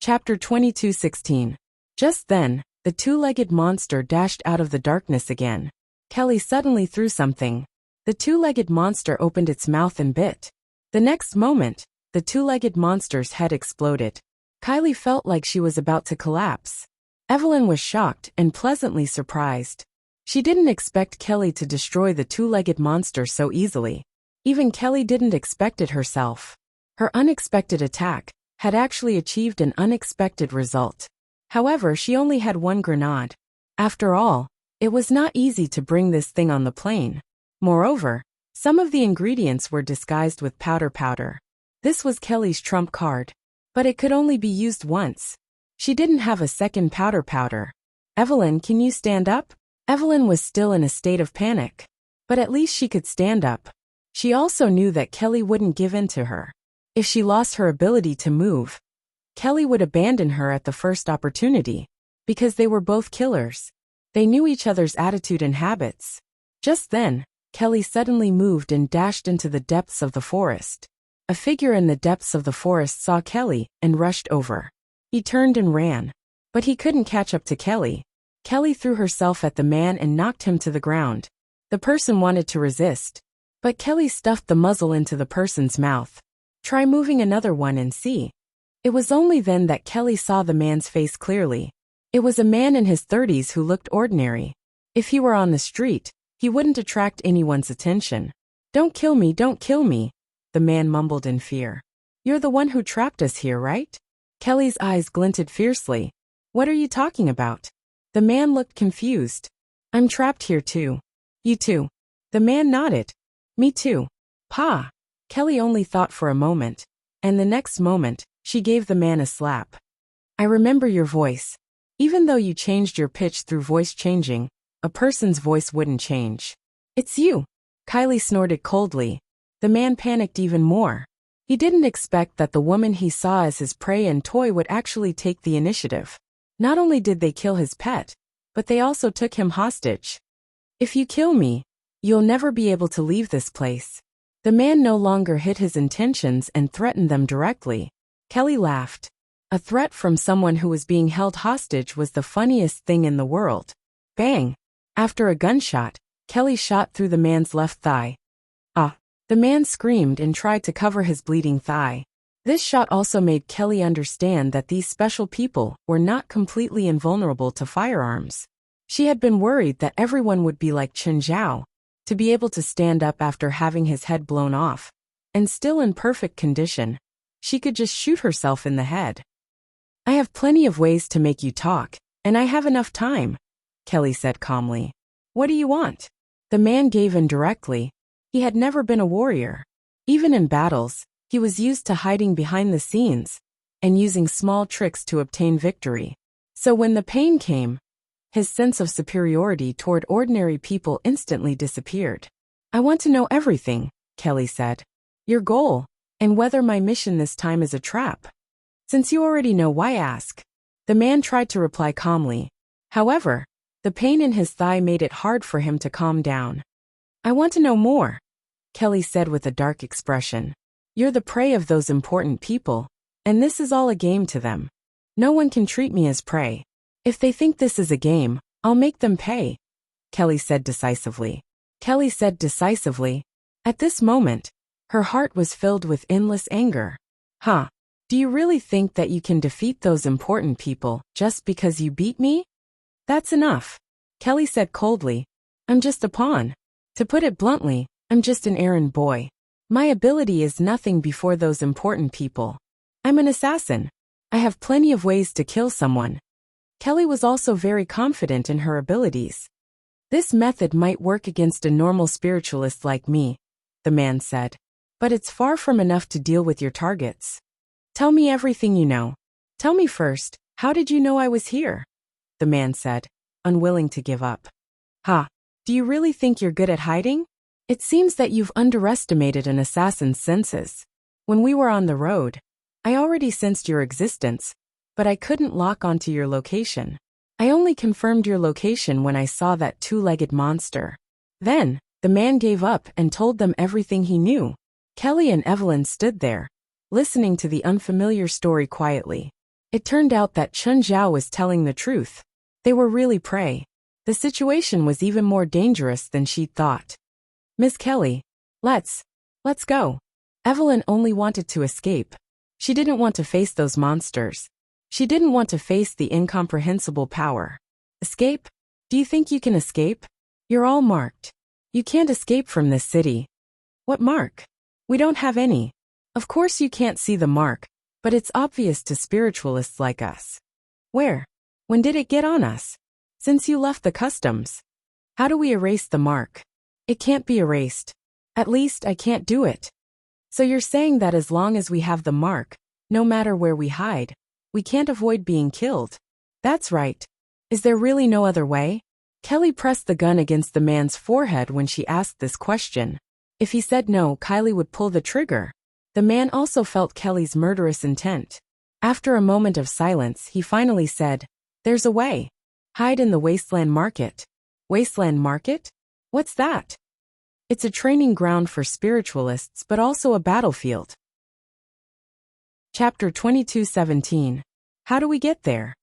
Chapter 22:16. Just then, the two-legged monster dashed out of the darkness again. Kelly suddenly threw something. The two-legged monster opened its mouth and bit. The next moment, the two-legged monster's head exploded. Kylie felt like she was about to collapse. Evelyn was shocked and pleasantly surprised. She didn't expect Kelly to destroy the two-legged monster so easily. Even Kelly didn't expect it herself. Her unexpected attack had actually achieved an unexpected result. However, she only had one grenade. After all, it was not easy to bring this thing on the plane. Moreover, some of the ingredients were disguised with powder. This was Kelly's trump card. But it could only be used once. She didn't have a second powder. Evelyn, can you stand up? Evelyn was still in a state of panic. But at least she could stand up. She also knew that Kelly wouldn't give in to her. If she lost her ability to move, Kelly would abandon her at the first opportunity. Because they were both killers. They knew each other's attitude and habits. Just then, Kelly suddenly moved and dashed into the depths of the forest. A figure in the depths of the forest saw Kelly and rushed over. He turned and ran. But he couldn't catch up to Kelly. Kelly threw herself at the man and knocked him to the ground. The person wanted to resist. But Kelly stuffed the muzzle into the person's mouth. Try moving another one and see. It was only then that Kelly saw the man's face clearly. It was a man in his 30s who looked ordinary. If he were on the street, he wouldn't attract anyone's attention. Don't kill me, the man mumbled in fear. You're the one who trapped us here, right? Kelly's eyes glinted fiercely. What are you talking about? The man looked confused. I'm trapped here too. You too. The man nodded. Me too. Pa. Kelly only thought for a moment, and the next moment, she gave the man a slap. I remember your voice. Even though you changed your pitch through voice changing, a person's voice wouldn't change. It's you. Kylie snorted coldly. The man panicked even more. He didn't expect that the woman he saw as his prey and toy would actually take the initiative. Not only did they kill his pet, but they also took him hostage. If you kill me, you'll never be able to leave this place. The man no longer hid his intentions and threatened them directly. Kelly laughed. A threat from someone who was being held hostage was the funniest thing in the world. Bang! After a gunshot, Kelly shot through the man's left thigh. Ah! The man screamed and tried to cover his bleeding thigh. This shot also made Kelly understand that these special people were not completely invulnerable to firearms. She had been worried that everyone would be like Chen Zhao, to be able to stand up after having his head blown off. And still in perfect condition, she could just shoot herself in the head. I have plenty of ways to make you talk, and I have enough time, Kelly said calmly. What do you want? The man gave in directly. He had never been a warrior. Even in battles, he was used to hiding behind the scenes and using small tricks to obtain victory. So when the pain came, his sense of superiority toward ordinary people instantly disappeared. I want to know everything, Kelly said. Your goal, and whether my mission this time is a trap. Since you already know, why ask? The man tried to reply calmly. However, the pain in his thigh made it hard for him to calm down. I want to know more, Kelly said with a dark expression. You're the prey of those important people, and this is all a game to them. No one can treat me as prey. If they think this is a game, I'll make them pay, Kelly said decisively. At this moment, her heart was filled with endless anger. Huh? Do you really think that you can defeat those important people just because you beat me? That's enough, Kelly said coldly. I'm just a pawn. To put it bluntly, I'm just an errand boy. My ability is nothing before those important people. I'm an assassin. I have plenty of ways to kill someone. Kelly was also very confident in her abilities. This method might work against a normal spiritualist like me, the man said. But it's far from enough to deal with your targets. Tell me everything you know. Tell me first, how did you know I was here? The man said, unwilling to give up. Ha! Do you really think you're good at hiding? It seems that you've underestimated an assassin's senses. When we were on the road, I already sensed your existence, but I couldn't lock onto your location. I only confirmed your location when I saw that two-legged monster. Then, the man gave up and told them everything he knew. Kelly and Evelyn stood there, listening to the unfamiliar story quietly. It turned out that Chun Zhao was telling the truth. They were really prey. The situation was even more dangerous than she'd thought. Miss Kelly, let's go. Evelyn only wanted to escape. She didn't want to face those monsters. She didn't want to face the incomprehensible power. Escape? Do you think you can escape? You're all marked. You can't escape from this city. What mark? We don't have any. Of course you can't see the mark, but it's obvious to spiritualists like us. Where? When did it get on us? Since you left the customs. How do we erase the mark? It can't be erased. At least I can't do it. So you're saying that as long as we have the mark, no matter where we hide, we can't avoid being killed. That's right. Is there really no other way? Kelly pressed the gun against the man's forehead when she asked this question. If he said no, Kylie would pull the trigger. The man also felt Kelly's murderous intent. After a moment of silence, he finally said, "There's a way. Hide in the Wasteland Market." Wasteland Market? What's that? It's a training ground for spiritualists but also a battlefield. Chapter 22:17. How do we get there?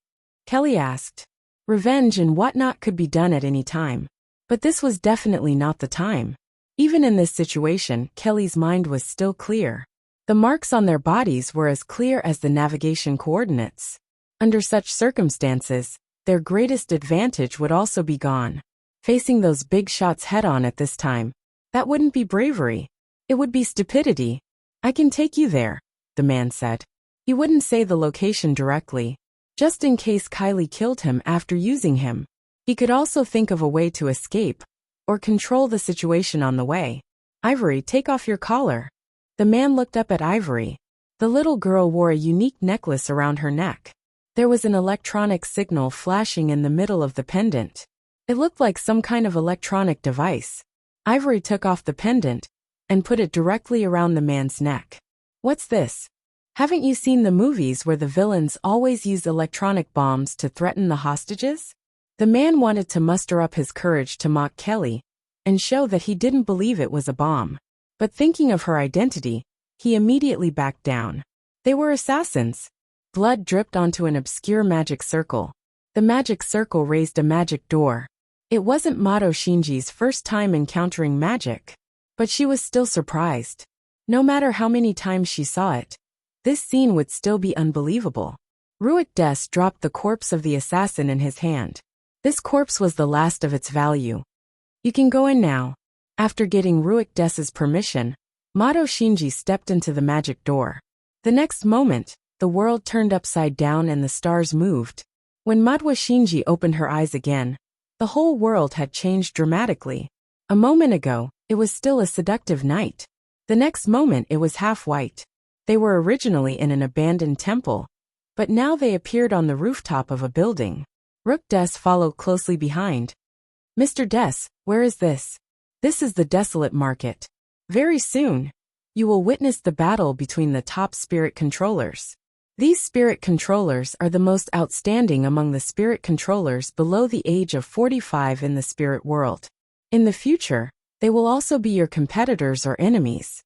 Kelly asked. Revenge and whatnot could be done at any time. But this was definitely not the time. Even in this situation, Kelly's mind was still clear. The marks on their bodies were as clear as the navigation coordinates. Under such circumstances, their greatest advantage would also be gone. Facing those big shots head-on at this time, that wouldn't be bravery. It would be stupidity. "I can take you there," the man said. He wouldn't say the location directly, just in case Kylie killed him after using him. He could also think of a way to escape, or control the situation on the way. "Ivory, take off your collar." The man looked up at Ivory. The little girl wore a unique necklace around her neck. There was an electronic signal flashing in the middle of the pendant. It looked like some kind of electronic device. Ivory took off the pendant and put it directly around the man's neck. "What's this? Haven't you seen the movies where the villains always use electronic bombs to threaten the hostages?" The man wanted to muster up his courage to mock Kelly and show that he didn't believe it was a bomb. But thinking of her identity, he immediately backed down. They were assassins. Blood dripped onto an obscure magic circle. The magic circle raised a magic door. It wasn't Mato Shinji's first time encountering magic, but she was still surprised. No matter how many times she saw it, this scene would still be unbelievable. Ruik Des dropped the corpse of the assassin in his hand. This corpse was the last of its value. "You can go in now." After getting Ruik Des's permission, Mato Shinji stepped into the magic door. The next moment, the world turned upside down and the stars moved. When Madwa Shinji opened her eyes again, the whole world had changed dramatically. A moment ago, it was still a seductive night. The next moment it was half white. They were originally in an abandoned temple, but now they appeared on the rooftop of a building. Ruik Des followed closely behind. "Mr. Des, where is this?" "This is the Desolate Market. Very soon, you will witness the battle between the top spirit controllers. These spirit controllers are the most outstanding among the spirit controllers below the age of 45 in the spirit world. In the future, they will also be your competitors or enemies."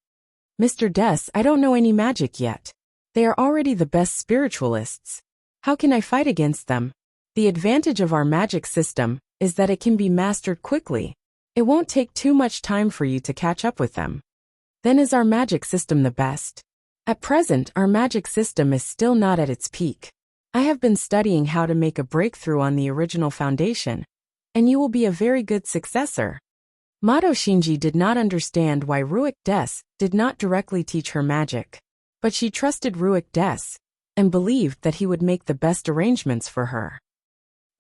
"Mr. Des, I don't know any magic yet. They are already the best spiritualists. How can I fight against them?" "The advantage of our magic system is that it can be mastered quickly. It won't take too much time for you to catch up with them." "Then is our magic system the best?" "At present, our magic system is still not at its peak. I have been studying how to make a breakthrough on the original foundation, and you will be a very good successor." Mato Shinji did not understand why Ruik Des did not directly teach her magic, but she trusted Ruik Des and believed that he would make the best arrangements for her.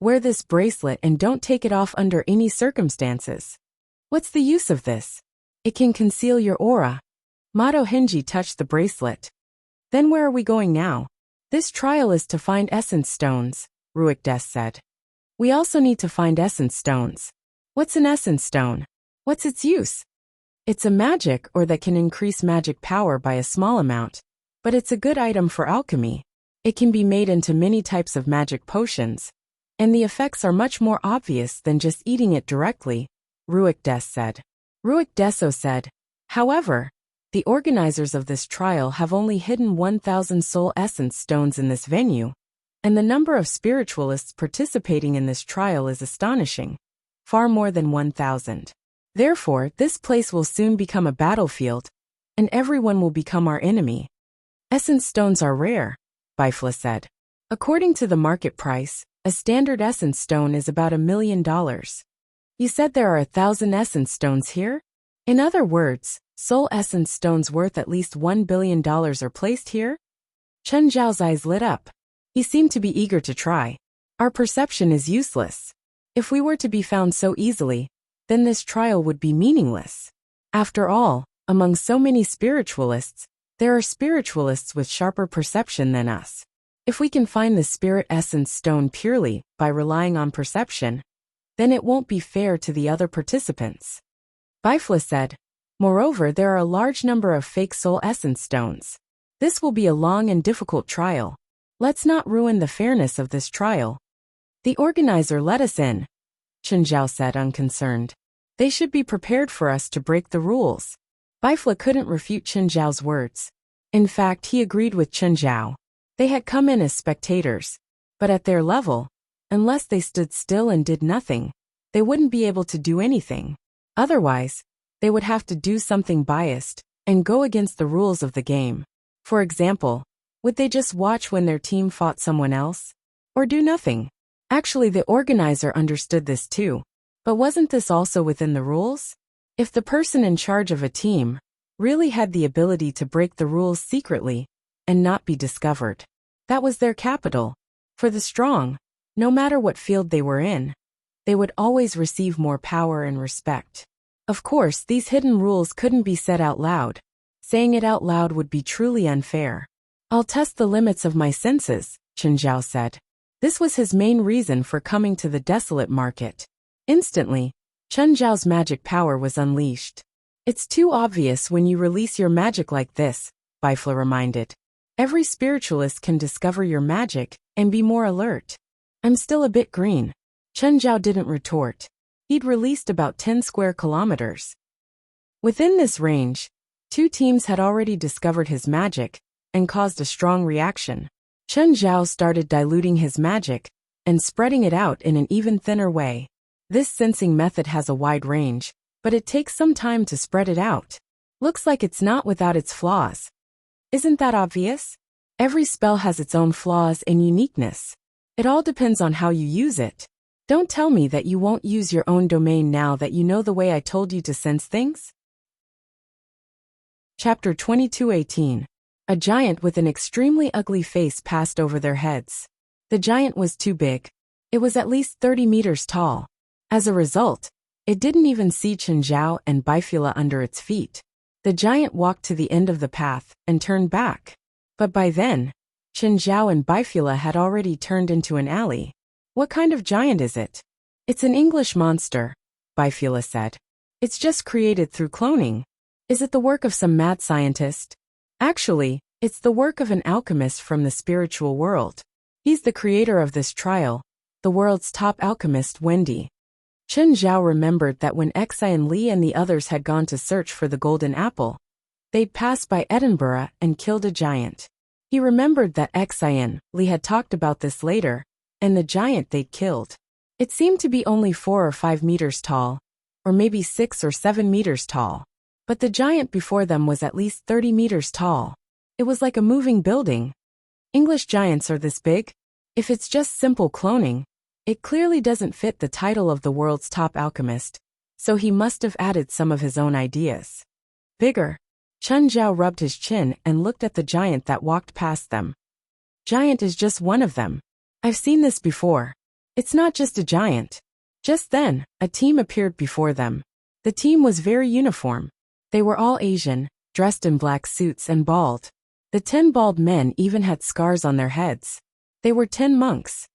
"Wear this bracelet and don't take it off under any circumstances." "What's the use of this?" "It can conceal your aura." Mato Shinji touched the bracelet. "Then where are we going now?" "This trial is to find essence stones," Ruik Des said. "We also need to find essence stones." "What's an essence stone? What's its use?" "It's a magic or that can increase magic power by a small amount, but it's a good item for alchemy. It can be made into many types of magic potions, and the effects are much more obvious than just eating it directly," Ruik Des said. Ruik Deso said, "However, the organizers of this trial have only hidden 1,000 soul essence stones in this venue, And the number of spiritualists participating in this trial is astonishing. Far more than 1,000. Therefore, this place will soon become a battlefield, and everyone will become our enemy. Essence stones are rare, Bifla said. According to the market price, a standard essence stone is about $1 million. You said there are 1,000 essence stones here? In other words, soul essence stones worth at least $1 billion are placed here? Chen Zhao's eyes lit up. He seemed to be eager to try. Our perception is useless. If we were to be found so easily, then this trial would be meaningless. After all, among so many spiritualists, there are spiritualists with sharper perception than us. If we can find the spirit essence stone purely by relying on perception, then it won't be fair to the other participants. Bifla said, moreover, there are a large number of fake soul essence stones. This will be a long and difficult trial. Let's not ruin the fairness of this trial. The organizer let us in, Chen Zhao said, unconcerned. They should be prepared for us to break the rules. Bifla couldn't refute Chen Zhao's words. In fact, he agreed with Chen Zhao. They had come in as spectators, but at their level, unless they stood still and did nothing, they wouldn't be able to do anything. Otherwise, they would have to do something biased and go against the rules of the game. For example, would they just watch when their team fought someone else? Or do nothing? Actually, the organizer understood this too. But wasn't this also within the rules? If the person in charge of a team really had the ability to break the rules secretly and not be discovered, that was their capital. For the strong, no matter what field they were in, they would always receive more power and respect. Of course, these hidden rules couldn't be said out loud. Saying it out loud would be truly unfair. I'll test the limits of my senses, Chen Zhao said. This was his main reason for coming to the desolate market. Instantly, Chen Zhao's magic power was unleashed. It's too obvious when you release your magic like this, Bifla reminded. Every spiritualist can discover your magic and be more alert. I'm still a bit green. Chen Zhao didn't retort. He'd released about 10 square kilometers. Within this range, 2 teams had already discovered his magic and caused a strong reaction. Chen Zhao started diluting his magic and spreading it out in an even thinner way. This sensing method has a wide range, but it takes some time to spread it out. Looks like it's not without its flaws. Isn't that obvious? Every spell has its own flaws and uniqueness. It all depends on how you use it. Don't tell me that you won't use your own domain now that you know the way I told you to sense things. Chapter 22:18. A giant with an extremely ugly face passed over their heads. The giant was too big. It was at least 30 meters tall. As a result, it didn't even see Chen Zhao and Bifla under its feet. The giant walked to the end of the path and turned back. But by then, Chen Zhao and Bifla had already turned into an alley. What kind of giant is it? It's an English monster, Bifla said. It's just created through cloning. Is it the work of some mad scientist? Actually, it's the work of an alchemist from the spiritual world. He's the creator of this trial, the world's top alchemist Wendy. Chen Zhao remembered that when Xian Li and the others had gone to search for the golden apple, they'd passed by Edinburgh and killed a giant. He remembered that Xian Li had talked about this later, and the giant they'd killed. It seemed to be only 4 or 5 meters tall, or maybe 6 or 7 meters tall. But the giant before them was at least 30 meters tall. It was like a moving building. English giants are this big? If it's just simple cloning, it clearly doesn't fit the title of the world's top alchemist, so he must have added some of his own ideas. Bigger. Chen Zhao rubbed his chin and looked at the giant that walked past them. Giant is just one of them. I've seen this before. It's not just a giant. Just then, a team appeared before them. The team was very uniform. They were all Asian, dressed in black suits and bald. The 10 bald men even had scars on their heads. They were 10 monks.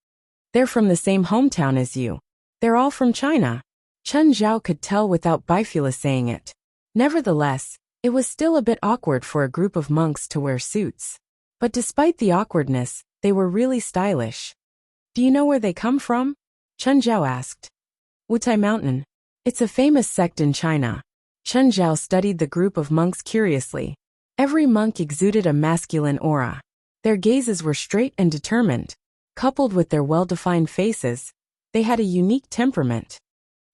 They're from the same hometown as you. They're all from China. Chen Zhao could tell without Bifla saying it. Nevertheless, it was still a bit awkward for a group of monks to wear suits. But despite the awkwardness, they were really stylish. Do you know where they come from? Chen Zhao asked. Wutai Mountain. It's a famous sect in China. Chen Zhao studied the group of monks curiously. Every monk exuded a masculine aura. Their gazes were straight and determined. Coupled with their well-defined faces, they had a unique temperament.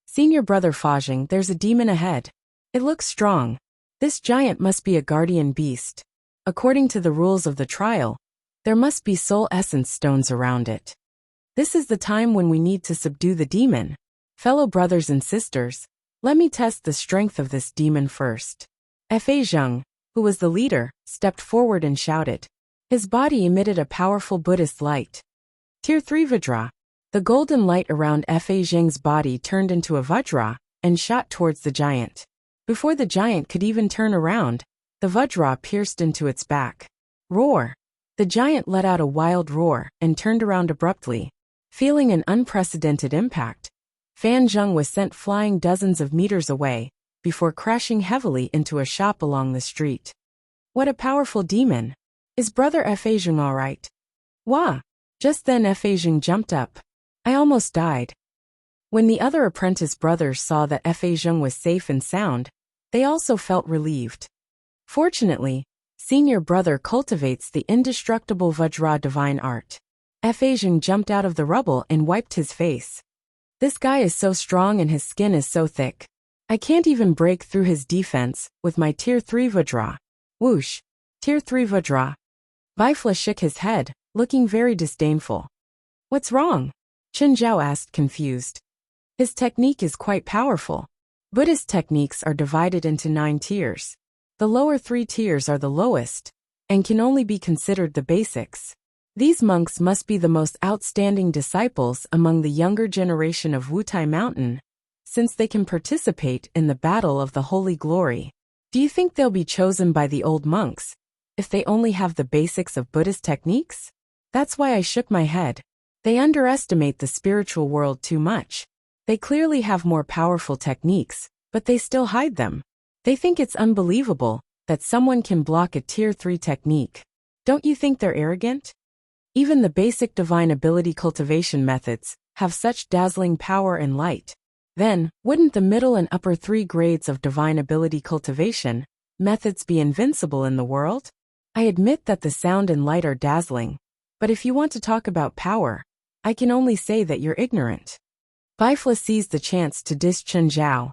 Senior brother Fajing, there's a demon ahead. It looks strong. This giant must be a guardian beast. According to the rules of the trial, there must be soul essence stones around it. This is the time when we need to subdue the demon. Fellow brothers and sisters, let me test the strength of this demon first. Fa Zheng, who was the leader, stepped forward and shouted. His body emitted a powerful Buddhist light. Tier 3 Vajra. The golden light around Fa Zheng's body turned into a Vajra and shot towards the giant. Before the giant could even turn around, the Vajra pierced into its back. Roar! The giant let out a wild roar and turned around abruptly. Feeling an unprecedented impact, Fan Zheng was sent flying dozens of meters away, before crashing heavily into a shop along the street. What a powerful demon! Is brother Fa Zheng all right? Wah! Just then Fa Zheng jumped up. I almost died. When the other apprentice brothers saw that Fa Zheng was safe and sound, they also felt relieved. Fortunately, senior brother cultivates the indestructible Vajra divine art. Fa Zheng jumped out of the rubble and wiped his face. This guy is so strong and his skin is so thick. I can't even break through his defense with my Tier 3 Vajra. Whoosh! Tier 3 Vajra. Bifla shook his head, looking very disdainful. What's wrong? Chen Zhao asked, confused. His technique is quite powerful. Buddhist techniques are divided into 9 tiers. The lower 3 tiers are the lowest, and can only be considered the basics. These monks must be the most outstanding disciples among the younger generation of Wutai Mountain, since they can participate in the Battle of the Holy Glory. Do you think they'll be chosen by the old monks, if they only have the basics of Buddhist techniques? That's why I shook my head. They underestimate the spiritual world too much. They clearly have more powerful techniques, but they still hide them. They think it's unbelievable that someone can block a Tier 3 technique. Don't you think they're arrogant? Even the basic divine ability cultivation methods have such dazzling power and light. Then, wouldn't the middle and upper 3 grades of divine ability cultivation methods be invincible in the world? I admit that the sound and light are dazzling, but if you want to talk about power, I can only say that you're ignorant. Bifla seized the chance to diss Chen Zhao.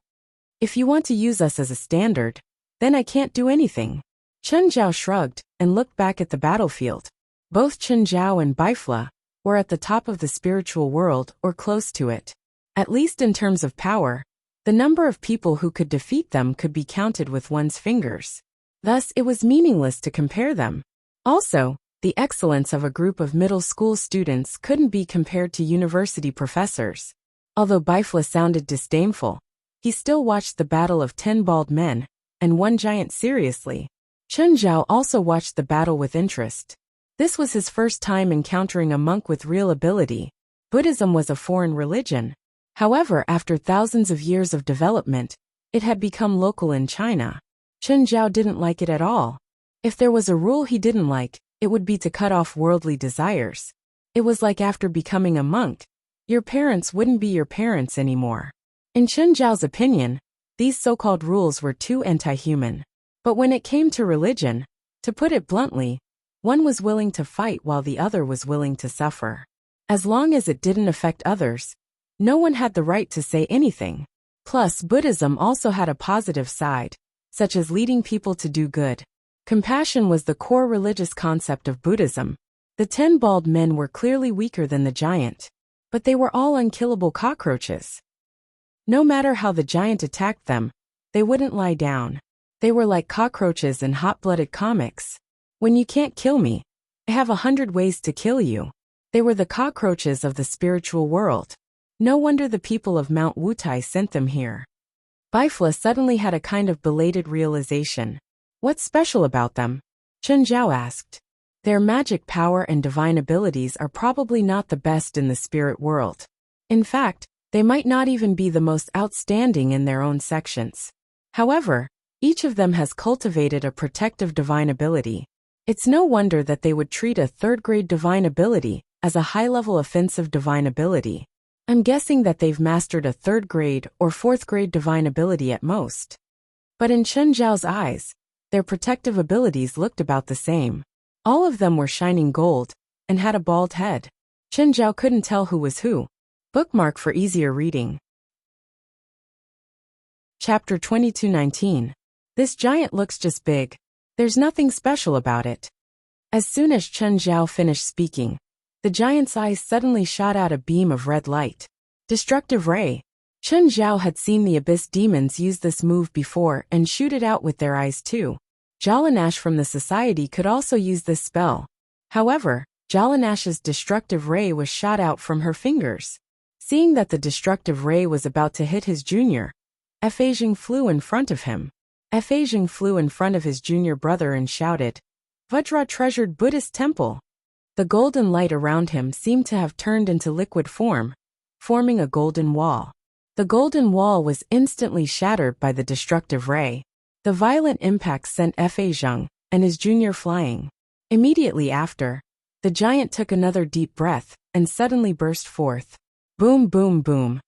If you want to use us as a standard, then I can't do anything. Chen Zhao shrugged and looked back at the battlefield. Both Chen Zhao and Bifla were at the top of the spiritual world or close to it. At least in terms of power, the number of people who could defeat them could be counted with one's fingers. Thus, it was meaningless to compare them. Also, the excellence of a group of middle school students couldn't be compared to university professors. Although Bifla sounded disdainful, he still watched the battle of 10 bald men and 1 giant seriously. Chen Zhao also watched the battle with interest. This was his first time encountering a monk with real ability. Buddhism was a foreign religion. However, after thousands of years of development, it had become local in China. Chen Zhao didn't like it at all. If there was a rule he didn't like, it would be to cut off worldly desires. It was like after becoming a monk, your parents wouldn't be your parents anymore. In Chen Zhao's opinion, these so-called rules were too anti-human. But when it came to religion, to put it bluntly, one was willing to fight while the other was willing to suffer. As long as it didn't affect others, no one had the right to say anything. Plus, Buddhism also had a positive side, such as leading people to do good. Compassion was the core religious concept of Buddhism. The 10 bald men were clearly weaker than the giant, but they were all unkillable cockroaches. No matter how the giant attacked them, they wouldn't lie down. They were like cockroaches in hot-blooded comics. When you can't kill me, I have 100 ways to kill you. They were the cockroaches of the spiritual world. No wonder the people of Mount Wutai sent them here. Bifla suddenly had a kind of belated realization. What's special about them? Chen Zhao asked. Their magic power and divine abilities are probably not the best in the spirit world. In fact, they might not even be the most outstanding in their own sections. However, each of them has cultivated a protective divine ability. It's no wonder that they would treat a 3rd-grade divine ability as a high-level offensive divine ability. I'm guessing that they've mastered a 3rd-grade or 4th-grade divine ability at most. But in Chen Zhao's eyes, their protective abilities looked about the same. All of them were shining gold and had a bald head. Chen Zhao couldn't tell who was who. Bookmark for easier reading. Chapter 22:19. This giant looks just big. There's nothing special about it. As soon as Chen Zhao finished speaking, the giant's eyes suddenly shot out a beam of red light. Destructive Ray. Chen Zhao had seen the Abyss demons use this move before and shoot it out with their eyes too. Jalanash from the society could also use this spell. However, Jalanash's destructive ray was shot out from her fingers. Seeing that the destructive ray was about to hit his junior, Fei flew in front of him. Fei flew in front of his junior brother and shouted, "Vajra treasured Buddhist temple." The golden light around him seemed to have turned into liquid form, forming a golden wall. The golden wall was instantly shattered by the destructive ray. The violent impact sent Fei and his junior flying. Immediately after, the giant took another deep breath and suddenly burst forth. Boom, boom, boom.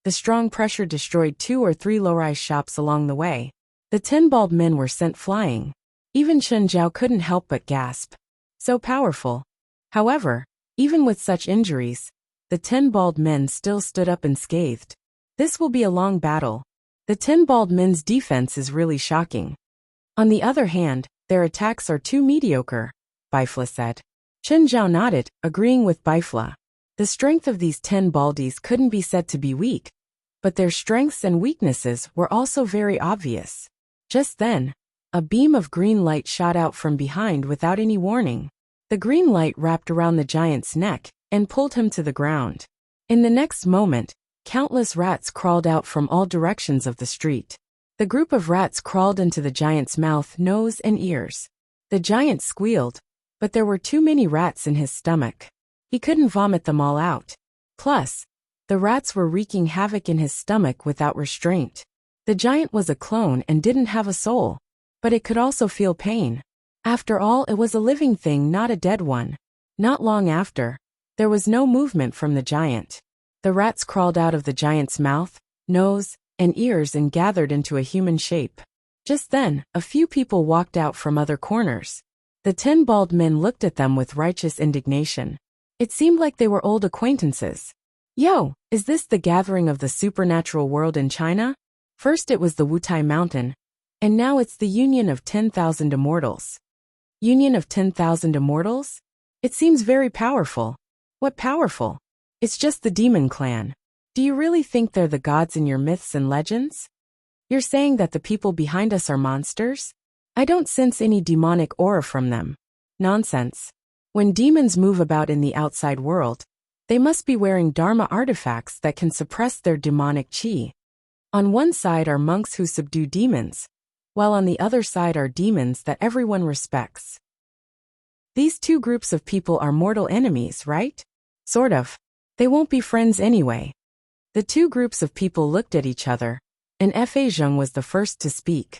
The strong pressure destroyed 2 or 3 low-rise shops along the way. The 10 bald men were sent flying. Even Chen Zhao couldn't help but gasp. So powerful. However, even with such injuries, the 10 bald men still stood up unscathed. This will be a long battle. The 10 bald men's defense is really shocking. On the other hand, their attacks are too mediocre, Bifla said. Chen Zhao nodded, agreeing with Bifla. The strength of these 10 baldies couldn't be said to be weak, but their strengths and weaknesses were also very obvious. Just then, a beam of green light shot out from behind without any warning. The green light wrapped around the giant's neck and pulled him to the ground. In the next moment, countless rats crawled out from all directions of the street. The group of rats crawled into the giant's mouth, nose, and ears. The giant squealed, but there were too many rats in his stomach. He couldn't vomit them all out. Plus, the rats were wreaking havoc in his stomach without restraint. The giant was a clone and didn't have a soul, but it could also feel pain. After all, it was a living thing, not a dead one. Not long after, there was no movement from the giant. The rats crawled out of the giant's mouth, nose, and ears and gathered into a human shape. Just then, a few people walked out from other corners. The 10 bald men looked at them with righteous indignation. It seemed like they were old acquaintances. Yo, is this the gathering of the supernatural world in China? First it was the Wutai Mountain, and now it's the Union of 10,000 Immortals. Union of 10,000 Immortals? It seems very powerful. What powerful? It's just the demon clan. Do you really think they're the gods in your myths and legends? You're saying that the people behind us are monsters? I don't sense any demonic aura from them. Nonsense. When demons move about in the outside world, they must be wearing Dharma artifacts that can suppress their demonic chi. On one side are monks who subdue demons, while on the other side are demons that everyone respects. These two groups of people are mortal enemies, right? Sort of. They won't be friends anyway. The two groups of people looked at each other, and Fei was the first to speak.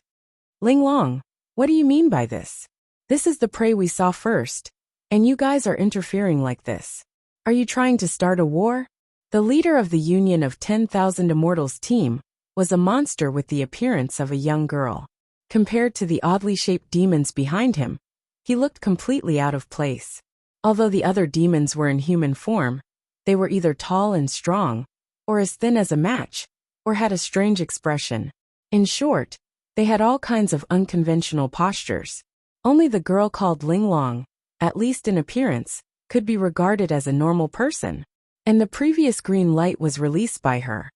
Ling Long, what do you mean by this? This is the prey we saw first, and you guys are interfering like this. Are you trying to start a war? The leader of the Union of 10,000 Immortals team was a monster with the appearance of a young girl. Compared to the oddly shaped demons behind him, he looked completely out of place. Although the other demons were in human form, they were either tall and strong, or as thin as a match, or had a strange expression. In short, they had all kinds of unconventional postures. Only the girl called Ling Long, at least in appearance, could be regarded as a normal person, and the previous green light was released by her.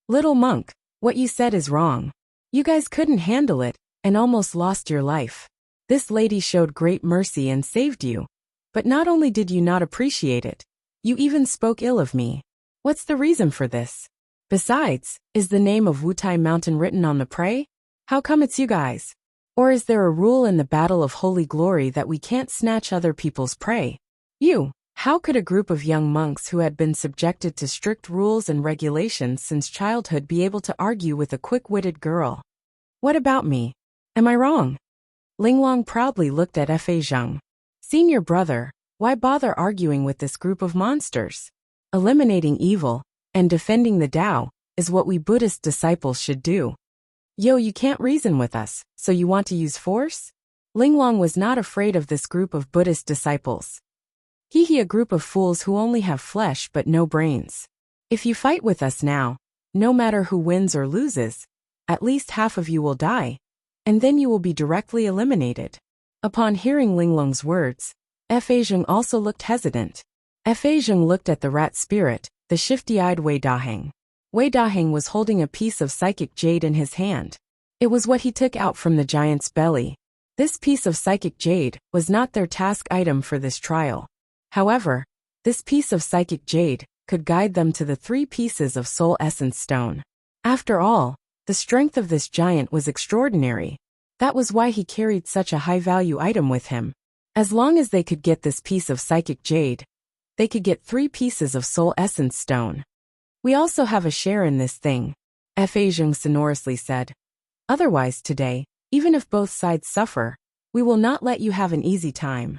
Little monk, what you said is wrong. You guys couldn't handle it, and almost lost your life. This lady showed great mercy and saved you. But not only did you not appreciate it, you even spoke ill of me. What's the reason for this? Besides, is the name of Wutai Mountain written on the prey? How come it's you guys? Or is there a rule in the Battle of Holy Glory that we can't snatch other people's prey? How could a group of young monks who had been subjected to strict rules and regulations since childhood be able to argue with a quick-witted girl? What about me? Am I wrong? Ling Long proudly looked at Fei. Senior brother, why bother arguing with this group of monsters? Eliminating evil and defending the Tao is what we Buddhist disciples should do. Yo, you can't reason with us, so you want to use force? Ling Long was not afraid of this group of Buddhist disciples. He a group of fools who only have flesh but no brains. If you fight with us now, no matter who wins or loses, at least half of you will die, and then you will be directly eliminated. Upon hearing Linglong's words, Fa Zheng also looked hesitant. Fa Zheng looked at the rat spirit, the shifty-eyed Wei Daheng. Wei Daheng was holding a piece of psychic jade in his hand. It was what he took out from the giant's belly. This piece of psychic jade was not their task item for this trial. However, this piece of psychic jade could guide them to the 3 pieces of soul essence stone. After all, the strength of this giant was extraordinary. That was why he carried such a high-value item with him. As long as they could get this piece of psychic jade, they could get 3 pieces of soul essence stone. We also have a share in this thing, Fa Zheng sonorously said. Otherwise today, even if both sides suffer, we will not let you have an easy time.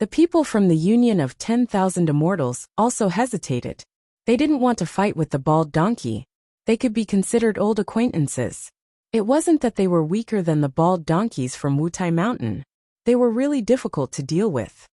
The people from the Union of 10,000 Immortals also hesitated. They didn't want to fight with the bald donkey. They could be considered old acquaintances. It wasn't that they were weaker than the bald donkeys from Wutai Mountain. They were really difficult to deal with.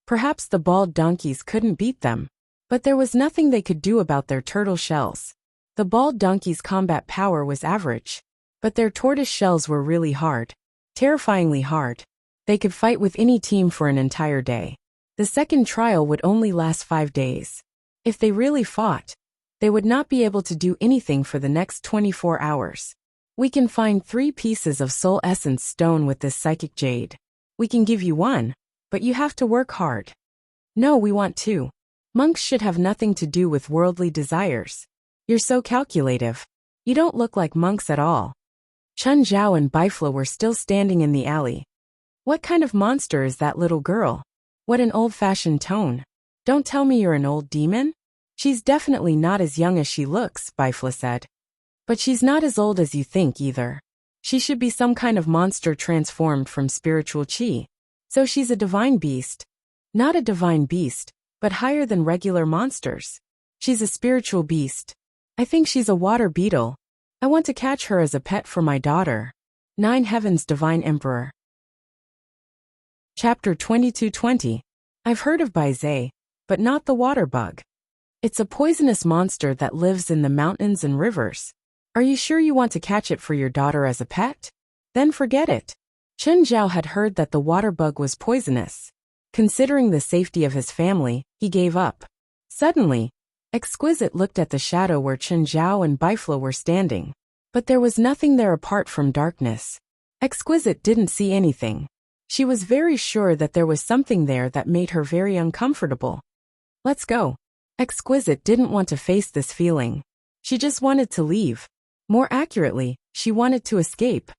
Perhaps the bald donkeys couldn't beat them, but there was nothing they could do about their turtle shells. The bald donkeys' combat power was average, but their tortoise shells were really hard. Terrifyingly hard. They could fight with any team for an entire day. The second trial would only last 5 days. If they really fought, they would not be able to do anything for the next 24 hours. We can find 3 pieces of soul essence stone with this psychic jade. We can give you 1, but you have to work hard. No, we want 2. Monks should have nothing to do with worldly desires. You're so calculative. You don't look like monks at all. Chen Zhao and Bifla were still standing in the alley. What kind of monster is that little girl? What an old-fashioned tone. Don't tell me you're an old demon? She's definitely not as young as she looks, Bifla said. But she's not as old as you think either. She should be some kind of monster transformed from spiritual qi. So she's a divine beast. Not a divine beast, but higher than regular monsters. She's a spiritual beast. I think she's a water beetle. I want to catch her as a pet for my daughter. 9 Heavens Divine Emperor. Chapter 2220. I've heard of Baizé, but not the water bug. It's a poisonous monster that lives in the mountains and rivers. Are you sure you want to catch it for your daughter as a pet? Then forget it. Chen Zhao had heard that the water bug was poisonous. Considering the safety of his family, he gave up. Suddenly, Exquisite looked at the shadow where Chen Zhao and Bifla were standing. But there was nothing there apart from darkness. Exquisite didn't see anything. She was very sure that there was something there that made her very uncomfortable. Let's go. Exquisite didn't want to face this feeling. She just wanted to leave. More accurately, she wanted to escape.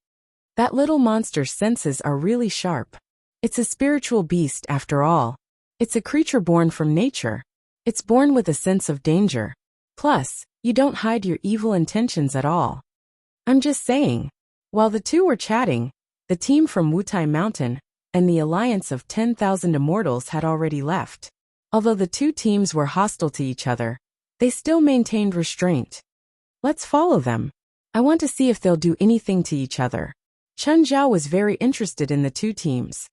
That little monster's senses are really sharp. It's a spiritual beast after all. It's a creature born from nature. It's born with a sense of danger. Plus, you don't hide your evil intentions at all. I'm just saying. While the two were chatting, the team from Wutai Mountain and the alliance of 10,000 Immortals had already left. Although the two teams were hostile to each other, they still maintained restraint. Let's follow them. I want to see if they'll do anything to each other. Chen Zhao was very interested in the two teams.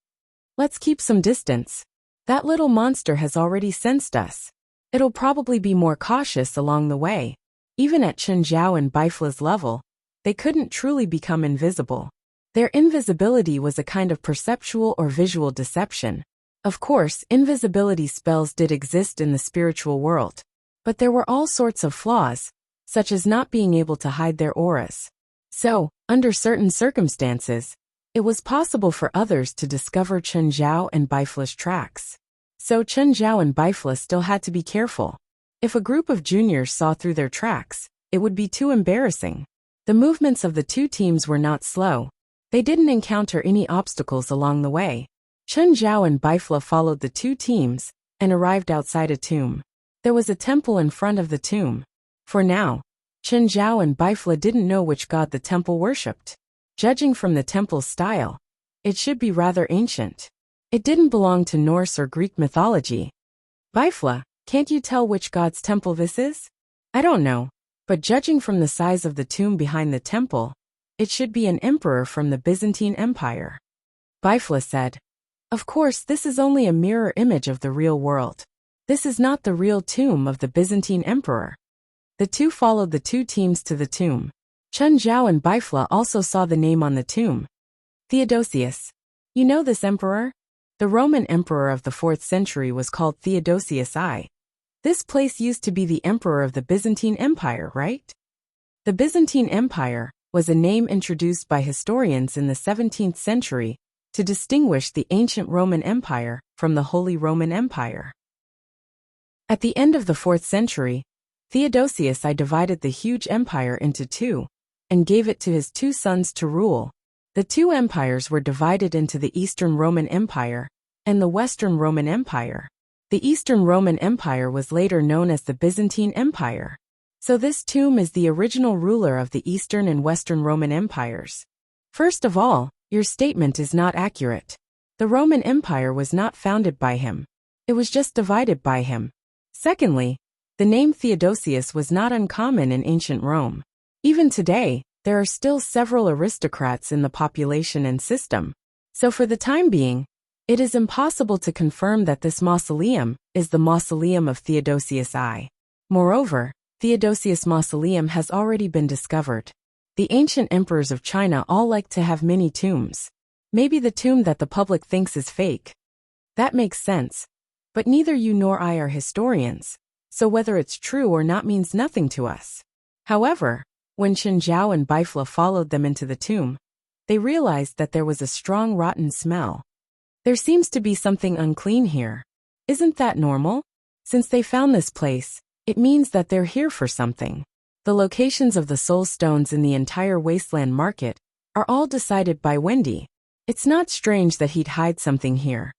Let's keep some distance. That little monster has already sensed us. It'll probably be more cautious along the way. Even at Chen Zhao and Bifla's level, they couldn't truly become invisible. Their invisibility was a kind of perceptual or visual deception. Of course, invisibility spells did exist in the spiritual world. But there were all sorts of flaws, such as not being able to hide their auras. So, under certain circumstances, it was possible for others to discover Chen Zhao and Bifla's tracks. So Chen Zhao and Bifla still had to be careful. If a group of juniors saw through their tracks, it would be too embarrassing. The movements of the two teams were not slow. They didn't encounter any obstacles along the way. Chen Zhao and Bifla followed the two teams and arrived outside a tomb. There was a temple in front of the tomb. For now, Chen Zhao and Bifla didn't know which god the temple worshipped. Judging from the temple's style, it should be rather ancient. It didn't belong to Norse or Greek mythology. Bifla, can't you tell which god's temple this is? I don't know, but judging from the size of the tomb behind the temple, it should be an emperor from the Byzantine Empire. Bifla said. Of course, this is only a mirror image of the real world. This is not the real tomb of the Byzantine emperor. The two followed the two teams to the tomb. Chun Zhao and Bifla also saw the name on the tomb. Theodosius. You know this emperor? The Roman emperor of the 4th century was called Theodosius I. This place used to be the emperor of the Byzantine Empire, right? The Byzantine Empire was a name introduced by historians in the 17th century to distinguish the ancient Roman Empire from the Holy Roman Empire. At the end of the 4th century, Theodosius I divided the huge empire into two and gave it to his two sons to rule. The two empires were divided into the Eastern Roman Empire and the Western Roman Empire. The Eastern Roman Empire was later known as the Byzantine Empire. So this tomb is the original ruler of the Eastern and Western Roman Empires. First of all, your statement is not accurate. The Roman Empire was not founded by him. It was just divided by him. Secondly, the name Theodosius was not uncommon in ancient Rome. Even today, there are still several aristocrats in the population and system. So for the time being, it is impossible to confirm that this mausoleum is the mausoleum of Theodosius I. Moreover, Theodosius' mausoleum has already been discovered. The ancient emperors of China all like to have many tombs. Maybe the tomb that the public thinks is fake. That makes sense. But neither you nor I are historians, so whether it's true or not means nothing to us. However, when Chun Zhao and Bifla followed them into the tomb, they realized that there was a strong rotten smell. There seems to be something unclean here. Isn't that normal? Since they found this place, it means that they're here for something. The locations of the soul stones in the entire wasteland market are all decided by Wendy. It's not strange that he'd hide something here.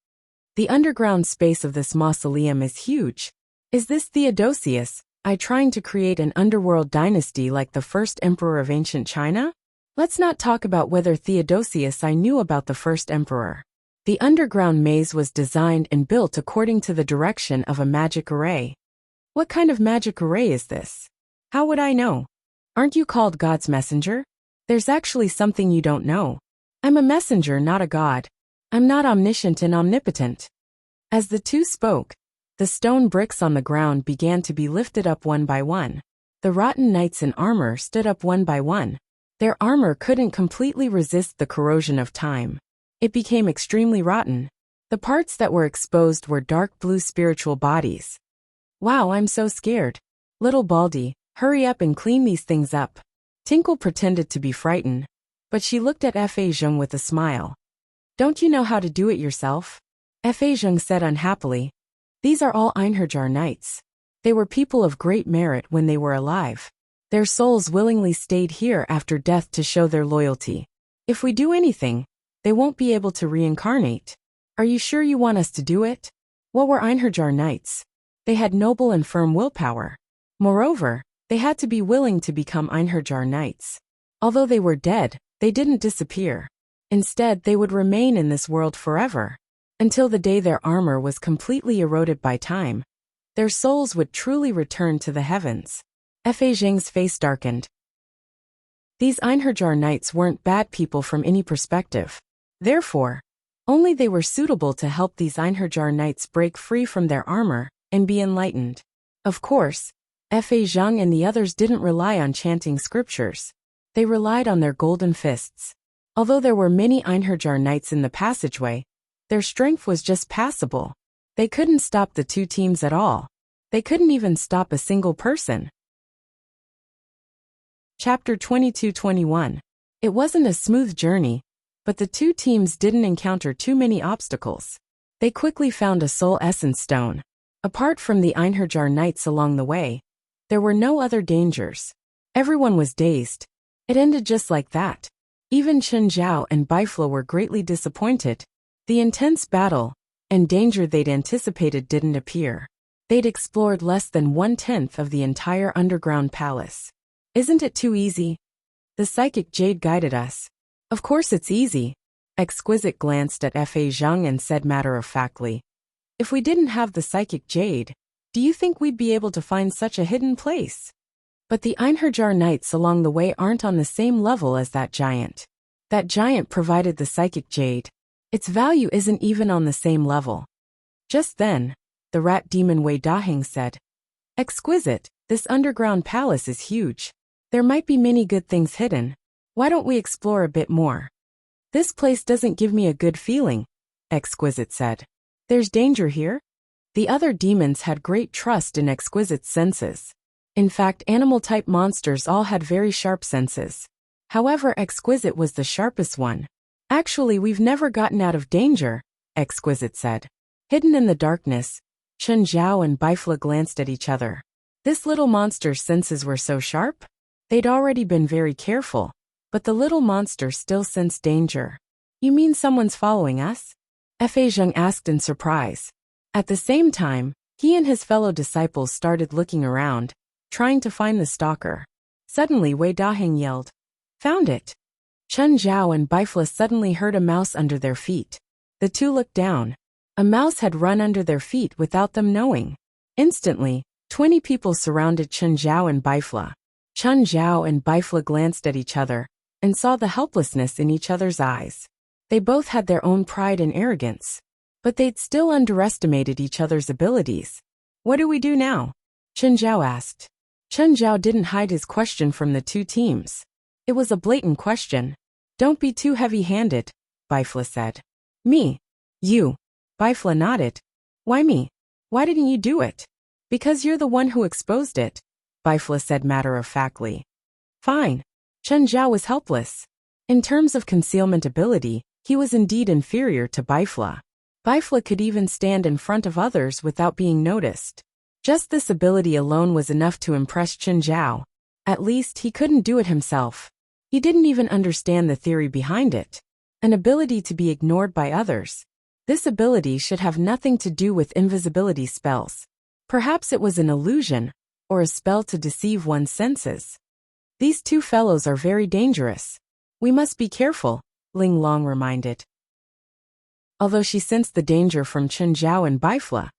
The underground space of this mausoleum is huge. Is this Theodosius I trying to create an underworld dynasty like the first emperor of ancient China? Let's not talk about whether Theodosius I knew about the first emperor. The underground maze was designed and built according to the direction of a magic array. What kind of magic array is this? How would I know? Aren't you called God's messenger? There's actually something you don't know. I'm a messenger, not a god. I'm not omniscient and omnipotent. As the two spoke, the stone bricks on the ground began to be lifted up one by one. The rotten knights in armor stood up one by one. Their armor couldn't completely resist the corrosion of time. It became extremely rotten. The parts that were exposed were dark blue spiritual bodies. Wow, I'm so scared. Little Baldy, hurry up and clean these things up. Tinkle pretended to be frightened, but she looked at Fa Zheng with a smile. Don't you know how to do it yourself? Fa Zheng said unhappily. These are all Einherjar knights. They were people of great merit when they were alive. Their souls willingly stayed here after death to show their loyalty. If we do anything, they won't be able to reincarnate. Are you sure you want us to do it? What were Einherjar knights? They had noble and firm willpower. Moreover, they had to be willing to become Einherjar knights. Although they were dead, they didn't disappear. Instead, they would remain in this world forever. Until the day their armor was completely eroded by time, their souls would truly return to the heavens. Fa Zheng's face darkened. These Einherjar knights weren't bad people from any perspective. Therefore, only they were suitable to help these Einherjar knights break free from their armor and be enlightened. Of course, Fa Zheng and the others didn't rely on chanting scriptures. They relied on their golden fists. Although there were many Einherjar knights in the passageway, their strength was just passable. They couldn't stop the two teams at all. They couldn't even stop a single person. Chapter 22-21. It wasn't a smooth journey, but the two teams didn't encounter too many obstacles. They quickly found a soul essence stone. Apart from the Einherjar knights along the way, there were no other dangers. Everyone was dazed. It ended just like that. Even Chun Zhao and Bifla were greatly disappointed. The intense battle and danger they'd anticipated didn't appear. They'd explored less than 1/10 of the entire underground palace. Isn't it too easy? The psychic jade guided us. Of course it's easy. Exquisite glanced at Fa Zheng and said matter-of-factly. If we didn't have the psychic jade, do you think we'd be able to find such a hidden place? But the Einherjar knights along the way aren't on the same level as that giant. That giant provided the psychic jade. Its value isn't even on the same level. Just then, the rat demon Wei Daheng said, "Exquisite, this underground palace is huge. There might be many good things hidden. Why don't we explore a bit more?" "This place doesn't give me a good feeling," Exquisite said. "There's danger here?" The other demons had great trust in Exquisite's senses. In fact, animal-type monsters all had very sharp senses. However, Exquisite was the sharpest one. "Actually, we've never gotten out of danger," Exquisite said. Hidden in the darkness, Chen Zhao and Bifla glanced at each other. This little monster's senses were so sharp? They'd already been very careful, but the little monster still sensed danger. "You mean someone's following us?" Fa Zheng asked in surprise. At the same time, he and his fellow disciples started looking around, trying to find the stalker. Suddenly Wei Daheng yelled, "Found it!" Chen Zhao and Bifla suddenly heard a mouse under their feet. The two looked down. A mouse had run under their feet without them knowing. Instantly, 20 people surrounded Chen Zhao and Bifla. Chen Zhao and Bifla glanced at each other and saw the helplessness in each other's eyes. They both had their own pride and arrogance, but they'd still underestimated each other's abilities. "What do we do now?" Chen Zhao asked. Chen Zhao didn't hide his question from the two teams. It was a blatant question. "Don't be too heavy-handed," Bifla said. "Me? You?" Bifla nodded. "Why me? Why didn't you do it?" "Because you're the one who exposed it," Bifla said matter-of-factly. "Fine." Chen Zhao was helpless. In terms of concealment ability, he was indeed inferior to Bifla. Bifla could even stand in front of others without being noticed. Just this ability alone was enough to impress Chen Zhao. At least, he couldn't do it himself. He didn't even understand the theory behind it. An ability to be ignored by others. This ability should have nothing to do with invisibility spells. Perhaps it was an illusion, or a spell to deceive one's senses. "These two fellows are very dangerous. We must be careful," Ling Long reminded. Although she sensed the danger from Chen Zhao and Bifla,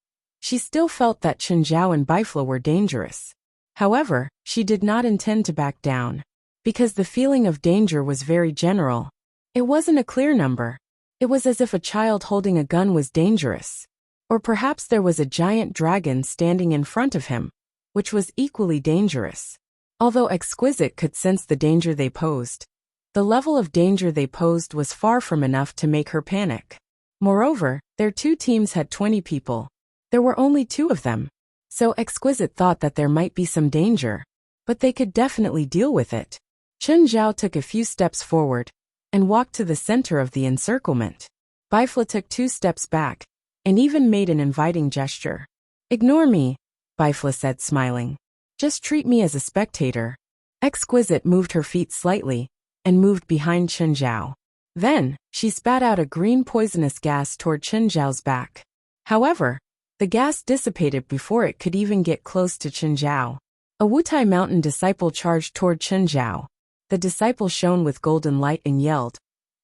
she still felt that Chen Zhao and Bifla were dangerous. However, she did not intend to back down. Because the feeling of danger was very general. It wasn't a clear number. It was as if a child holding a gun was dangerous. Or perhaps there was a giant dragon standing in front of him, which was equally dangerous. Although Exquisite could sense the danger they posed, the level of danger they posed was far from enough to make her panic. Moreover, their two teams had 20 people. There were only 2 of them. So Exquisite thought that there might be some danger, but they could definitely deal with it. Chen Zhao took a few steps forward and walked to the center of the encirclement. Bifla took 2 steps back and even made an inviting gesture. "Ignore me," Bifla said, smiling. "Just treat me as a spectator." Exquisite moved her feet slightly and moved behind Chen Zhao. Then, she spat out a green poisonous gas toward Chen Zhao's back. However, the gas dissipated before it could even get close to Chen Zhao. A Wutai Mountain disciple charged toward Chen Zhao. The disciple shone with golden light and yelled,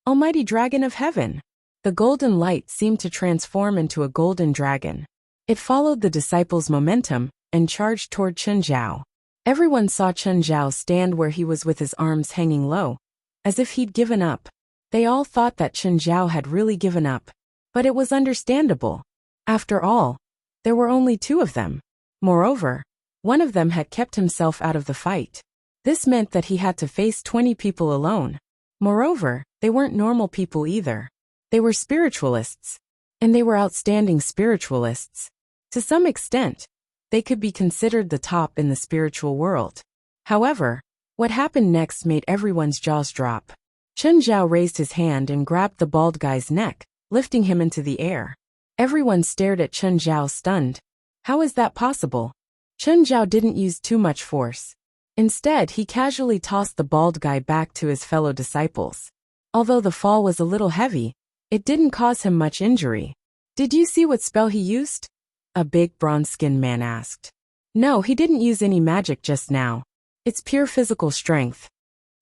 "Almighty Dragon of Heaven!" The golden light seemed to transform into a golden dragon. It followed the disciple's momentum and charged toward Chen Zhao. Everyone saw Chen Zhao stand where he was with his arms hanging low, as if he'd given up. They all thought that Chen Zhao had really given up. But it was understandable. After all, there were only 2 of them. Moreover, one of them had kept himself out of the fight. This meant that he had to face 20 people alone. Moreover, they weren't normal people either. They were spiritualists. And they were outstanding spiritualists. To some extent, they could be considered the top in the spiritual world. However, what happened next made everyone's jaws drop. Chen Zhao raised his hand and grabbed the bald guy's neck, lifting him into the air. Everyone stared at Chen Zhao, stunned. How is that possible? Chen Zhao didn't use too much force. Instead, he casually tossed the bald guy back to his fellow disciples. Although the fall was a little heavy, it didn't cause him much injury. "Did you see what spell he used?" a big bronze-skinned man asked. "No, he didn't use any magic just now. It's pure physical strength."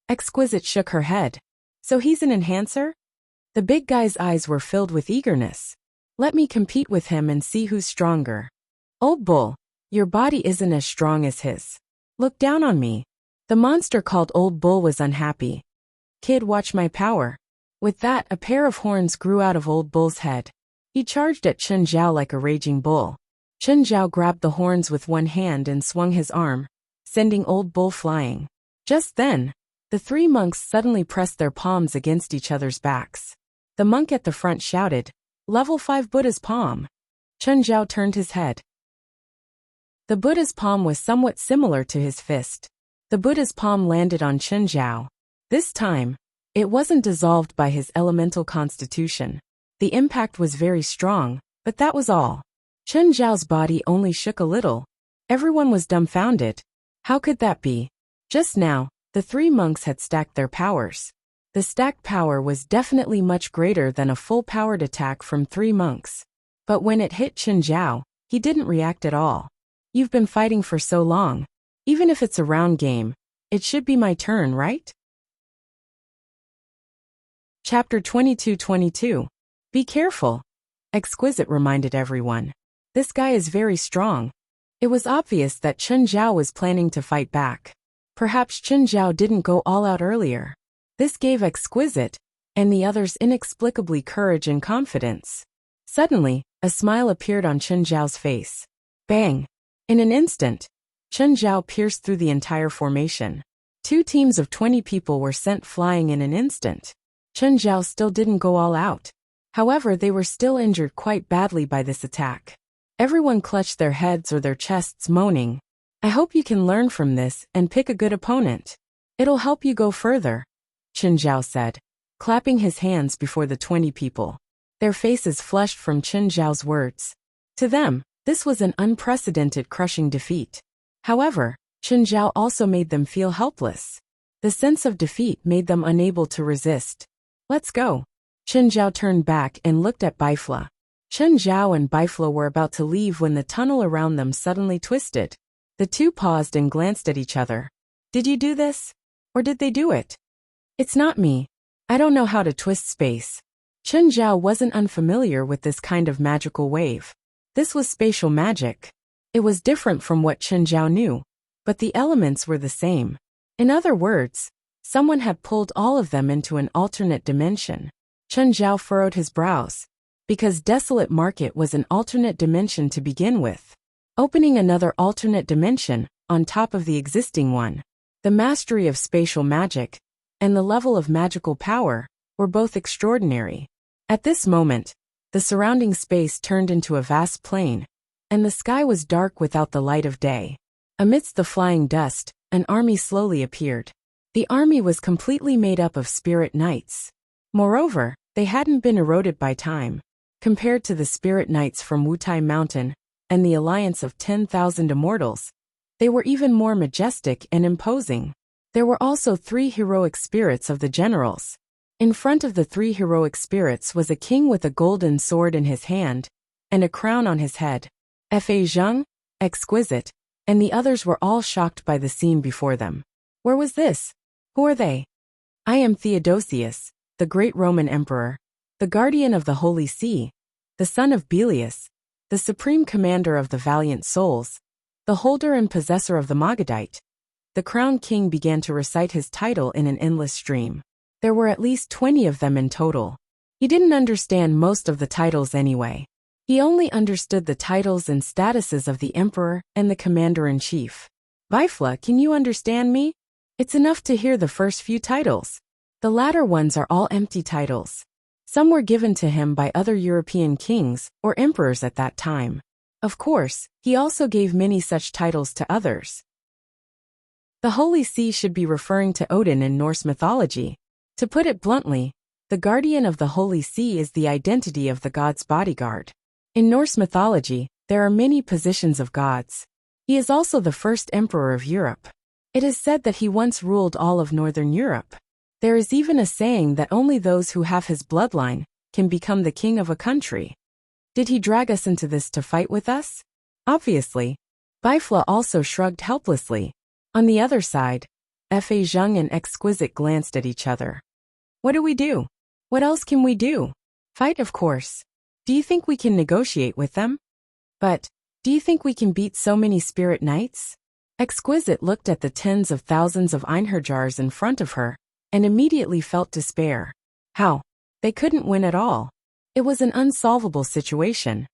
Exquisite shook her head. "So he's an enhancer?" The big guy's eyes were filled with eagerness. "Let me compete with him and see who's stronger." "Old bull, your body isn't as strong as his. Look down on me." The monster called Old Bull was unhappy. "Kid, watch my power." With that, a pair of horns grew out of Old Bull's head. He charged at Chen Zhao like a raging bull. Chen Zhao grabbed the horns with one hand and swung his arm, sending Old Bull flying. Just then, the three monks suddenly pressed their palms against each other's backs. The monk at the front shouted, "Level 5 Buddha's palm." Chen Zhao turned his head. The Buddha's palm was somewhat similar to his fist. The Buddha's palm landed on Chen Zhao. This time, it wasn't dissolved by his elemental constitution. The impact was very strong, but that was all. Chen Zhao's body only shook a little. Everyone was dumbfounded. How could that be? Just now, the three monks had stacked their powers. The stacked power was definitely much greater than a full-powered attack from three monks. But when it hit Chen Zhao, he didn't react at all. You've been fighting for so long. Even if it's a round game, it should be my turn, right? Chapter 22:22. Be careful. Exquisite reminded everyone. This guy is very strong. It was obvious that Chen Zhao was planning to fight back. Perhaps Chen Zhao didn't go all out earlier. This gave Exquisite, and the others inexplicably courage and confidence. Suddenly, a smile appeared on Chen Zhao's face. Bang! In an instant, Chen Zhao pierced through the entire formation. 2 teams of 20 people were sent flying in an instant. Chen Zhao still didn't go all out. However, they were still injured quite badly by this attack. Everyone clutched their heads or their chests, moaning, "I hope you can learn from this and pick a good opponent. It'll help you go further," Chen Zhao said, clapping his hands before the 20 people. Their faces flushed from Chen Zhao's words. To them, this was an unprecedented crushing defeat. However, Chen Zhao also made them feel helpless. The sense of defeat made them unable to resist. "Let's go." Chen Zhao turned back and looked at Bifla. Chen Zhao and Bifla were about to leave when the tunnel around them suddenly twisted. The two paused and glanced at each other. "Did you do this? Or did they do it?" "It's not me. I don't know how to twist space." Chen Zhao wasn't unfamiliar with this kind of magical wave. This was spatial magic. It was different from what Chen Zhao knew, but the elements were the same. In other words, someone had pulled all of them into an alternate dimension. Chen Zhao furrowed his brows, because Desolate Market was an alternate dimension to begin with. Opening another alternate dimension, on top of the existing one. The mastery of spatial magic, and the level of magical power, were both extraordinary. At this moment, the surrounding space turned into a vast plain, and the sky was dark without the light of day. Amidst the flying dust, an army slowly appeared. The army was completely made up of spirit knights. Moreover, they hadn't been eroded by time. Compared to the spirit knights from Wutai Mountain and the alliance of 10,000 immortals, they were even more majestic and imposing. There were also 3 heroic spirits of the generals. In front of the 3 heroic spirits was a king with a golden sword in his hand and a crown on his head. Fa Zheng, Exquisite, and the others were all shocked by the scene before them. Where was this? Who are they? I am Theodosius, the great Roman emperor, the guardian of the Holy See, the son of Belius, the supreme commander of the valiant souls, the holder and possessor of the Magadite. The crowned king began to recite his title in an endless stream. There were at least 20 of them in total. He didn't understand most of the titles anyway. He only understood the titles and statuses of the emperor and the commander-in-chief. Bifla, can you understand me? It's enough to hear the first few titles. The latter ones are all empty titles. Some were given to him by other European kings or emperors at that time. Of course, he also gave many such titles to others. The Holy See should be referring to Odin in Norse mythology. To put it bluntly, the guardian of the Holy See is the identity of the god's bodyguard. In Norse mythology, there are many positions of gods. He is also the first emperor of Europe. It is said that he once ruled all of Northern Europe. There is even a saying that only those who have his bloodline can become the king of a country. Did he drag us into this to fight with us? Obviously. Bifla also shrugged helplessly. On the other side, Fa Zheng and Exquisite glanced at each other. What do we do? What else can we do? Fight, of course. Do you think we can negotiate with them? But, do you think we can beat so many spirit knights? Exquisite looked at the tens of thousands of Einherjars in front of her, and immediately felt despair. How? They couldn't win at all. It was an unsolvable situation.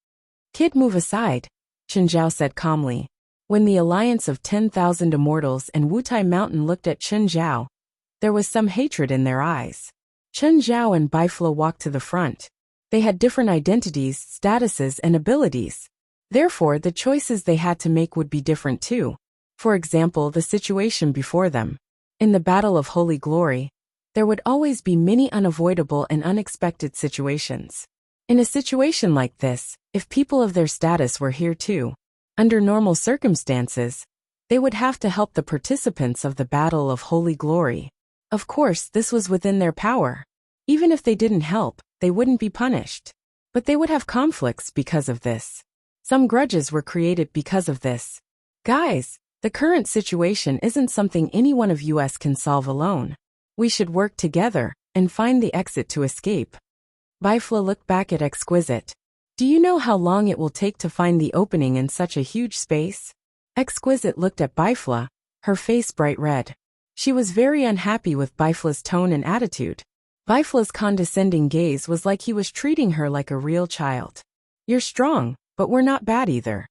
Kid, move aside, Chen Zhao said calmly. When the alliance of 10,000 immortals and Wutai Mountain looked at Chen Zhao, there was some hatred in their eyes. Chen Zhao and Bifla walked to the front. They had different identities, statuses, and abilities. Therefore, the choices they had to make would be different too. For example, the situation before them. In the Battle of Holy Glory, there would always be many unavoidable and unexpected situations. In a situation like this, if people of their status were here too, under normal circumstances, they would have to help the participants of the Battle of Holy Glory. Of course, this was within their power. Even if they didn't help, they wouldn't be punished. But they would have conflicts because of this. Some grudges were created because of this. Guys, the current situation isn't something any one of us can solve alone. We should work together and find the exit to escape. Bifla looked back at Exquisite. Do you know how long it will take to find the opening in such a huge space? Exquisite looked at Bifla, her face bright red. She was very unhappy with Bifla's tone and attitude. Bifla's condescending gaze was like he was treating her like a real child. You're strong, but we're not bad either.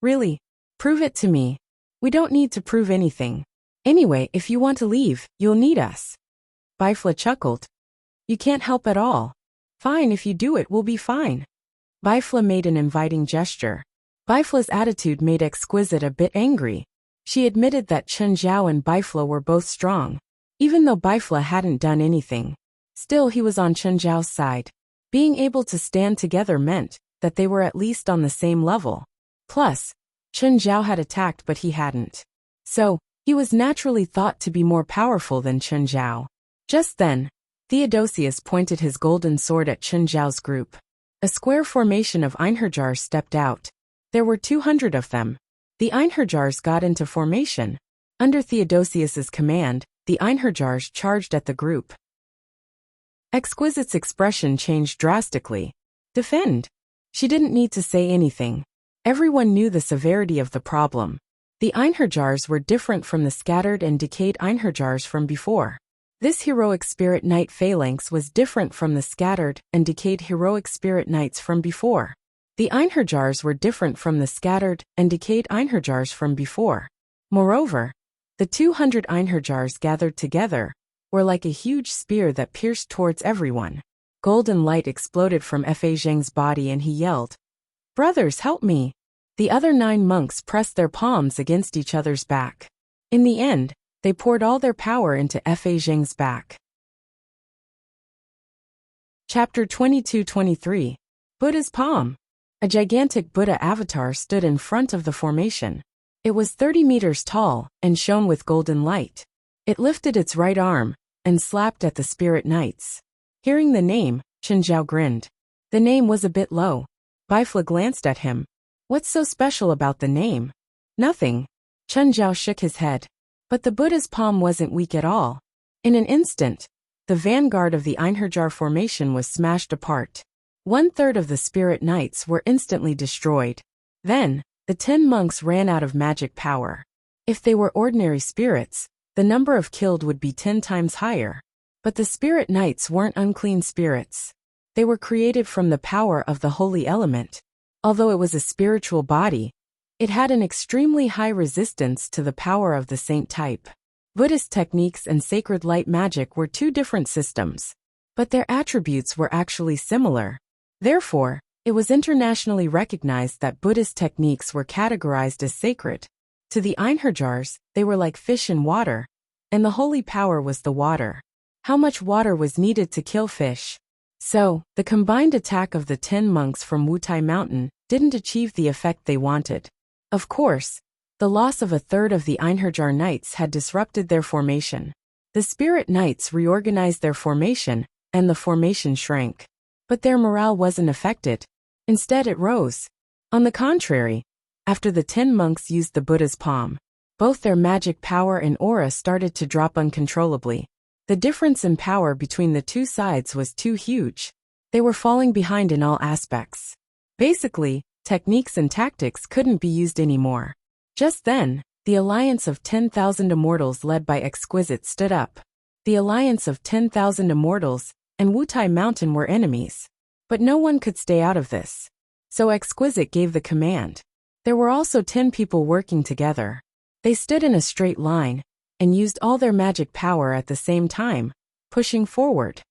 Really? Prove it to me. We don't need to prove anything. Anyway, if you want to leave, you'll need us. Bifla chuckled. You can't help at all. Fine, if you do it, we'll be fine. Bifla made an inviting gesture. Bifla's attitude made Exquisite a bit angry. She admitted that Chen Zhao and Bifla were both strong. Even though Bifla hadn't done anything, still he was on Chen Zhao's side. Being able to stand together meant that they were at least on the same level. Plus, Chen Zhao had attacked but he hadn't. So, he was naturally thought to be more powerful than Chen Zhao. Just then, Theodosius pointed his golden sword at Chen Zhao's group. A square formation of Einherjars stepped out. There were 200 of them. The Einherjars got into formation. Under Theodosius's command, the Einherjars charged at the group. Exquisite's expression changed drastically. Defend. She didn't need to say anything. Everyone knew the severity of the problem. The Einherjars were different from the scattered and decayed Einherjars from before. This heroic spirit knight phalanx was different from the scattered and decayed heroic spirit knights from before. The Einherjars were different from the scattered and decayed Einherjars from before. Moreover, the 200 Einherjars gathered together were like a huge spear that pierced towards everyone. Golden light exploded from Fa Zheng's body and he yelled, "Brothers, help me!" The other 9 monks pressed their palms against each other's back. In the end, they poured all their power into Fa Zheng's back. Chapter 22-23. Buddha's Palm. A gigantic Buddha avatar stood in front of the formation. It was 30 meters tall and shone with golden light. It lifted its right arm and slapped at the spirit knights. Hearing the name, Chen Zhao grinned. The name was a bit low. Bifla glanced at him. What's so special about the name? Nothing. Chen Zhao shook his head. But the Buddha's palm wasn't weak at all. In an instant, the vanguard of the Einherjar formation was smashed apart. 1/3 of the spirit knights were instantly destroyed. Then, the 10 monks ran out of magic power. If they were ordinary spirits, the number of killed would be 10 times higher. But the spirit knights weren't unclean spirits. They were created from the power of the holy element. Although it was a spiritual body, it had an extremely high resistance to the power of the saint type. Buddhist techniques and sacred light magic were 2 different systems, but their attributes were actually similar. Therefore, it was internationally recognized that Buddhist techniques were categorized as sacred. To the Einherjars, they were like fish in water, and the holy power was the water. How much water was needed to kill fish? So, the combined attack of the 10 monks from Wutai Mountain didn't achieve the effect they wanted. Of course, the loss of 1/3 of the Einherjar knights had disrupted their formation. The spirit knights reorganized their formation, and the formation shrank. But their morale wasn't affected. Instead, it rose. On the contrary, after the 10 monks used the Buddha's palm, both their magic power and aura started to drop uncontrollably. The difference in power between the 2 sides was too huge. They were falling behind in all aspects. Basically, techniques and tactics couldn't be used anymore. Just then, the alliance of 10,000 immortals led by Exquisite stood up. The alliance of 10,000 immortals and Wutai Mountain were enemies. But no one could stay out of this. So Exquisite gave the command. There were also 10 people working together. They stood in a straight line and used all their magic power at the same time, pushing forward,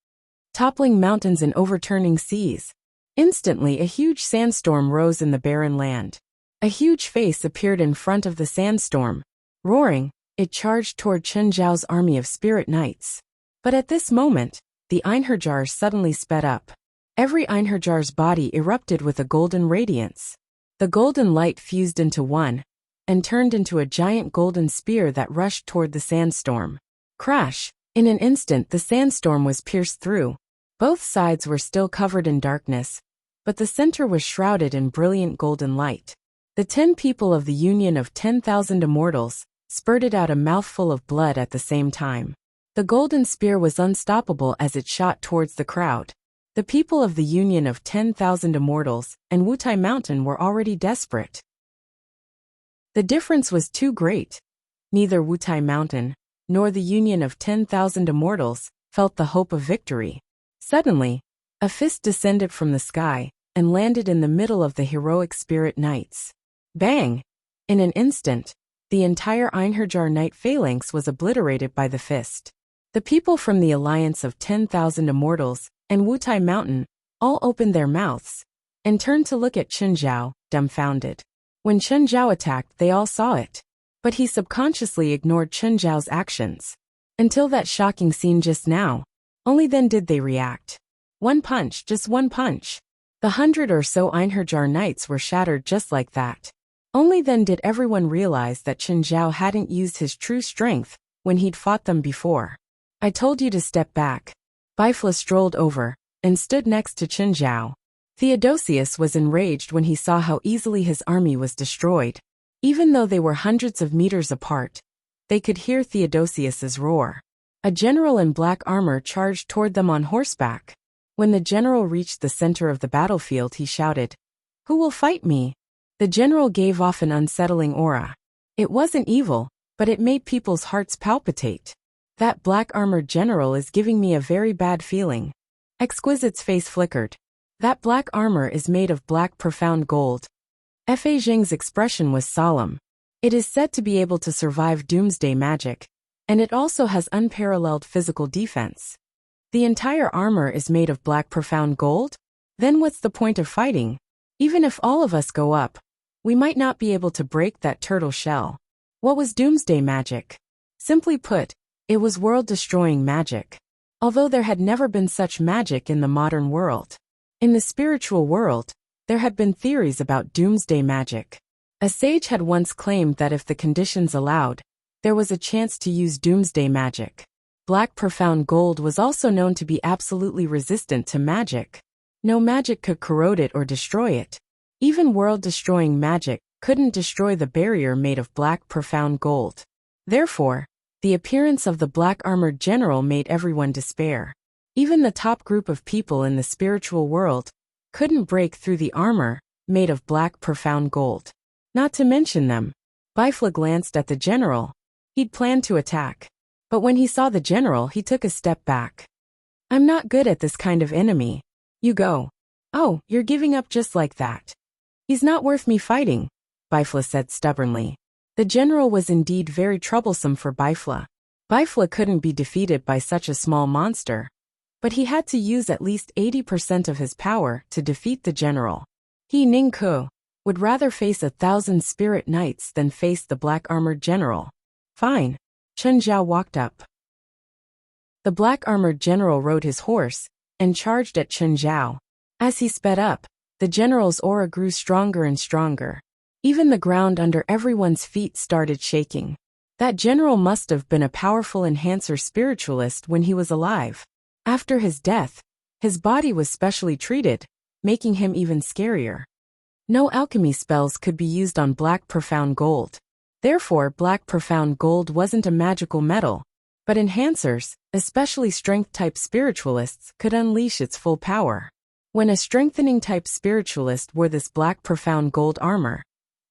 toppling mountains and overturning seas. Instantly, a huge sandstorm rose in the barren land. A huge face appeared in front of the sandstorm. Roaring, it charged toward Chen Zhao's army of spirit knights. But at this moment, the Einherjars suddenly sped up. Every Einherjar's body erupted with a golden radiance. The golden light fused into one and turned into a giant golden spear that rushed toward the sandstorm. Crash! In an instant, the sandstorm was pierced through. Both sides were still covered in darkness, but the center was shrouded in brilliant golden light. The 10 people of the Union of 10,000 Immortals spurted out a mouthful of blood at the same time. The golden spear was unstoppable as it shot towards the crowd. The people of the Union of 10,000 Immortals and Wutai Mountain were already desperate. The difference was too great. Neither Wutai Mountain nor the Union of 10,000 Immortals felt the hope of victory. Suddenly, a fist descended from the sky and landed in the middle of the heroic spirit knights. Bang! In an instant, the entire Einherjar Knight phalanx was obliterated by the fist. The people from the Alliance of 10,000 Immortals and Wutai Mountain all opened their mouths and turned to look at Chen Zhao, dumbfounded. When Chen Zhao attacked, they all saw it. But he subconsciously ignored Chen Zhao's actions. Until that shocking scene just now. Only then did they react. One punch, just one punch. The 100 or so Einherjar Knights were shattered just like that. Only then did everyone realize that Chen Zhao hadn't used his true strength when he'd fought them before. I told you to step back. Bifla strolled over and stood next to Chen Zhao. Theodosius was enraged when he saw how easily his army was destroyed. Even though they were hundreds of meters apart, they could hear Theodosius's roar. A general in black armor charged toward them on horseback. When the general reached the center of the battlefield, he shouted, "Who will fight me?" The general gave off an unsettling aura. It wasn't evil, but it made people's hearts palpitate. That black-armored general is giving me a very bad feeling. Exquisite's face flickered. That black armor is made of black profound gold. Fa Zheng's expression was solemn. It is said to be able to survive doomsday magic, and it also has unparalleled physical defense. The entire armor is made of black profound gold? Then what's the point of fighting? Even if all of us go up, we might not be able to break that turtle shell. What was doomsday magic? Simply put, it was world-destroying magic. Although there had never been such magic in the modern world. In the spiritual world, there had been theories about doomsday magic. A sage had once claimed that if the conditions allowed, there was a chance to use doomsday magic. Black profound gold was also known to be absolutely resistant to magic. No magic could corrode it or destroy it. Even world-destroying magic couldn't destroy the barrier made of black profound gold. Therefore, the appearance of the black-armored general made everyone despair. Even the top group of people in the spiritual world couldn't break through the armor made of black profound gold. Not to mention them. Bifla glanced at the general. He'd planned to attack. But when he saw the general, he took a step back. "I'm not good at this kind of enemy. You go." "Oh, you're giving up just like that." "He's not worth me fighting," Bifla said stubbornly. The general was indeed very troublesome for Bifla. Bifla couldn't be defeated by such a small monster. But he had to use at least 80% of his power to defeat the general. He, Ningke, would rather face 1,000 spirit knights than face the black-armored general. Fine. Chen Zhao walked up. The black-armored general rode his horse and charged at Chen Zhao. As he sped up, the general's aura grew stronger and stronger. Even the ground under everyone's feet started shaking. That general must have been a powerful enhancer spiritualist when he was alive. After his death, his body was specially treated, making him even scarier. No alchemy spells could be used on black profound gold. Therefore, black profound gold wasn't a magical metal, but enhancers, especially strength-type spiritualists, could unleash its full power. When a strengthening-type spiritualist wore this black profound gold armor,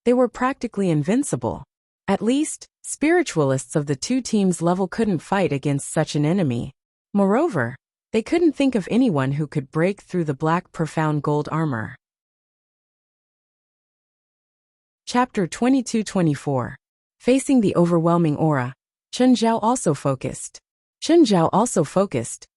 they were practically invincible. At least, spiritualists of the two teams' level couldn't fight against such an enemy. Moreover, They couldn't think of anyone who could break through the black profound gold armor. Chapter 22-24. Facing the overwhelming aura, Chen Zhao also focused.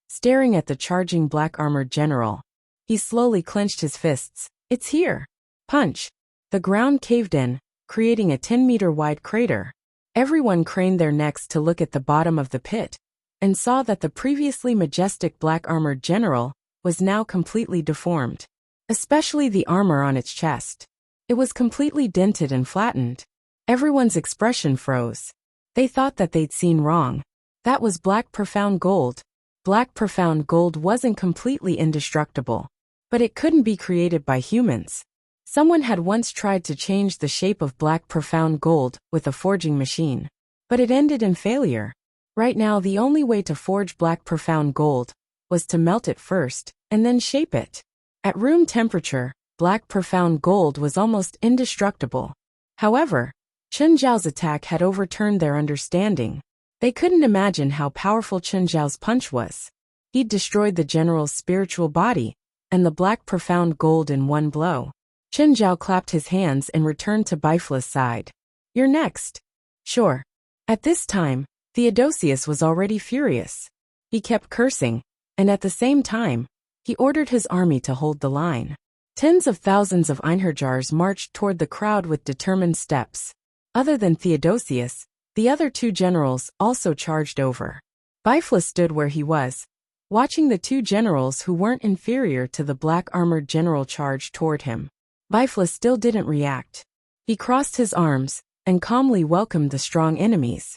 Staring at the charging black-armored general. He slowly clenched his fists. It's here. Punch. The ground caved in, creating a 10-meter-wide crater. Everyone craned their necks to look at the bottom of the pit, and saw that the previously majestic black-armored general was now completely deformed. Especially the armor on its chest. It was completely dented and flattened. Everyone's expression froze. They thought that they'd seen wrong. That was black profound gold. Black profound gold wasn't completely indestructible. But it couldn't be created by humans. Someone had once tried to change the shape of black profound gold with a forging machine. But it ended in failure. Right now the only way to forge black profound gold was to melt it first, and then shape it. At room temperature, black profound gold was almost indestructible. However, Chen Zhao's attack had overturned their understanding. They couldn't imagine how powerful Chen Zhao's punch was. He'd destroyed the general's spiritual body, and the black profound gold in one blow. Chen Zhao clapped his hands and returned to Bifla's side. You're next. Sure. At this time, Theodosius was already furious. He kept cursing, and at the same time, he ordered his army to hold the line. Tens of thousands of Einherjars marched toward the crowd with determined steps. Other than Theodosius, the other two generals also charged over. Bifla stood where he was, watching the two generals who weren't inferior to the black-armored general charge toward him. Bifla still didn't react. He crossed his arms and calmly welcomed the strong enemies.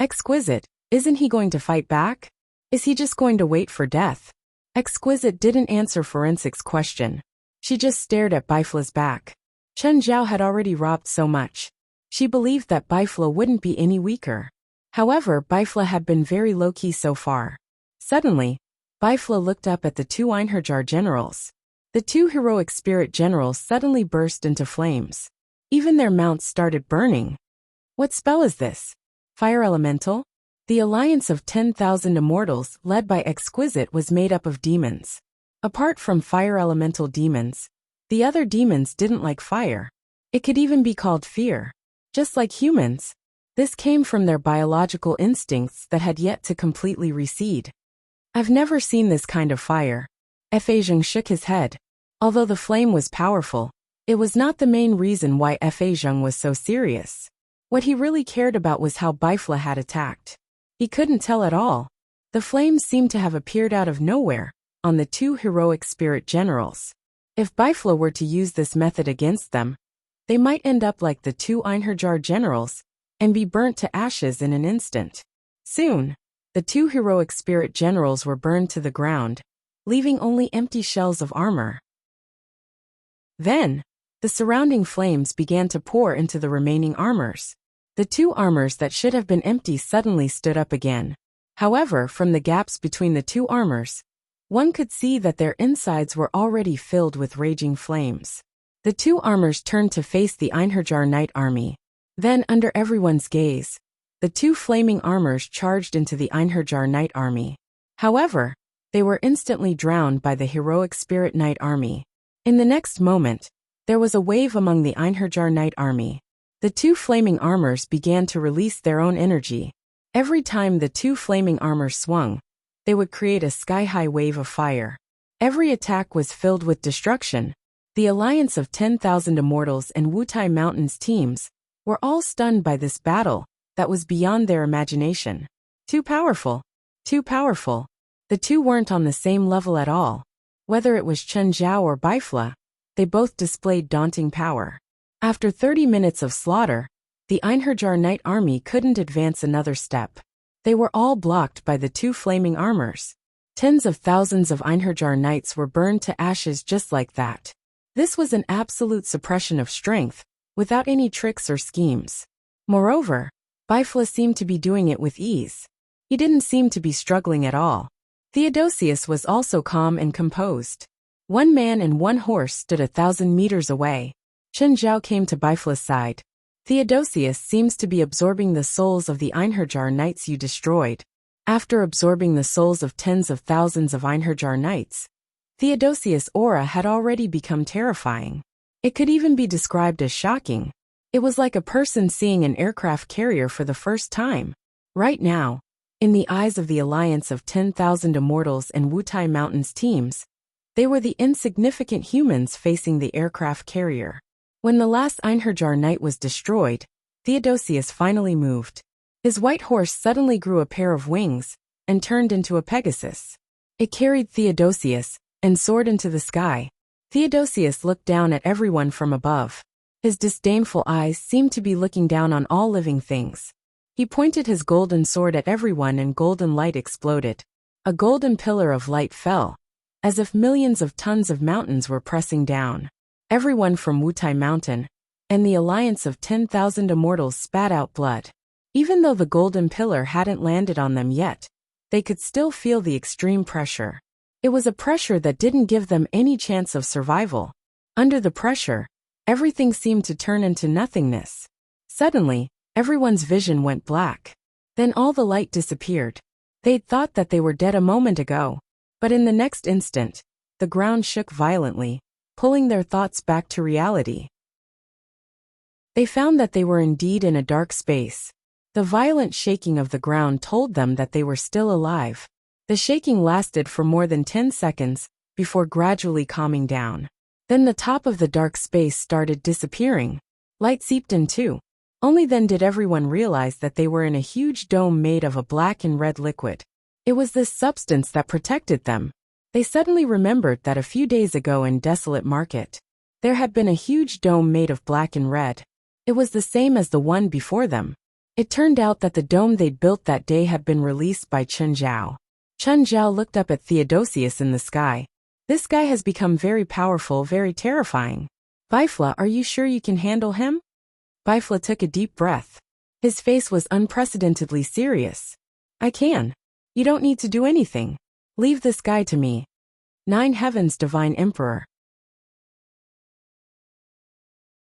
Exquisite, isn't he going to fight back? Is he just going to wait for death? Exquisite didn't answer Forensic's question. She just stared at Bifla's back. Chen Zhao had already robbed so much. She believed that Bifla wouldn't be any weaker. However, Bifla had been very low-key so far. Suddenly, Bifla looked up at the two Einherjar generals. The two heroic spirit generals suddenly burst into flames. Even their mounts started burning. What spell is this? Fire elemental? The alliance of 10,000 immortals led by Exquisite was made up of demons. Apart from fire elemental demons, the other demons didn't like fire. It could even be called fear. Just like humans, this came from their biological instincts that had yet to completely recede. I've never seen this kind of fire. Fa Zheng shook his head. Although the flame was powerful, it was not the main reason why Fa Zheng was so serious. What he really cared about was how Bifla had attacked. He couldn't tell at all. The flames seemed to have appeared out of nowhere, on the two heroic spirit generals. If Bifla were to use this method against them, they might end up like the two Einherjar generals, and be burnt to ashes in an instant. Soon, the two heroic spirit generals were burned to the ground, leaving only empty shells of armor. Then, the surrounding flames began to pour into the remaining armors. The two armors that should have been empty suddenly stood up again. However, from the gaps between the two armors, one could see that their insides were already filled with raging flames. The two armors turned to face the Einherjar Knight army. Then, under everyone's gaze, the two flaming armors charged into the Einherjar Knight army. However, they were instantly drowned by the heroic Spirit Knight army. In the next moment, there was a wave among the Einherjar Knight army. The two flaming armors began to release their own energy. Every time the two flaming armors swung, they would create a sky-high wave of fire. Every attack was filled with destruction. The alliance of 10,000 immortals and Wutai Mountains teams were all stunned by this battle that was beyond their imagination. Too powerful. Too powerful. The two weren't on the same level at all. Whether it was Chen Zhao or Bifla, they both displayed daunting power. After 30 minutes of slaughter, the Einherjar Knight army couldn't advance another step. They were all blocked by the two flaming armors. Tens of thousands of Einherjar Knights were burned to ashes just like that. This was an absolute suppression of strength, without any tricks or schemes. Moreover, Bifla seemed to be doing it with ease. He didn't seem to be struggling at all. Theodosius was also calm and composed. One man and one horse stood 1,000 meters away. Chen Zhao came to Bifla's side. Theodosius seems to be absorbing the souls of the Einherjar Knights you destroyed. After absorbing the souls of tens of thousands of Einherjar knights, Theodosius' aura had already become terrifying. It could even be described as shocking. It was like a person seeing an aircraft carrier for the first time. Right now, in the eyes of the alliance of 10,000 immortals and Wutai Mountains teams, they were the insignificant humans facing the aircraft carrier. When the last Einherjar knight was destroyed, Theodosius finally moved. His white horse suddenly grew a pair of wings and turned into a Pegasus. It carried Theodosius and soared into the sky. Theodosius looked down at everyone from above. His disdainful eyes seemed to be looking down on all living things. He pointed his golden sword at everyone and golden light exploded. A golden pillar of light fell, as if millions of tons of mountains were pressing down. Everyone from Wutai Mountain and the alliance of 10,000 immortals spat out blood. Even though the golden pillar hadn't landed on them yet, they could still feel the extreme pressure. It was a pressure that didn't give them any chance of survival. Under the pressure, everything seemed to turn into nothingness. Suddenly, everyone's vision went black. Then all the light disappeared. They'd thought that they were dead a moment ago. But in the next instant, the ground shook violently, pulling their thoughts back to reality. They found that they were indeed in a dark space. The violent shaking of the ground told them that they were still alive. The shaking lasted for more than 10 seconds, before gradually calming down. Then the top of the dark space started disappearing. Light seeped in too. Only then did everyone realize that they were in a huge dome made of a black and red liquid. It was this substance that protected them. They suddenly remembered that a few days ago in Desolate Market, there had been a huge dome made of black and red. It was the same as the one before them. It turned out that the dome they'd built that day had been released by Chen Zhao. Chen Zhao looked up at Theodosius in the sky. This guy has become very powerful, very terrifying. Bifla, are you sure you can handle him? Bifla took a deep breath. His face was unprecedentedly serious. I can. You don't need to do anything. Leave this guy to me. 9 Heavens Divine Emperor.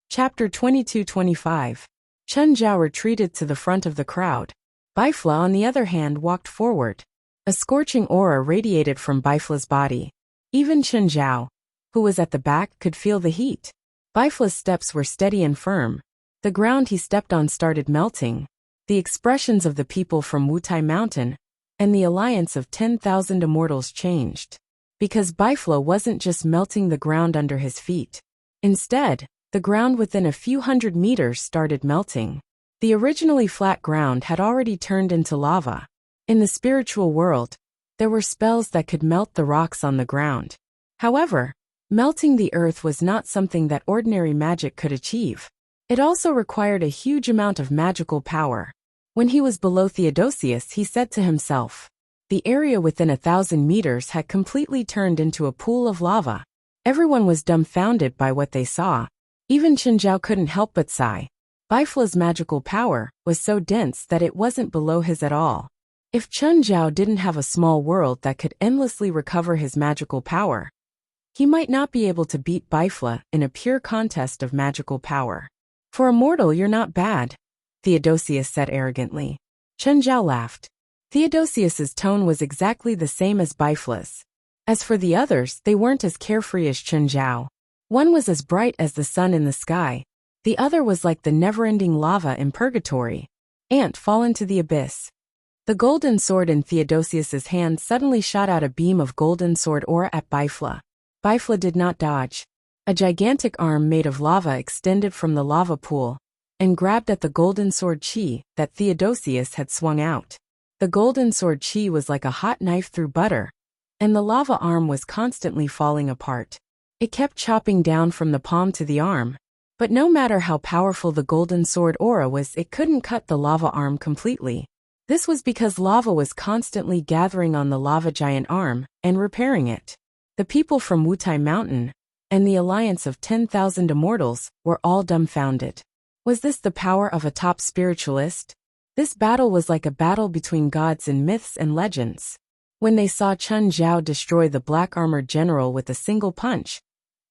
Chapter 22-25. Chen Zhao retreated to the front of the crowd. Bifla, on the other hand, walked forward. A scorching aura radiated from Bifla's body. Even Chen Zhao, who was at the back, could feel the heat. Bifla's steps were steady and firm. The ground he stepped on started melting. The expressions of the people from Wutai Mountain and the alliance of 10,000 immortals changed. Because Bifla wasn't just melting the ground under his feet. Instead, the ground within a few hundred meters started melting. The originally flat ground had already turned into lava. In the spiritual world, there were spells that could melt the rocks on the ground. However, melting the earth was not something that ordinary magic could achieve. It also required a huge amount of magical power. When he was below Theodosius, he said to himself, the area within 1,000 meters had completely turned into a pool of lava. Everyone was dumbfounded by what they saw. Even Chen Zhao couldn't help but sigh. Bifla's magical power was so dense that it wasn't below his at all. If Chen Zhao didn't have a small world that could endlessly recover his magical power, he might not be able to beat Bifla in a pure contest of magical power. For a mortal, you're not bad, Theodosius said arrogantly. Chen Zhao laughed. Theodosius's tone was exactly the same as Bifla's. As for the others, they weren't as carefree as Chen Zhao. One was as bright as the sun in the sky. The other was like the never-ending lava in purgatory. Ant fall into the abyss. The golden sword in Theodosius's hand suddenly shot out a beam of golden sword aura at Bifla. Bifla did not dodge. A gigantic arm made of lava extended from the lava pool and grabbed at the golden sword chi that Theodosius had swung out. The golden sword chi was like a hot knife through butter, and the lava arm was constantly falling apart. It kept chopping down from the palm to the arm, but no matter how powerful the golden sword aura was, it couldn't cut the lava arm completely. This was because lava was constantly gathering on the lava giant arm and repairing it. The people from Wutai Mountain and the alliance of 10,000 immortals were all dumbfounded. Was this the power of a top spiritualist? This battle was like a battle between gods in myths and legends. When they saw Chen Zhao destroy the black-armored general with a single punch,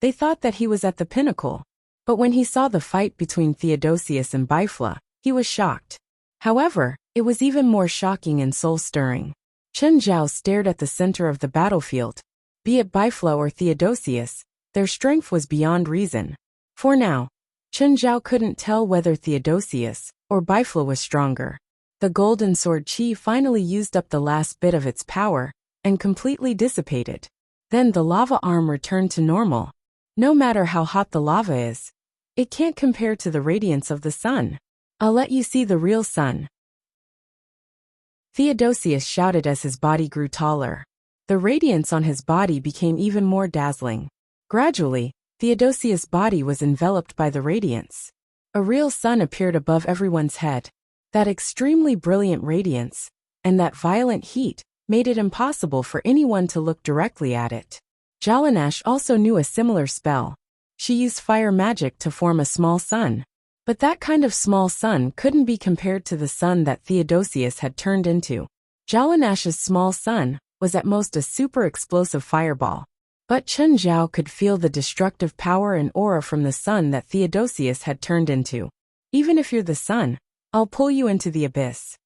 they thought that he was at the pinnacle. But when he saw the fight between Theodosius and Bifla, he was shocked. However, it was even more shocking and soul-stirring. Chen Zhao stared at the center of the battlefield. Be it Bifla or Theodosius, their strength was beyond reason. For now, Chen Zhao couldn't tell whether Theodosius or Bifla was stronger. The golden sword chi finally used up the last bit of its power and completely dissipated. Then the lava arm returned to normal. No matter how hot the lava is, it can't compare to the radiance of the sun. I'll let you see the real sun. Theodosius shouted as his body grew taller. The radiance on his body became even more dazzling. Gradually, Theodosius' body was enveloped by the radiance. A real sun appeared above everyone's head. That extremely brilliant radiance, and that violent heat, made it impossible for anyone to look directly at it. Jalanash also knew a similar spell. She used fire magic to form a small sun. But that kind of small sun couldn't be compared to the sun that Theodosius had turned into. Jalanash's small sun was at most a super explosive fireball. But Chen Zhao could feel the destructive power and aura from the sun that Theodosius had turned into. Even if you're the sun, I'll pull you into the abyss.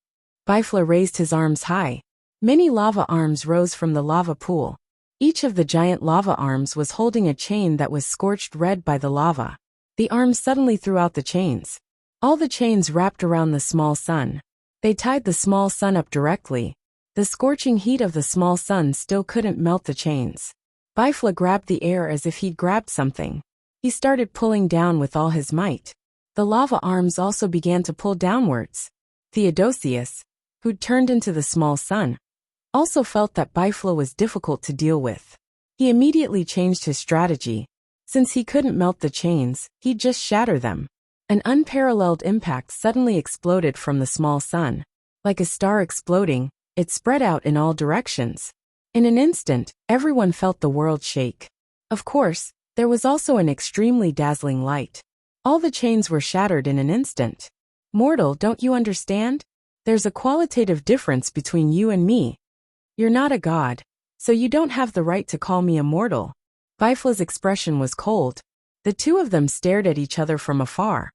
Bifla raised his arms high. Many lava arms rose from the lava pool. Each of the giant lava arms was holding a chain that was scorched red by the lava. The arms suddenly threw out the chains. All the chains wrapped around the small sun. They tied the small sun up directly. The scorching heat of the small sun still couldn't melt the chains. Bifla grabbed the air as if he'd grabbed something. He started pulling down with all his might. The lava arms also began to pull downwards. Theodosius, who'd turned into the small sun, also felt that Bifla was difficult to deal with. He immediately changed his strategy. Since he couldn't melt the chains, he'd just shatter them. An unparalleled impact suddenly exploded from the small sun. Like a star exploding, it spread out in all directions. In an instant, everyone felt the world shake. Of course, there was also an extremely dazzling light. All the chains were shattered in an instant. Mortal, don't you understand? There's a qualitative difference between you and me. You're not a god, so you don't have the right to call me a mortal. Bifla's expression was cold. The two of them stared at each other from afar.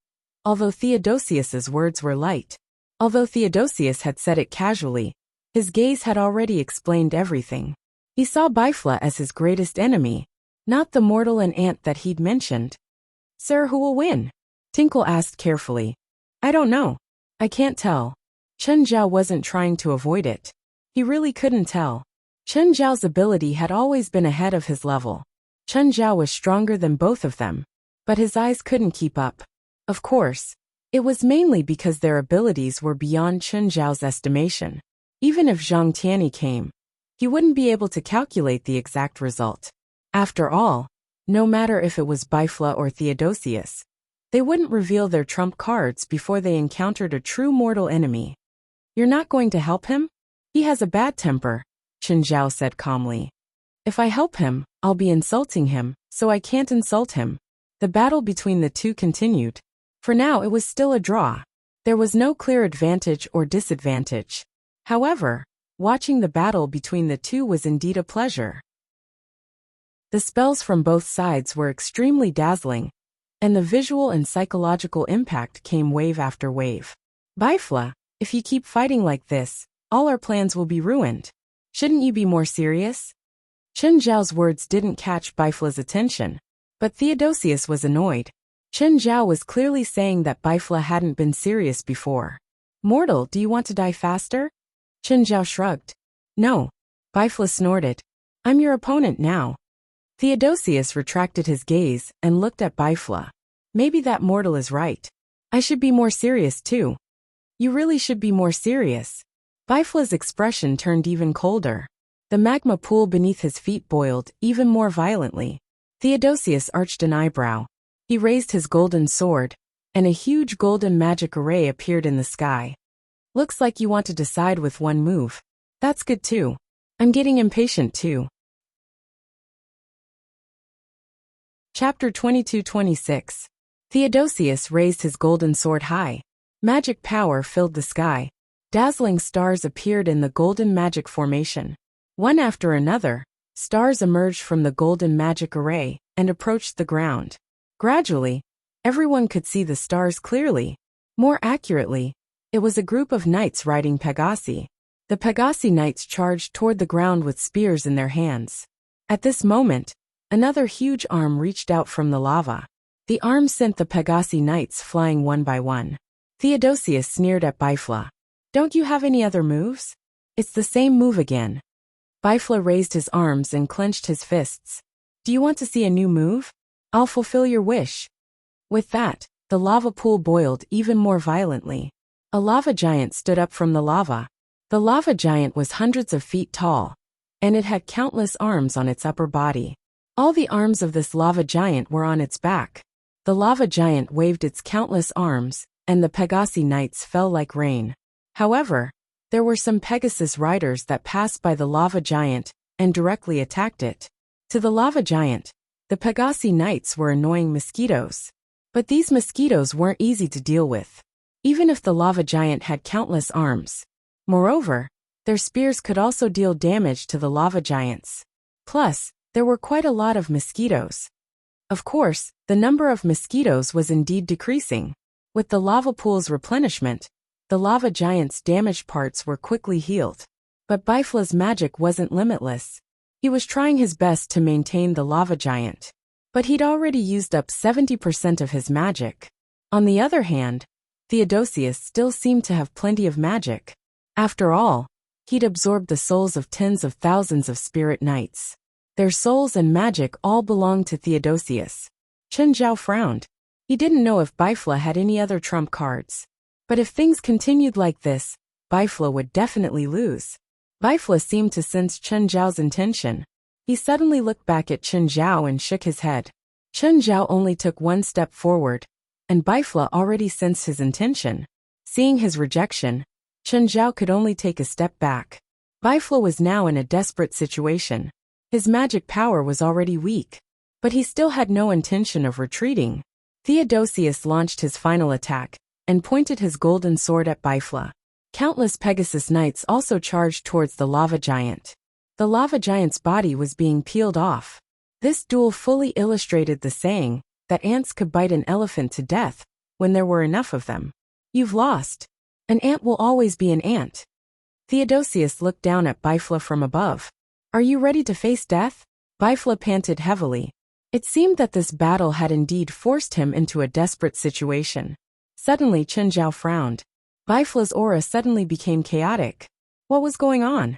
Although Theodosius's words were light. Although Theodosius had said it casually, his gaze had already explained everything. He saw Bifla as his greatest enemy, not the mortal and ant that he'd mentioned. Sir, who will win? Tinkle asked carefully. I don't know. I can't tell. Chen Zhao wasn't trying to avoid it. He really couldn't tell. Chen Zhao's ability had always been ahead of his level. Chen Zhao was stronger than both of them, but his eyes couldn't keep up. Of course, it was mainly because their abilities were beyond Chen Zhao's estimation. Even if Zhang Tianyi came, he wouldn't be able to calculate the exact result. After all, no matter if it was Bifla or Theodosius, they wouldn't reveal their trump cards before they encountered a true mortal enemy. You're not going to help him? He has a bad temper, Chen Zhao said calmly. If I help him, I'll be insulting him, so I can't insult him. The battle between the two continued. For now it was still a draw. There was no clear advantage or disadvantage. However, watching the battle between the two was indeed a pleasure. The spells from both sides were extremely dazzling, and the visual and psychological impact came wave after wave. Bifla, if you keep fighting like this, all our plans will be ruined. Shouldn't you be more serious? Chen Zhao's words didn't catch Bifla's attention, but Theodosius was annoyed. Chen Zhao was clearly saying that Bifla hadn't been serious before. Mortal, do you want to die faster? Chen Zhao shrugged. No. Bifla snorted. I'm your opponent now. Theodosius retracted his gaze and looked at Bifla. Maybe that mortal is right. I should be more serious too. You really should be more serious. Bifla's expression turned even colder. The magma pool beneath his feet boiled even more violently. Theodosius arched an eyebrow. He raised his golden sword, and a huge golden magic array appeared in the sky. Looks like you want to decide with one move. That's good too. I'm getting impatient too. Chapter 22-26. Theodosius raised his golden sword high. Magic power filled the sky. Dazzling stars appeared in the golden magic formation. One after another, stars emerged from the golden magic array and approached the ground. Gradually, everyone could see the stars clearly. More accurately, it was a group of knights riding Pegasi. The Pegasi knights charged toward the ground with spears in their hands. At this moment, another huge arm reached out from the lava. The arm sent the Pegasi knights flying one by one. Theodosius sneered at Bifla. "Don't you have any other moves?" "It's the same move again." Bifla raised his arms and clenched his fists. "Do you want to see a new move? I'll fulfill your wish." With that, the lava pool boiled even more violently. A lava giant stood up from the lava. The lava giant was hundreds of feet tall, and it had countless arms on its upper body. All the arms of this lava giant were on its back. The lava giant waved its countless arms, and the Pegasi knights fell like rain. However, there were some Pegasus riders that passed by the lava giant and directly attacked it. To the lava giant, the Pegasi knights were annoying mosquitoes. But these mosquitoes weren't easy to deal with, even if the lava giant had countless arms. Moreover, their spears could also deal damage to the lava giants. Plus, there were quite a lot of mosquitoes. Of course, the number of mosquitoes was indeed decreasing. With the lava pool's replenishment, the lava giant's damaged parts were quickly healed. But Bifla's magic wasn't limitless. He was trying his best to maintain the lava giant. But he'd already used up 70% of his magic. On the other hand, Theodosius still seemed to have plenty of magic. After all, he'd absorbed the souls of tens of thousands of spirit knights. Their souls and magic all belonged to Theodosius. Chen Zhao frowned. He didn't know if Bifla had any other trump cards. But if things continued like this, Bifla would definitely lose. Bifla seemed to sense Chen Zhao's intention. He suddenly looked back at Chen Zhao and shook his head. Chen Zhao only took one step forward, and Bifla already sensed his intention. Seeing his rejection, Chen Zhao could only take a step back. Bifla was now in a desperate situation. His magic power was already weak, but he still had no intention of retreating. Theodosius launched his final attack and pointed his golden sword at Bifla. Countless Pegasus knights also charged towards the lava giant. The lava giant's body was being peeled off. This duel fully illustrated the saying that ants could bite an elephant to death when there were enough of them. "You've lost. An ant will always be an ant." Theodosius looked down at Bifla from above. "Are you ready to face death?" Bifla panted heavily. It seemed that this battle had indeed forced him into a desperate situation. Suddenly Chen Zhao frowned. Bifla's aura suddenly became chaotic. What was going on?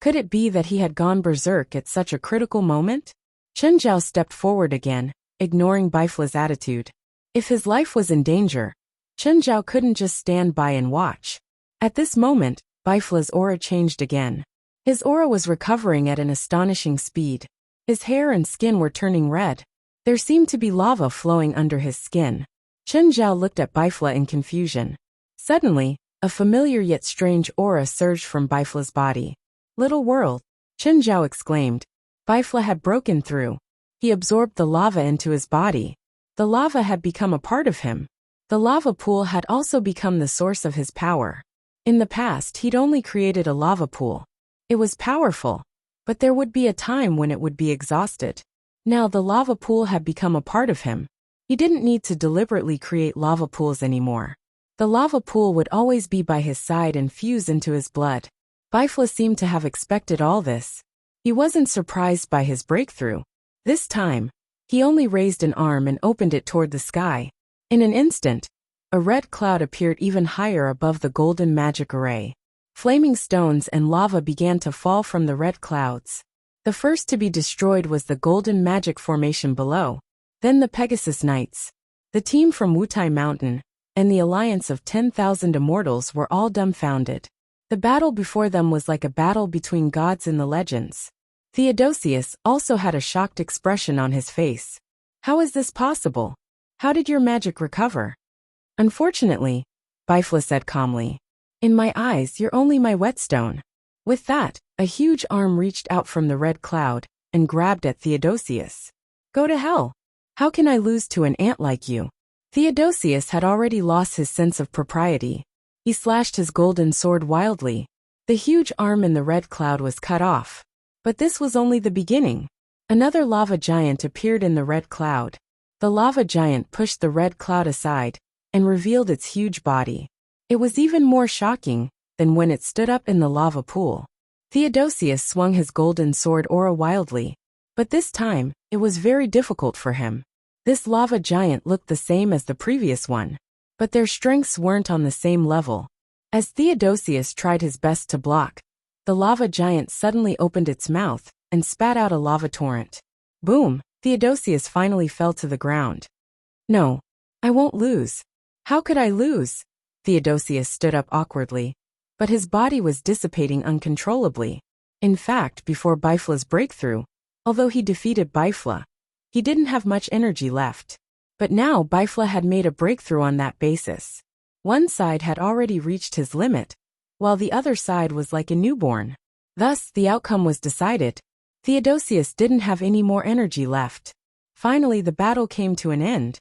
Could it be that he had gone berserk at such a critical moment? Chen Zhao stepped forward again, ignoring Bifla's attitude. If his life was in danger, Chen Zhao couldn't just stand by and watch. At this moment, Bifla's aura changed again. His aura was recovering at an astonishing speed. His hair and skin were turning red. There seemed to be lava flowing under his skin. Chen Zhao looked at Bifla in confusion. Suddenly, a familiar yet strange aura surged from Bifla's body. "Little world," Chen Zhao exclaimed. Bifla had broken through. He absorbed the lava into his body. The lava had become a part of him. The lava pool had also become the source of his power. In the past, he'd only created a lava pool. It was powerful, but there would be a time when it would be exhausted. Now the lava pool had become a part of him. He didn't need to deliberately create lava pools anymore. The lava pool would always be by his side and fuse into his blood. Bifla seemed to have expected all this. He wasn't surprised by his breakthrough. This time, he only raised an arm and opened it toward the sky. In an instant, a red cloud appeared even higher above the golden magic array. Flaming stones and lava began to fall from the red clouds. The first to be destroyed was the golden magic formation below. Then the Pegasus Knights, the team from Wutai Mountain, and the alliance of 10,000 immortals were all dumbfounded. The battle before them was like a battle between gods in the legends. Theodosius also had a shocked expression on his face. "How is this possible? How did your magic recover?" "Unfortunately," Bifla said calmly, "in my eyes you're only my whetstone." With that, a huge arm reached out from the red cloud and grabbed at Theodosius. "Go to hell. How can I lose to an ant like you?" Theodosius had already lost his sense of propriety. He slashed his golden sword wildly. The huge arm in the red cloud was cut off. But this was only the beginning. Another lava giant appeared in the red cloud. The lava giant pushed the red cloud aside and revealed its huge body. It was even more shocking than when it stood up in the lava pool. Theodosius swung his golden sword aura wildly, but this time, it was very difficult for him. This lava giant looked the same as the previous one, but their strengths weren't on the same level. As Theodosius tried his best to block, the lava giant suddenly opened its mouth and spat out a lava torrent. Boom! Theodosius finally fell to the ground. No, I won't lose. How could I lose? Theodosius stood up awkwardly, but his body was dissipating uncontrollably. In fact, before Bifla's breakthrough, although he defeated Bifla, he didn't have much energy left. But now Bifla had made a breakthrough on that basis. One side had already reached his limit, while the other side was like a newborn. Thus, the outcome was decided. Theodosius didn't have any more energy left. Finally, the battle came to an end.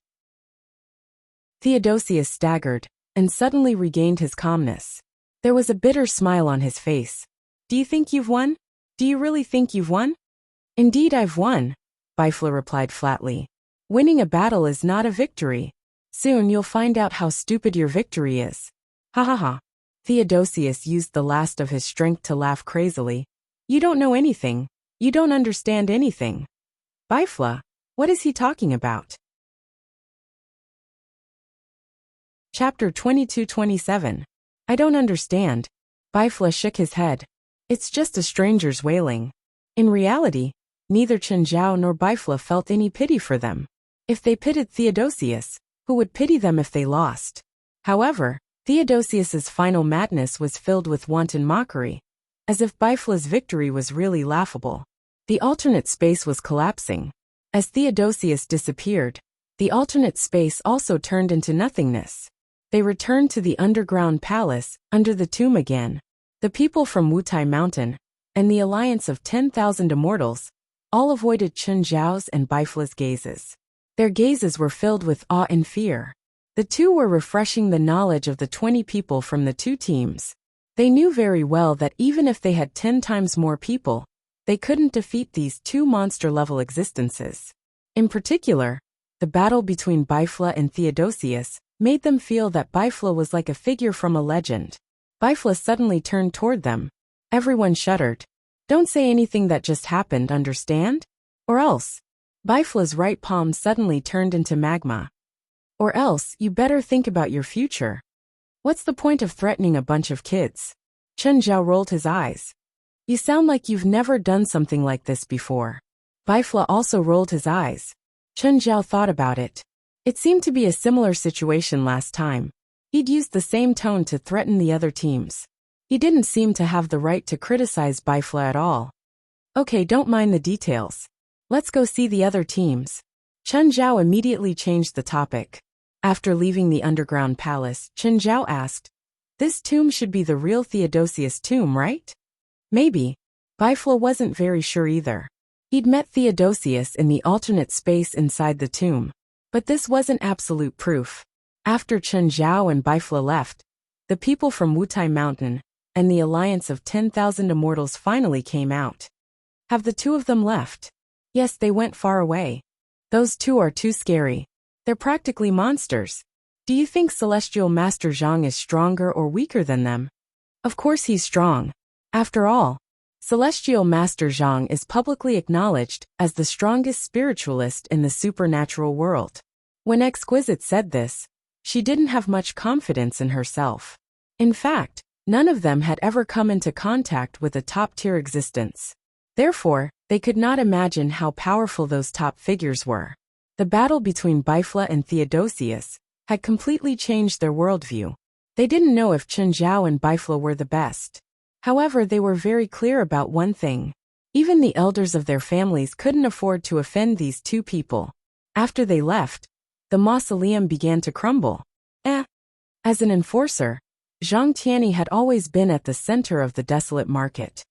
Theodosius staggered, and suddenly regained his calmness. There was a bitter smile on his face. Do you think you've won? Do you really think you've won? Indeed, I've won, Bifla replied flatly. Winning a battle is not a victory. Soon you'll find out how stupid your victory is. Ha ha ha. Theodosius used the last of his strength to laugh crazily. You don't know anything. You don't understand anything. Bifla, what is he talking about? Chapter 22-27. I don't understand. Bifla shook his head. It's just a stranger's wailing. In reality, neither Chen Zhao nor Bifla felt any pity for them. If they pitied Theodosius, who would pity them if they lost? However, Theodosius's final madness was filled with wanton mockery, as if Bifla's victory was really laughable. The alternate space was collapsing. As Theodosius disappeared, the alternate space also turned into nothingness. They returned to the underground palace, under the tomb again. The people from Wutai Mountain, and the alliance of 10,000 immortals, all avoided Chen Zhao's and Bifla's gazes. Their gazes were filled with awe and fear. The two were refreshing the knowledge of the 20 people from the two teams. They knew very well that even if they had 10 times more people, they couldn't defeat these two monster-level existences. In particular, the battle between Bifla and Theodosius made them feel that Bifla was like a figure from a legend. Bifla suddenly turned toward them. Everyone shuddered. Don't say anything that just happened, understand? Or else. Bifla's right palm suddenly turned into magma. Or else, you better think about your future. What's the point of threatening a bunch of kids? Chen Zhao rolled his eyes. You sound like you've never done something like this before. Bifla also rolled his eyes. Chen Zhao thought about it. It seemed to be a similar situation last time. He'd used the same tone to threaten the other teams. He didn't seem to have the right to criticize Bifla at all. Okay, don't mind the details. Let's go see the other teams. Chen Zhao immediately changed the topic. After leaving the underground palace, Chen Zhao asked, This tomb should be the real Theodosius tomb, right? Maybe. Bifla wasn't very sure either. He'd met Theodosius in the alternate space inside the tomb, but this wasn't absolute proof. After Chen Zhao and Bifla left, the people from Wutai Mountain and the alliance of 10,000 immortals finally came out. Have the two of them left? Yes, they went far away. Those two are too scary. They're practically monsters. Do you think Celestial Master Zhang is stronger or weaker than them? Of course he's strong. After all, Celestial Master Zhang is publicly acknowledged as the strongest spiritualist in the supernatural world. When Exquisite said this, she didn't have much confidence in herself. In fact, none of them had ever come into contact with a top-tier existence. Therefore, they could not imagine how powerful those top figures were. The battle between Bifla and Theodosius had completely changed their worldview. They didn't know if Chen Zhao and Bifla were the best. However, they were very clear about one thing. Even the elders of their families couldn't afford to offend these two people. After they left, the mausoleum began to crumble. As an enforcer, Zhang Tianyi had always been at the center of the desolate market.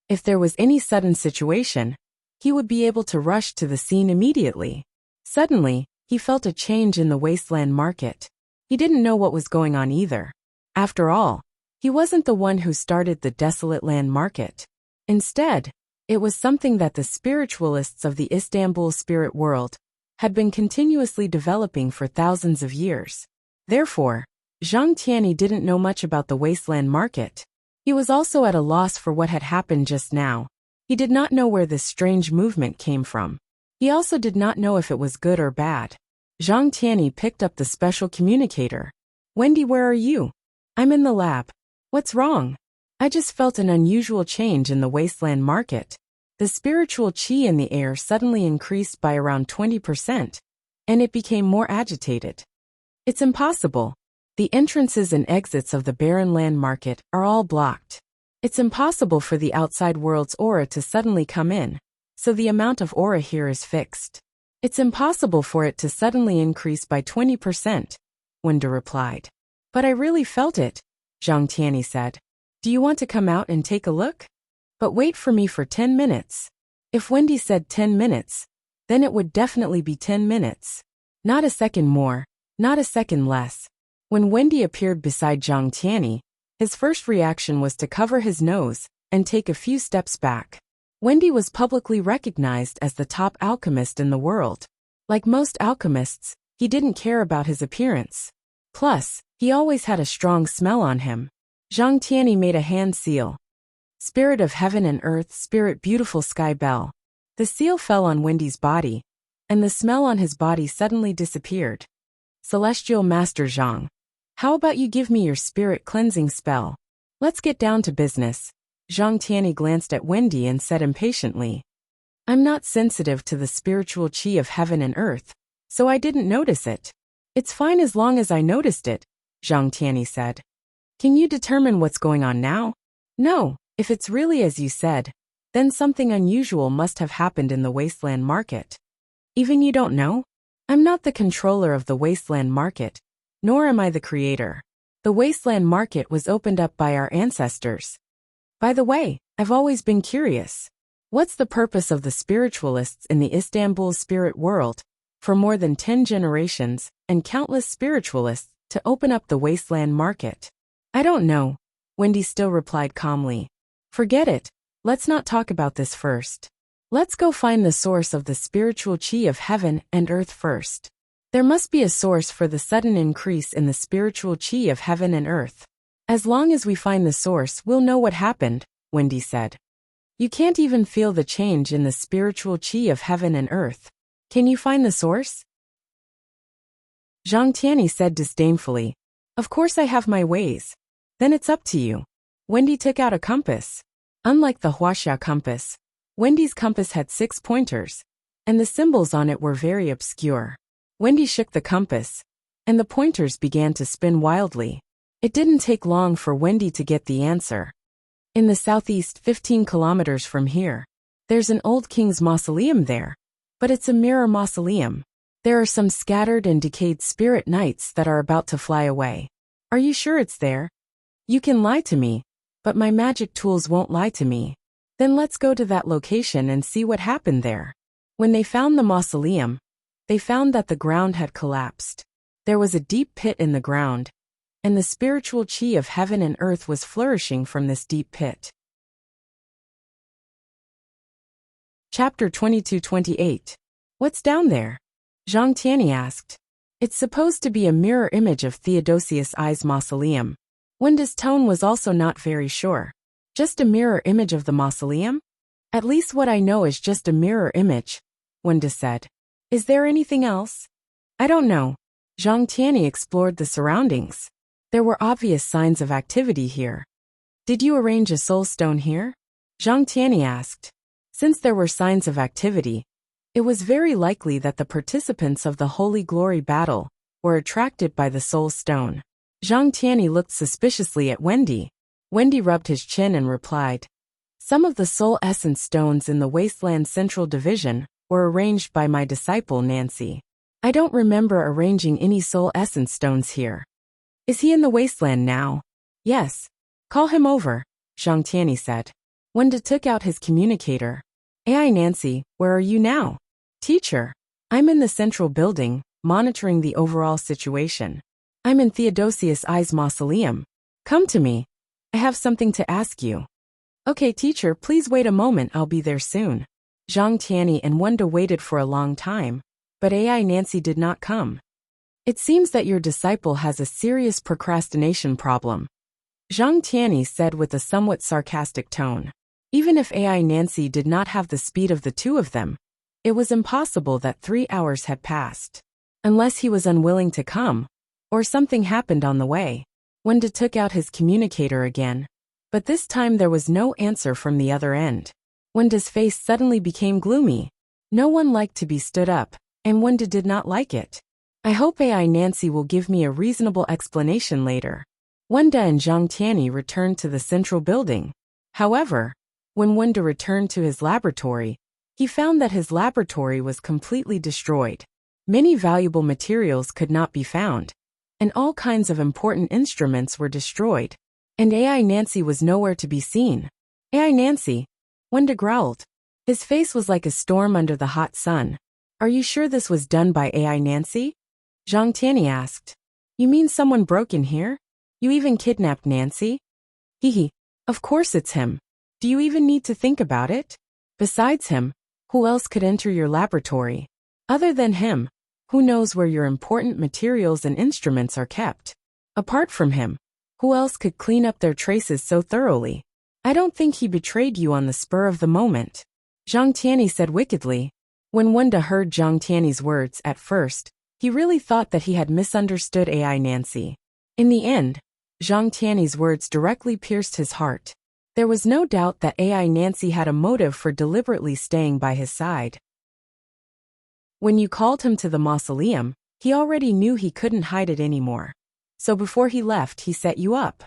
If there was any sudden situation, he would be able to rush to the scene immediately. Suddenly, he felt a change in the wasteland market. He didn't know what was going on either. After all, he wasn't the one who started the desolate land market. Instead, it was something that the spiritualists of the Istanbul spirit world had been continuously developing for thousands of years. Therefore, Zhang Tianyi didn't know much about the wasteland market. He was also at a loss for what had happened just now. He did not know where this strange movement came from. He also did not know if it was good or bad. Zhang Tianyi picked up the special communicator. Wendy, where are you? I'm in the lab. What's wrong? I just felt an unusual change in the wasteland market. The spiritual qi in the air suddenly increased by around 20%, and it became more agitated. It's impossible. The entrances and exits of the barren land market are all blocked. It's impossible for the outside world's aura to suddenly come in, so the amount of aura here is fixed. It's impossible for it to suddenly increase by 20%, Wenda replied. But I really felt it, Zhang Tianyi said. Do you want to come out and take a look? But wait for me for 10 minutes. If Wendy said 10 minutes, then it would definitely be 10 minutes. Not a second more, not a second less. When Wendy appeared beside Zhang Tianyi, his first reaction was to cover his nose and take a few steps back. Wendy was publicly recognized as the top alchemist in the world. Like most alchemists, he didn't care about his appearance. Plus, he always had a strong smell on him. Zhang Tianyi made a hand seal. Spirit of heaven and earth, spirit beautiful sky bell. The seal fell on Wendy's body, and the smell on his body suddenly disappeared. Celestial Master Zhang, how about you give me your spirit cleansing spell? Let's get down to business. Zhang Tianyi glanced at Wendy and said impatiently. I'm not sensitive to the spiritual qi of heaven and earth, so I didn't notice it. It's fine as long as I noticed it, Zhang Tianyi said. Can you determine what's going on now? No, if it's really as you said, then something unusual must have happened in the wasteland market. Even you don't know? I'm not the controller of the wasteland market, nor am I the creator. The wasteland market was opened up by our ancestors. By the way, I've always been curious. What's the purpose of the spiritualists in the Istanbul spirit world, for more than 10 generations, and countless spiritualists, to open up the wasteland market? I don't know, Wendy still replied calmly. Forget it, let's not talk about this first. Let's go find the source of the spiritual qi of heaven and earth first. There must be a source for the sudden increase in the spiritual qi of heaven and earth. As long as we find the source, we'll know what happened, Wendy said. You can't even feel the change in the spiritual qi of heaven and earth. Can you find the source? Zhang Tianyi said disdainfully. Of course I have my ways. Then it's up to you. Wendy took out a compass. Unlike the Wuxia compass, Wendy's compass had 6 pointers, and the symbols on it were very obscure. Wendy shook the compass, and the pointers began to spin wildly. It didn't take long for Wendy to get the answer. In the southeast 15 kilometers from here, there's an old king's mausoleum there, but it's a mirror mausoleum. There are some scattered and decayed spirit knights that are about to fly away. Are you sure it's there? You can lie to me, but my magic tools won't lie to me. Then let's go to that location and see what happened there. When they found the mausoleum, they found that the ground had collapsed. There was a deep pit in the ground, and the spiritual qi of heaven and earth was flourishing from this deep pit. Chapter 22-28. What's down there? Zhang Tianyi asked. It's supposed to be a mirror image of Theodosius I's mausoleum. Wenda's tone was also not very sure. Just a mirror image of the mausoleum? At least what I know is just a mirror image, Wenda said. Is there anything else? I don't know. Zhang Tianyi explored the surroundings. There were obvious signs of activity here. Did you arrange a soul stone here? Zhang Tianyi asked. Since there were signs of activity, it was very likely that the participants of the Holy Glory battle were attracted by the soul stone. Zhang Tianyi looked suspiciously at Wendy. Wendy rubbed his chin and replied. Some of the soul essence stones in the Wasteland Central Division were arranged by my disciple Nancy. I don't remember arranging any soul essence stones here. Is he in the wasteland now? Yes. Call him over, Zhang Tianyi said. Wenda took out his communicator. Ai Nancy, where are you now? Teacher. I'm in the central building, monitoring the overall situation. I'm in Theodosius I's mausoleum. Come to me. I have something to ask you. Okay teacher, please wait a moment, I'll be there soon. Zhang Tianyi and Wenda waited for a long time, but Ai Nancy did not come. It seems that your disciple has a serious procrastination problem, Zhang Tianyi said with a somewhat sarcastic tone. Even if AI Nancy did not have the speed of the two of them, it was impossible that 3 hours had passed. Unless he was unwilling to come, or something happened on the way. Wenda took out his communicator again, but this time there was no answer from the other end. Wenda's face suddenly became gloomy. No one liked to be stood up, and Wenda did not like it. I hope AI Nancy will give me a reasonable explanation later. Wenda and Zhang Tianyi returned to the central building. However, when Wenda returned to his laboratory, he found that his laboratory was completely destroyed. Many valuable materials could not be found, and all kinds of important instruments were destroyed, and AI Nancy was nowhere to be seen. AI Nancy? Wenda growled. His face was like a storm under the hot sun. Are you sure this was done by AI Nancy? Zhang Tianyi asked. You mean someone broke in here? You even kidnapped Nancy? Hehe. Of course it's him. Do you even need to think about it? Besides him, who else could enter your laboratory? Other than him, who knows where your important materials and instruments are kept? Apart from him, who else could clean up their traces so thoroughly? I don't think he betrayed you on the spur of the moment, Zhang Tianyi said wickedly. When Wenda heard Zhang Tianyi's words at first, he really thought that he had misunderstood AI Nancy. In the end, Zhang Tianyi's words directly pierced his heart. There was no doubt that AI Nancy had a motive for deliberately staying by his side. When you called him to the mausoleum, he already knew he couldn't hide it anymore. So before he left, he set you up.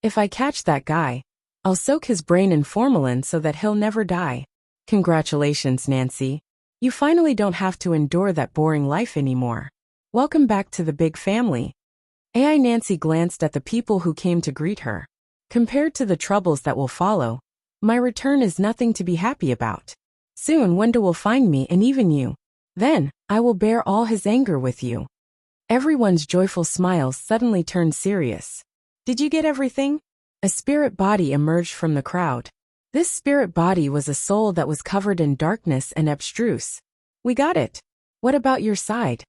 If I catch that guy, I'll soak his brain in formalin so that he'll never die. Congratulations, Nancy. You finally don't have to endure that boring life anymore. Welcome back to the big family. AI Nancy glanced at the people who came to greet her. Compared to the troubles that will follow, my return is nothing to be happy about. Soon Wenda will find me and even you. Then, I will bear all his anger with you. Everyone's joyful smiles suddenly turned serious. Did you get everything? A spirit body emerged from the crowd. This spirit body was a soul that was covered in darkness and abstruse. We got it. What about your side?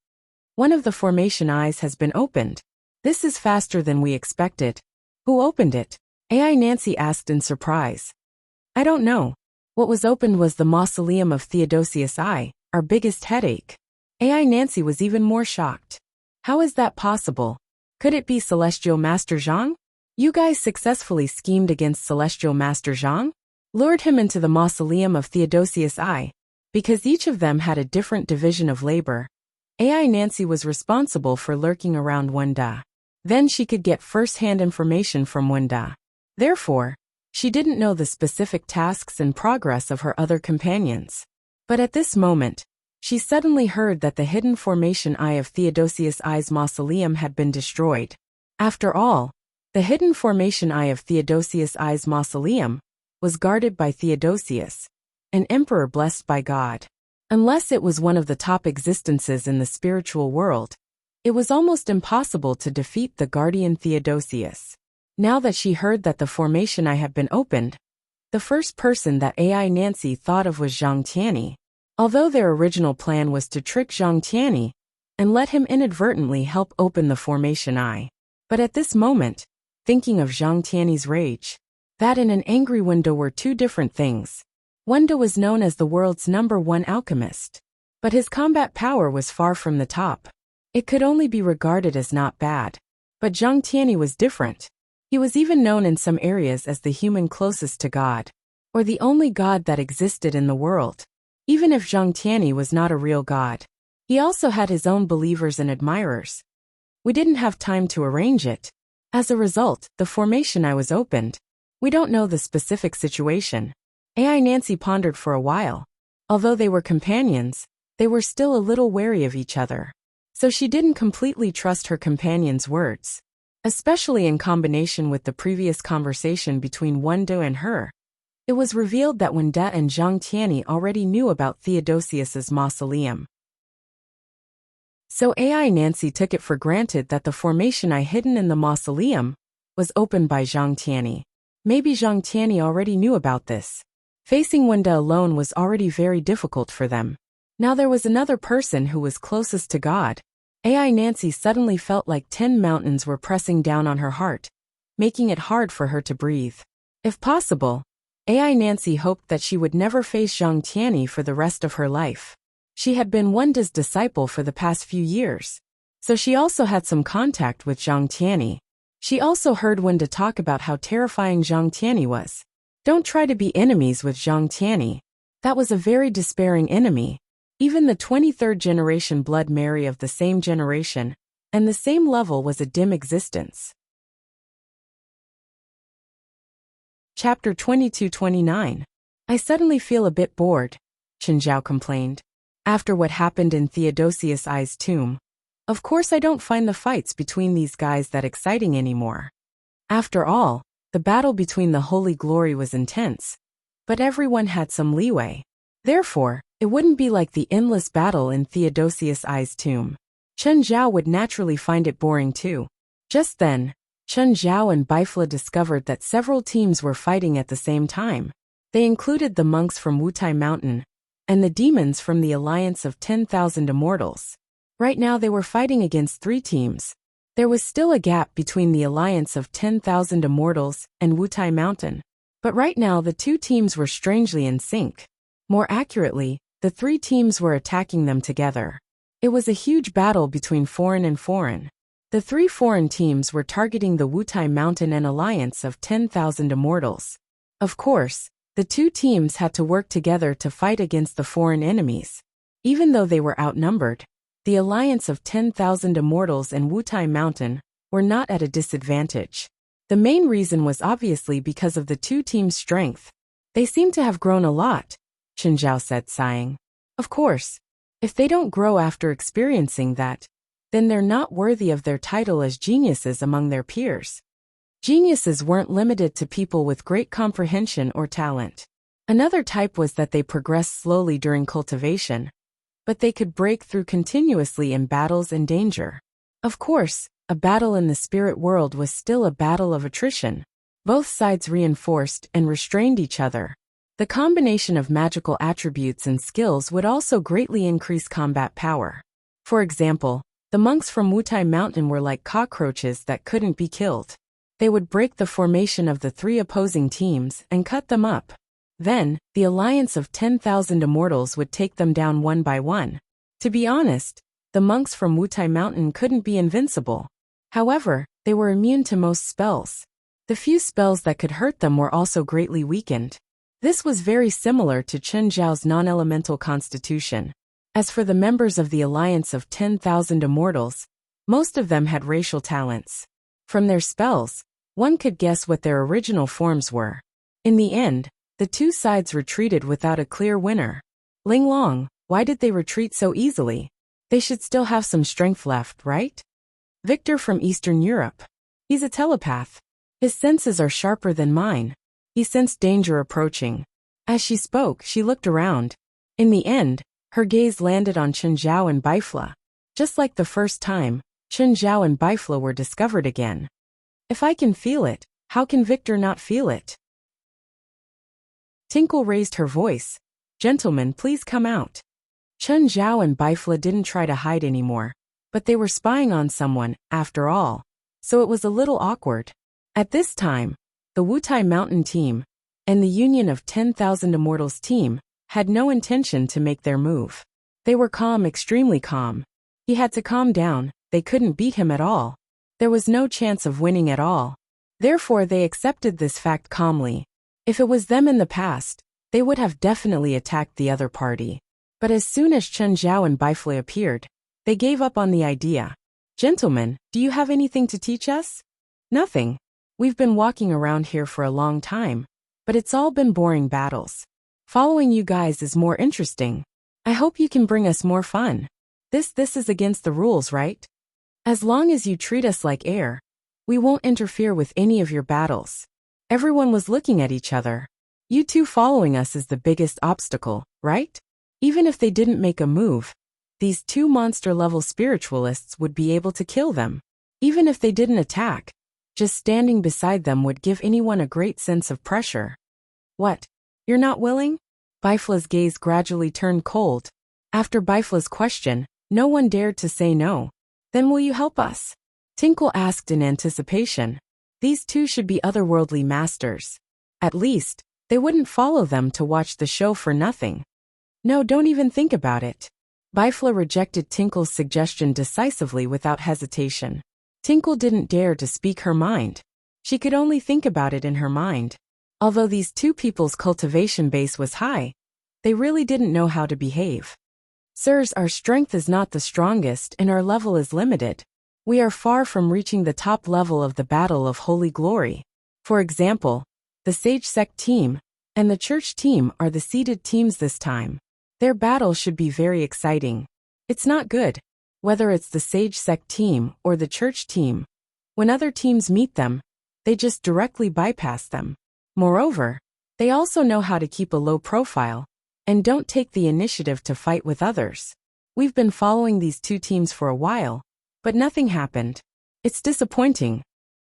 One of the formation eyes has been opened. This is faster than we expected. Who opened it? AI Nancy asked in surprise. I don't know. What was opened was the mausoleum of Theodosius I, our biggest headache. AI Nancy was even more shocked. How is that possible? Could it be Celestial Master Zhang? You guys successfully schemed against Celestial Master Zhang? Lured him into the mausoleum of Theodosius I. Because each of them had a different division of labor, AI Nancy was responsible for lurking around Wenda. Then she could get first-hand information from Wenda. Therefore, she didn't know the specific tasks and progress of her other companions. But at this moment, she suddenly heard that the hidden formation eye of Theodosius I's mausoleum had been destroyed. After all, the hidden formation eye of Theodosius I's mausoleum was guarded by Theodosius, an emperor blessed by God. Unless it was one of the top existences in the spiritual world, it was almost impossible to defeat the guardian Theodosius. Now that she heard that the formation eye had been opened, the first person that AI Nancy thought of was Zhang Tianyi. Although their original plan was to trick Zhang Tianyi and let him inadvertently help open the formation eye. But at this moment, thinking of Zhang Tianyi's rage, that and an angry Wenda were two different things. Wenda was known as the world's #1 alchemist, but his combat power was far from the top. It could only be regarded as not bad. But Zhang Tianyi was different. He was even known in some areas as the human closest to God, or the only God that existed in the world. Even if Zhang Tianyi was not a real God, he also had his own believers and admirers. We didn't have time to arrange it. As a result, the formation eye was opened. We don't know the specific situation. AI Nancy pondered for a while. Although they were companions, they were still a little wary of each other. So she didn't completely trust her companion's words, especially in combination with the previous conversation between Wenda and her. It was revealed that Wenda and Zhang Tianyi already knew about Theodosius's mausoleum. So AI Nancy took it for granted that the formation eye hidden in the mausoleum was opened by Zhang Tianyi. Maybe Zhang Tianyi already knew about this. Facing Wenda alone was already very difficult for them. Now there was another person who was closest to God, AI Nancy suddenly felt like 10 mountains were pressing down on her heart, making it hard for her to breathe. If possible, AI Nancy hoped that she would never face Zhang Tianyi for the rest of her life. She had been Wenda's disciple for the past few years, so she also had some contact with Zhang Tianyi. She also heard Wenda talk about how terrifying Zhang Tianyi was. Don't try to be enemies with Zhang Tianyi. That was a very despairing enemy. Even the 23rd generation Blood Mary of the same generation and the same level was a dim existence. Chapter 22-29. I suddenly feel a bit bored, Chen Zhao complained. After what happened in Theodosius I's tomb, of course I don't find the fights between these guys that exciting anymore. After all, the battle between the Holy Glory was intense, but everyone had some leeway. Therefore, it wouldn't be like the endless battle in Theodosius I's tomb. Chen Zhao would naturally find it boring too. Just then, Chen Zhao and Bifla discovered that several teams were fighting at the same time. They included the monks from Wutai Mountain and the demons from the Alliance of 10,000 Immortals. Right now they were fighting against 3 teams. There was still a gap between the Alliance of 10,000 Immortals and Wutai Mountain. But right now the 2 teams were strangely in sync. More accurately, the 3 teams were attacking them together. It was a huge battle between foreign and foreign. The 3 foreign teams were targeting the Wutai Mountain and Alliance of 10,000 Immortals. Of course, the 2 teams had to work together to fight against the foreign enemies. Even though they were outnumbered, the Alliance of 10,000 Immortals and Wutai Mountain were not at a disadvantage. The main reason was obviously because of the 2 teams' strength. They seem to have grown a lot, Chen Zhao said, sighing. Of course, if they don't grow after experiencing that, then they're not worthy of their title as geniuses among their peers. Geniuses weren't limited to people with great comprehension or talent. Another type was that they progressed slowly during cultivation, but they could break through continuously in battles and danger. Of course, a battle in the spirit world was still a battle of attrition. Both sides reinforced and restrained each other. The combination of magical attributes and skills would also greatly increase combat power. For example, the monks from Wutai Mountain were like cockroaches that couldn't be killed. They would break the formation of the 3 opposing teams and cut them up. Then, the Alliance of 10,000 Immortals would take them down one by one. To be honest, the monks from Wutai Mountain couldn't be invincible. However, they were immune to most spells. The few spells that could hurt them were also greatly weakened. This was very similar to Chen Zhao's non-elemental constitution. As for the members of the Alliance of 10,000 Immortals, most of them had racial talents. From their spells, one could guess what their original forms were. In the end, the 2 sides retreated without a clear winner. Ling Long, why did they retreat so easily? They should still have some strength left, right? Victor from Eastern Europe. He's a telepath. His senses are sharper than mine. He sensed danger approaching. As she spoke, she looked around. In the end, her gaze landed on Chen Zhao and Bifla. Just like the first time, Chen Zhao and Bifla were discovered again. If I can feel it, how can Victor not feel it? Tinkle raised her voice. Gentlemen, please come out. Chen Zhao and Bifla didn't try to hide anymore, but they were spying on someone, after all, so it was a little awkward. At this time, the Wutai Mountain team and the Union of 10,000 Immortals team had no intention to make their move. They were calm, extremely calm. He had to calm down, they couldn't beat him at all. There was no chance of winning at all. Therefore they accepted this fact calmly. If it was them in the past, they would have definitely attacked the other party. But as soon as Chen Zhao and Bifla appeared, they gave up on the idea. Gentlemen, do you have anything to teach us? Nothing. We've been walking around here for a long time, but it's all been boring battles. Following you guys is more interesting. I hope you can bring us more fun. This is against the rules, right? As long as you treat us like air, we won't interfere with any of your battles. Everyone was looking at each other. You 2 following us is the biggest obstacle, right? Even if they didn't make a move, these 2 monster-level spiritualists would be able to kill them. Even if they didn't attack, just standing beside them would give anyone a great sense of pressure. What? You're not willing? Bifla's gaze gradually turned cold. After Bifla's question, no one dared to say no. Then will you help us? Tinkle asked in anticipation. These two should be otherworldly masters. At least, they wouldn't follow them to watch the show for nothing. No, don't even think about it. Bifla rejected Tinkle's suggestion decisively without hesitation. Tinkle didn't dare to speak her mind. She could only think about it in her mind. Although these two people's cultivation base was high, they really didn't know how to behave. Sirs, our strength is not the strongest and our level is limited. We are far from reaching the top level of the Battle of Holy Glory. For example, the Sage Sect team and the Church team are the seeded teams this time. Their battle should be very exciting. It's not good, whether it's the Sage Sect team or the Church team. When other teams meet them, they just directly bypass them. Moreover, they also know how to keep a low profile and don't take the initiative to fight with others. We've been following these two teams for a while, but nothing happened. It's disappointing.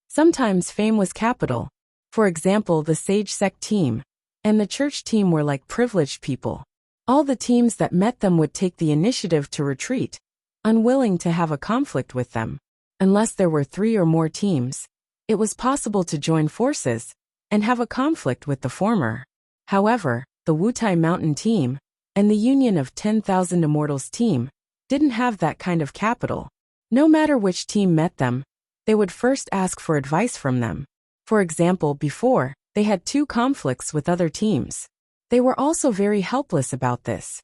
Sometimes fame was capital. For example, the Sage Sect team and the Church team were like privileged people. All the teams that met them would take the initiative to retreat, unwilling to have a conflict with them. Unless there were 3 or more teams, it was possible to join forces and have a conflict with the former. However, the Wutai Mountain team and the Union of 10,000 Immortals team didn't have that kind of capital. No matter which team met them, they would first ask for advice from them. For example, before, they had 2 conflicts with other teams. They were also very helpless about this.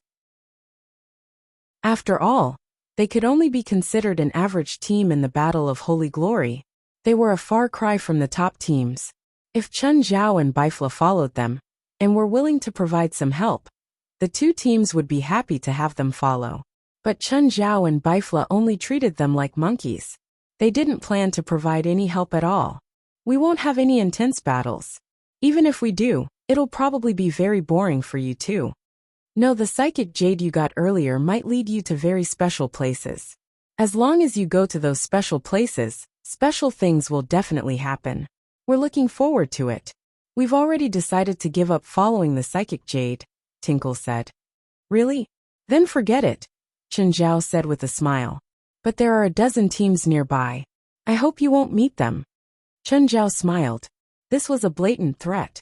After all, they could only be considered an average team in the Battle of Holy Glory. They were a far cry from the top teams. If Chun Zhao and Bifla followed them, and were willing to provide some help, the 2 teams would be happy to have them follow. But Chun Zhao and Bifla only treated them like monkeys. They didn't plan to provide any help at all. We won't have any intense battles. Even if we do, it'll probably be very boring for you too. No, the psychic jade you got earlier might lead you to very special places. As long as you go to those special places, special things will definitely happen. We're looking forward to it. We've already decided to give up following the psychic jade, Tinkle said. Really? Then forget it, Chun Zhao said with a smile. But there are a dozen teams nearby. I hope you won't meet them. Chun Zhao smiled. This was a blatant threat.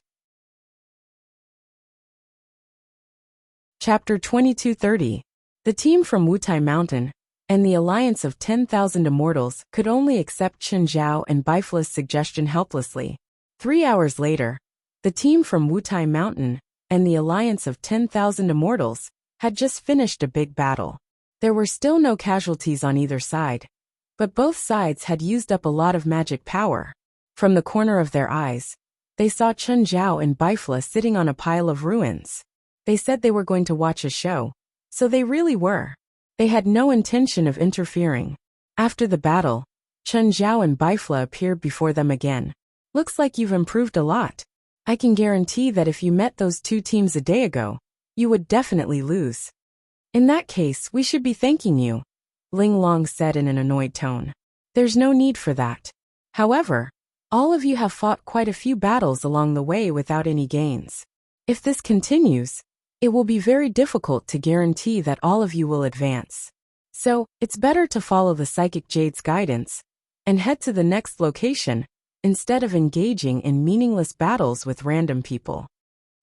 Chapter 2230. The team from Wutai Mountain and the Alliance of 10,000 Immortals could only accept Chun Zhao and Bifla's suggestion helplessly. 3 hours later, the team from Wutai Mountain and the Alliance of 10,000 Immortals had just finished a big battle. There were still no casualties on either side, but both sides had used up a lot of magic power. From the corner of their eyes, they saw Chun Zhao and Bifla sitting on a pile of ruins. They said they were going to watch a show, so they really were. They had no intention of interfering. After the battle, Chun Zhao and Bifla appeared before them again. Looks like you've improved a lot. I can guarantee that if you met those 2 teams a day ago, you would definitely lose. In that case, we should be thanking you, Ling Long said in an annoyed tone. There's no need for that. However, all of you have fought quite a few battles along the way without any gains. If this continues, it will be very difficult to guarantee that all of you will advance. So, it's better to follow the Psychic Jade's guidance and head to the next location instead of engaging in meaningless battles with random people.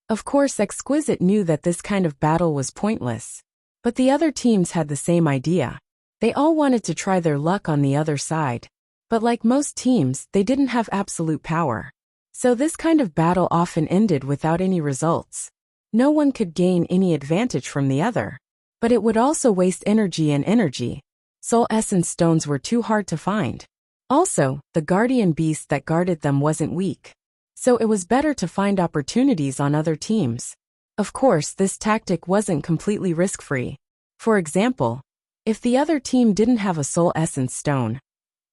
Of course, Exquisite knew that this kind of battle was pointless. But the other teams had the same idea. They all wanted to try their luck on the other side. But like most teams, they didn't have absolute power. So this kind of battle often ended without any results. No one could gain any advantage from the other. But it would also waste energy and energy. Soul Essence stones were too hard to find. Also, the guardian beast that guarded them wasn't weak. So it was better to find opportunities on other teams. Of course, this tactic wasn't completely risk-free. For example, if the other team didn't have a Soul Essence stone,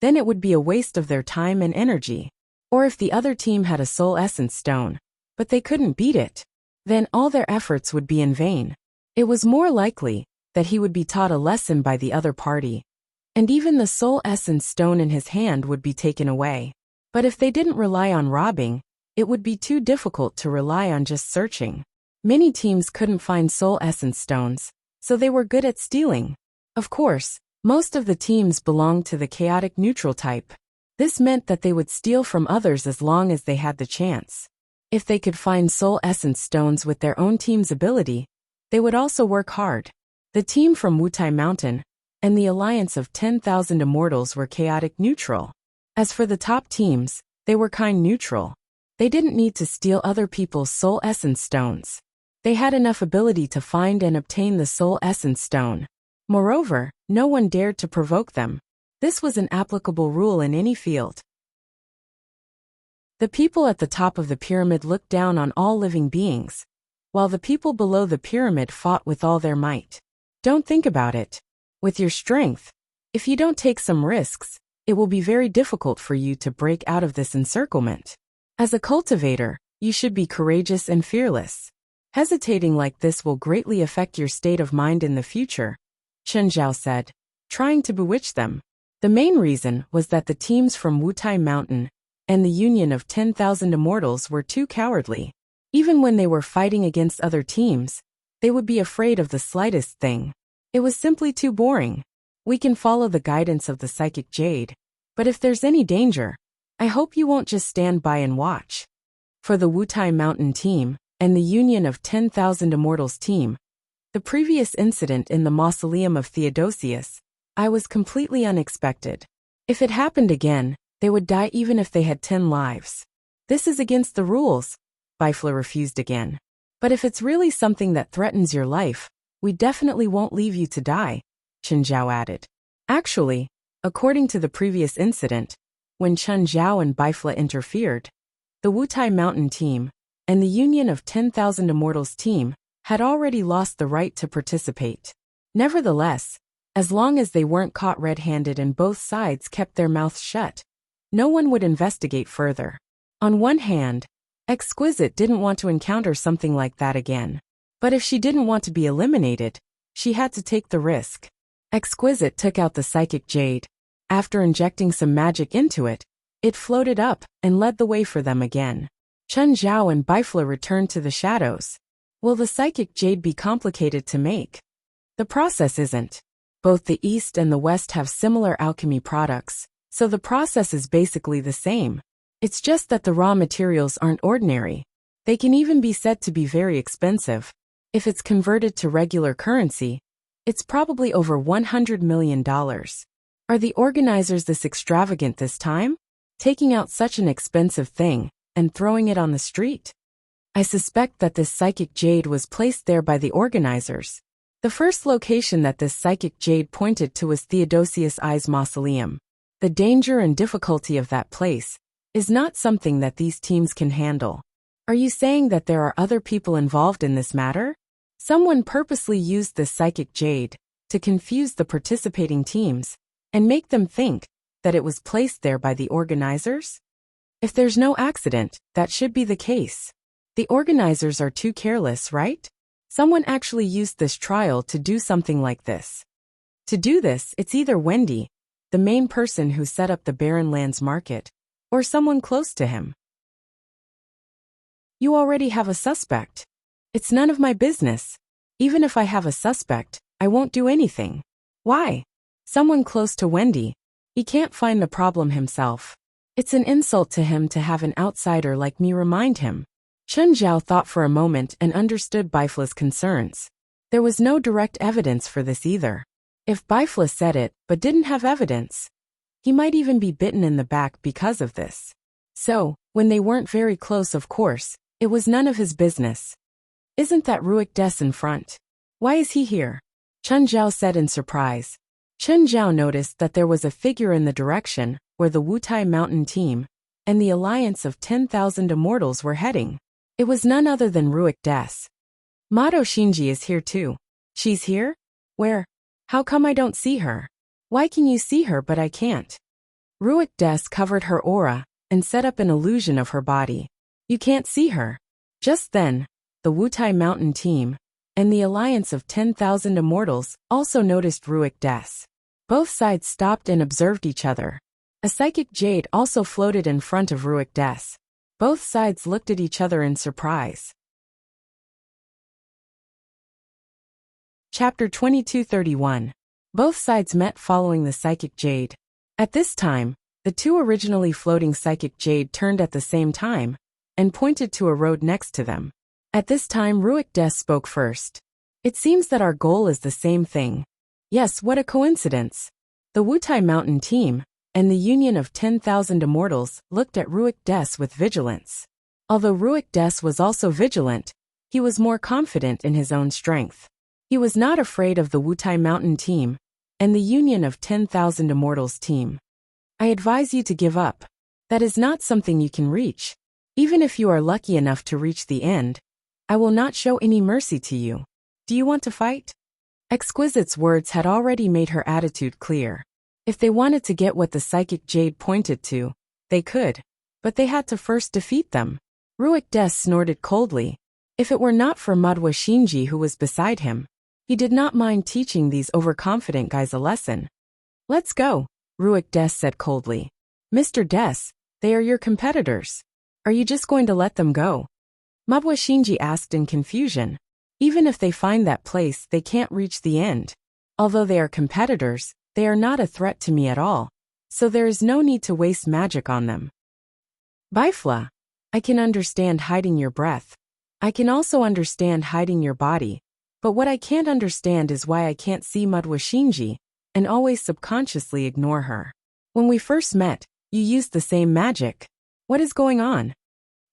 then it would be a waste of their time and energy. Or if the other team had a Soul Essence stone, but they couldn't beat it, then all their efforts would be in vain. It was more likely that he would be taught a lesson by the other party, and even the Soul Essence stone in his hand would be taken away. But if they didn't rely on robbing, it would be too difficult to rely on just searching. Many teams couldn't find Soul Essence stones, so they were good at stealing. Of course, Most of the teams belonged to the chaotic neutral type. This meant that they would steal from others as long as they had the chance. If they could find soul essence stones with their own team's ability, they would also work hard. The team from Wutai Mountain and the alliance of 10,000 immortals were chaotic neutral. As for the top teams, they were kind neutral. They didn't need to steal other people's soul essence stones. They had enough ability to find and obtain the soul essence stone. Moreover, no one dared to provoke them. This was an applicable rule in any field. The people at the top of the pyramid looked down on all living beings, while the people below the pyramid fought with all their might. Don't think about it. With your strength, if you don't take some risks, it will be very difficult for you to break out of this encirclement. As a cultivator, you should be courageous and fearless. Hesitating like this will greatly affect your state of mind in the future, Chen Zhao said, trying to bewitch them. The main reason was that the teams from Wutai Mountain and the Union of 10,000 Immortals were too cowardly. Even when they were fighting against other teams, they would be afraid of the slightest thing. It was simply too boring. We can follow the guidance of the Psychic Jade, but if there's any danger, I hope you won't just stand by and watch. For the Wutai Mountain team and the Union of 10,000 Immortals team, the previous incident in the mausoleum of Theodosius, I was completely unexpected. If it happened again, they would die even if they had 10 lives. This is against the rules, Bifla refused again. But if it's really something that threatens your life, we definitely won't leave you to die, Chen Zhao added. Actually, according to the previous incident, when Chen Zhao and Bifla interfered, the Wutai Mountain team and the Union of 10,000 Immortals team had already lost the right to participate. Nevertheless, as long as they weren't caught red-handed and both sides kept their mouths shut, no one would investigate further. On one hand, Exquisite didn't want to encounter something like that again. But if she didn't want to be eliminated, she had to take the risk. Exquisite took out the Psychic Jade. After injecting some magic into it, it floated up and led the way for them again. Chen Zhao and Bifla returned to the shadows. Will the Psychic Jade be complicated to make? The process isn't. Both the East and the West have similar alchemy products, so the process is basically the same. It's just that the raw materials aren't ordinary. They can even be said to be very expensive. If it's converted to regular currency, it's probably over $100 million. Are the organizers this extravagant this time? Taking out such an expensive thing and throwing it on the street? I suspect that this Psychic Jade was placed there by the organizers. The first location that this Psychic Jade pointed to was Theodosius I's mausoleum. The danger and difficulty of that place is not something that these teams can handle. Are you saying that there are other people involved in this matter? Someone purposely used this Psychic Jade to confuse the participating teams and make them think that it was placed there by the organizers? If there's no accident, that should be the case. The organizers are too careless, right? Someone actually used this trial to do something like this. To do this, it's either Wendy, the main person who set up the Barren Lands market, or someone close to him. You already have a suspect. It's none of my business. Even if I have a suspect, I won't do anything. Why? Someone close to Wendy. He can't find the problem himself. It's an insult to him to have an outsider like me remind him. Chen Zhao thought for a moment and understood Bifla's concerns. There was no direct evidence for this either. If Bifla said it but didn't have evidence, he might even be bitten in the back because of this. So, when they weren't very close, of course, it was none of his business. Isn't that Ruik Des in front? Why is he here? Chen Zhao said in surprise. Chen Zhao noticed that there was a figure in the direction where the Wutai Mountain team and the alliance of 10,000 immortals were heading. It was none other than Ruik Des. Mato Shinji is here too. She's here? Where? How come I don't see her? Why can you see her but I can't? Ruik Des covered her aura and set up an illusion of her body. You can't see her. Just then, the Wutai Mountain team and the alliance of 10,000 immortals also noticed Ruik Des. Both sides stopped and observed each other. A Psychic Jade also floated in front of Ruik Des. Both sides looked at each other in surprise. Chapter 2231. Both sides met following the psychic jade. At this time, the two originally floating psychic jade turned at the same time and pointed to a road next to them. At this time, Ruik Des spoke first. It seems that our goal is the same thing. Yes, what a coincidence. The Wutai Mountain team and the Union of 10,000 Immortals looked at Ruik Des with vigilance. Although Ruik Des was also vigilant, he was more confident in his own strength. He was not afraid of the Wutai Mountain team and the Union of 10,000 Immortals team. I advise you to give up. That is not something you can reach. Even if you are lucky enough to reach the end, I will not show any mercy to you. Do you want to fight? Exquisite's words had already made her attitude clear. If they wanted to get what the psychic jade pointed to, they could, but they had to first defeat them. Ruik Des snorted coldly. If it were not for Madhwa Shinji who was beside him, he did not mind teaching these overconfident guys a lesson. Let's go, Ruik Des said coldly. Mr. Des, they are your competitors. Are you just going to let them go? Madhwa Shinji asked in confusion. Even if they find that place, they can't reach the end. Although they are competitors, they are not a threat to me at all, so there is no need to waste magic on them. Bifla, I can understand hiding your breath. I can also understand hiding your body, but what I can't understand is why I can't see Madhwa Shinji and always subconsciously ignore her. When we first met, you used the same magic. What is going on?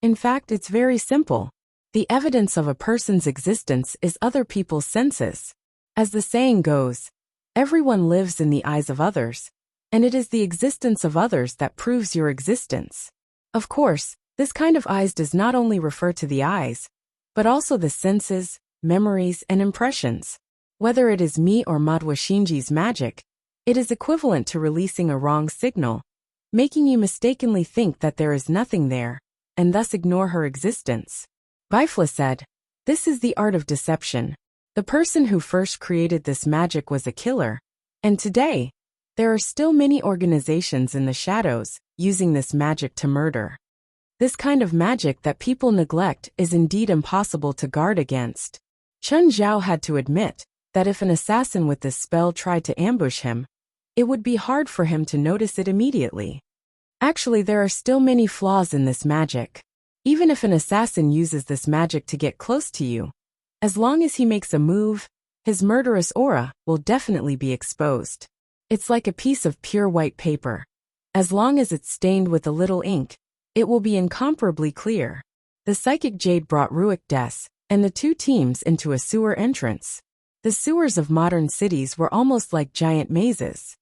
In fact, it's very simple. The evidence of a person's existence is other people's senses. As the saying goes, everyone lives in the eyes of others, and it is the existence of others that proves your existence. Of course, this kind of eyes does not only refer to the eyes, but also the senses, memories, and impressions. Whether it is me or Madhwa Shinji's magic, it is equivalent to releasing a wrong signal, making you mistakenly think that there is nothing there, and thus ignore her existence. Bifla said, "This is the art of deception. The person who first created this magic was a killer, and today, there are still many organizations in the shadows using this magic to murder. This kind of magic that people neglect is indeed impossible to guard against." Chen Zhao had to admit that if an assassin with this spell tried to ambush him, it would be hard for him to notice it immediately. Actually, there are still many flaws in this magic. Even if an assassin uses this magic to get close to you, as long as he makes a move, his murderous aura will definitely be exposed. It's like a piece of pure white paper. As long as it's stained with a little ink, it will be incomparably clear. The psychic jade brought Ruik Des and the two teams into a sewer entrance. The sewers of modern cities were almost like giant mazes.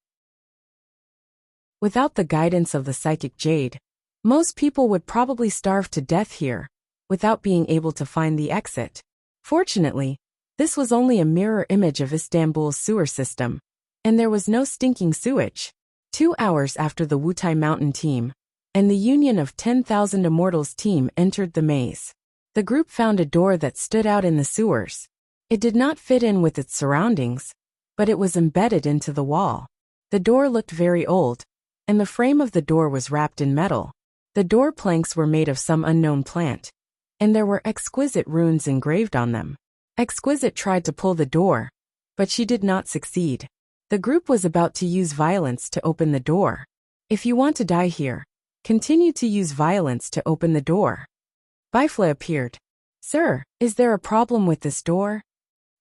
Without the guidance of the psychic jade, most people would probably starve to death here, without being able to find the exit. Fortunately, this was only a mirror image of Istanbul's sewer system, and there was no stinking sewage. 2 hours after the Wutai Mountain team and the Union of 10,000 Immortals team entered the maze, the group found a door that stood out in the sewers. It did not fit in with its surroundings, but it was embedded into the wall. The door looked very old, and the frame of the door was wrapped in metal. The door planks were made of some unknown plant, and there were exquisite runes engraved on them. Exquisite tried to pull the door, but she did not succeed. The group was about to use violence to open the door. If you want to die here, continue to use violence to open the door. Bifla appeared. Sir, is there a problem with this door?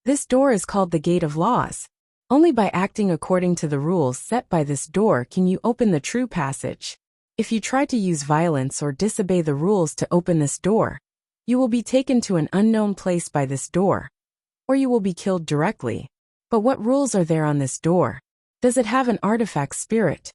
This door is called the Gate of Laws. Only by acting according to the rules set by this door can you open the true passage. If you try to use violence or disobey the rules to open this door, you will be taken to an unknown place by this door, or you will be killed directly. But what rules are there on this door? Does it have an artifact spirit?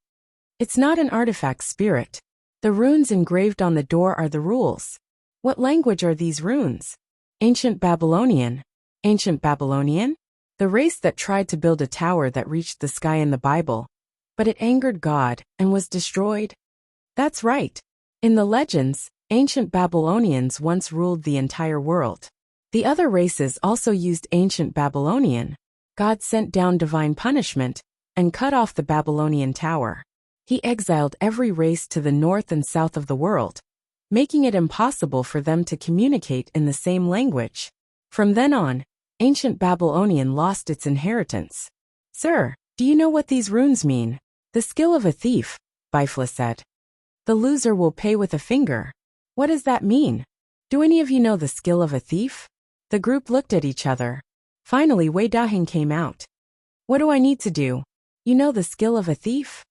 It's not an artifact spirit. The runes engraved on the door are the rules. What language are these runes? Ancient Babylonian. Ancient Babylonian? The race that tried to build a tower that reached the sky in the Bible, but it angered God and was destroyed? That's right. In the legends, ancient Babylonians once ruled the entire world. The other races also used ancient Babylonian. God sent down divine punishment and cut off the Babylonian tower. He exiled every race to the north and south of the world, making it impossible for them to communicate in the same language. From then on, ancient Babylonian lost its inheritance. Sir, Do you know what these runes mean? The skill of a thief, Bifla said. The loser will pay with a finger. What does that mean? Do any of you know the skill of a thief? The group looked at each other. Finally, Wei Daheng came out. What do I need to do? You know the skill of a thief?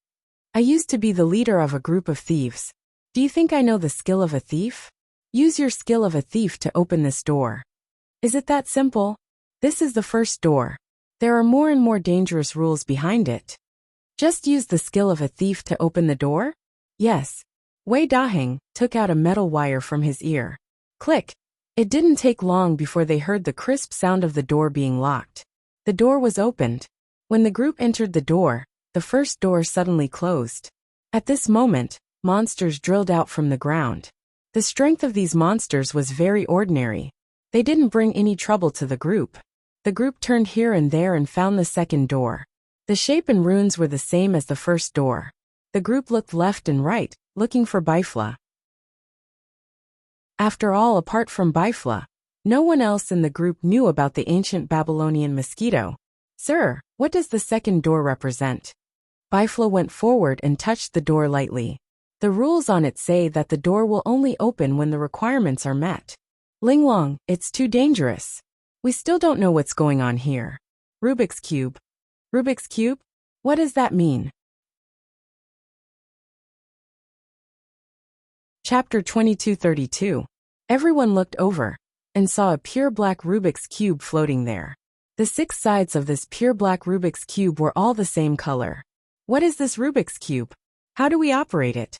I used to be the leader of a group of thieves. Do you think I know the skill of a thief? Use your skill of a thief to open this door. Is it that simple? This is the first door. There are more and more dangerous rules behind it. Just use the skill of a thief to open the door? Yes. Wei Daheng took out a metal wire from his ear. Click. It didn't take long before they heard the crisp sound of the door being locked. The door was opened. When the group entered the door, the first door suddenly closed. At this moment, monsters drilled out from the ground. The strength of these monsters was very ordinary. They didn't bring any trouble to the group. The group turned here and there and found the second door. The shape and runes were the same as the first door. The group looked left and right, looking for Bifla. After all, apart from Bifla, no one else in the group knew about the ancient Babylonian mosquito. Sir, what does the second door represent? Bifla went forward and touched the door lightly. The rules on it say that the door will only open when the requirements are met. Linglong, it's too dangerous. We still don't know what's going on here. Rubik's Cube. Rubik's Cube? What does that mean? Chapter 2232. Everyone looked over and saw a pure black Rubik's Cube floating there. The 6 sides of this pure black Rubik's Cube were all the same color. What is this Rubik's Cube? How do we operate it?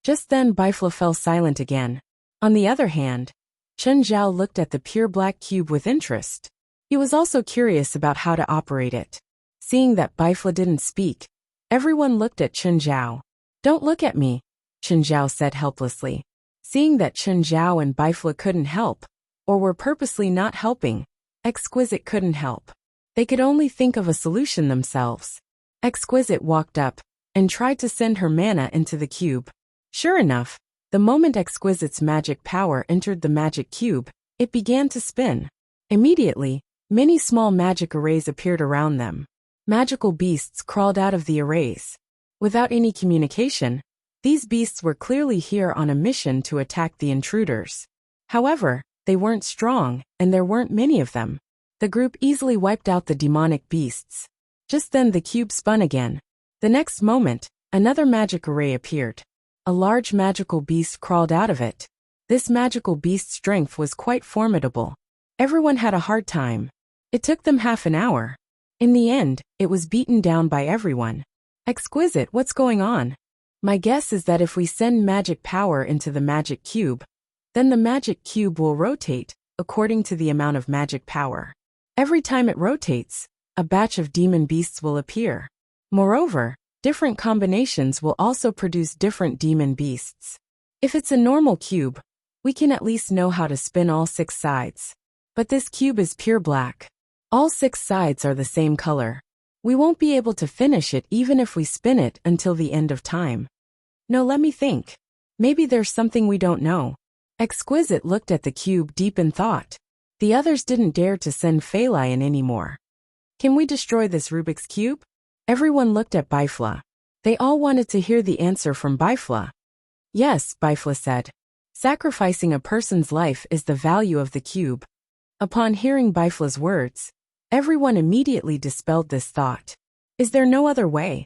Just then Bifla fell silent again. On the other hand, Chen Zhao looked at the pure black cube with interest. He was also curious about how to operate it. Seeing that Bifla didn't speak, everyone looked at Chen Zhao. Don't look at me, Chen Zhao said helplessly. Seeing that Chen Zhao and Bifla couldn't help, or were purposely not helping, Exquisite couldn't help. They could only think of a solution themselves. Exquisite walked up and tried to send her mana into the cube. Sure enough, the moment Exquisite's magic power entered the magic cube, it began to spin. Immediately, many small magic arrays appeared around them. Magical beasts crawled out of the arrays. Without any communication, these beasts were clearly here on a mission to attack the intruders. However, they weren't strong, and there weren't many of them. The group easily wiped out the demonic beasts. Just then the cube spun again. The next moment, another magic array appeared. A large magical beast crawled out of it. This magical beast's strength was quite formidable. Everyone had a hard time. It took them half an hour. In the end, it was beaten down by everyone. Exquisite, what's going on? My guess is that if we send magic power into the magic cube, then the magic cube will rotate, according to the amount of magic power. Every time it rotates, a batch of demon beasts will appear. Moreover, different combinations will also produce different demon beasts. If it's a normal cube, we can at least know how to spin all 6 sides. But this cube is pure black. All 6 sides are the same color. We won't be able to finish it even if we spin it until the end of time. No, let me think. Maybe there's something we don't know. Exquisite looked at the cube deep in thought. The others didn't dare to send Phalai in anymore. Can we destroy this Rubik's Cube? Everyone looked at Bifla. They all wanted to hear the answer from Bifla. Yes, Bifla said. Sacrificing a person's life is the value of the cube. Upon hearing Bifla's words, everyone immediately dispelled this thought. Is there no other way?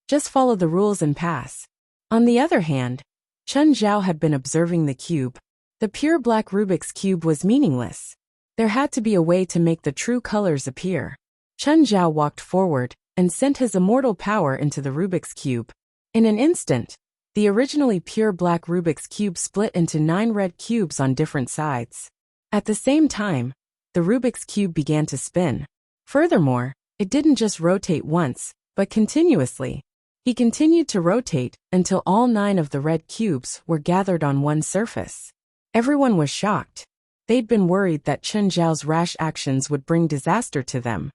Just follow the rules and pass. On the other hand, Chen Zhao had been observing the cube. The pure black Rubik's Cube was meaningless. There had to be a way to make the true colors appear. Chen Zhao walked forward and sent his immortal power into the Rubik's Cube. In an instant, the originally pure black Rubik's Cube split into 9 red cubes on different sides. At the same time, the Rubik's Cube began to spin. Furthermore, it didn't just rotate once, but continuously. He continued to rotate until all 9 of the red cubes were gathered on one surface. Everyone was shocked. They'd been worried that Chen Zhao's rash actions would bring disaster to them.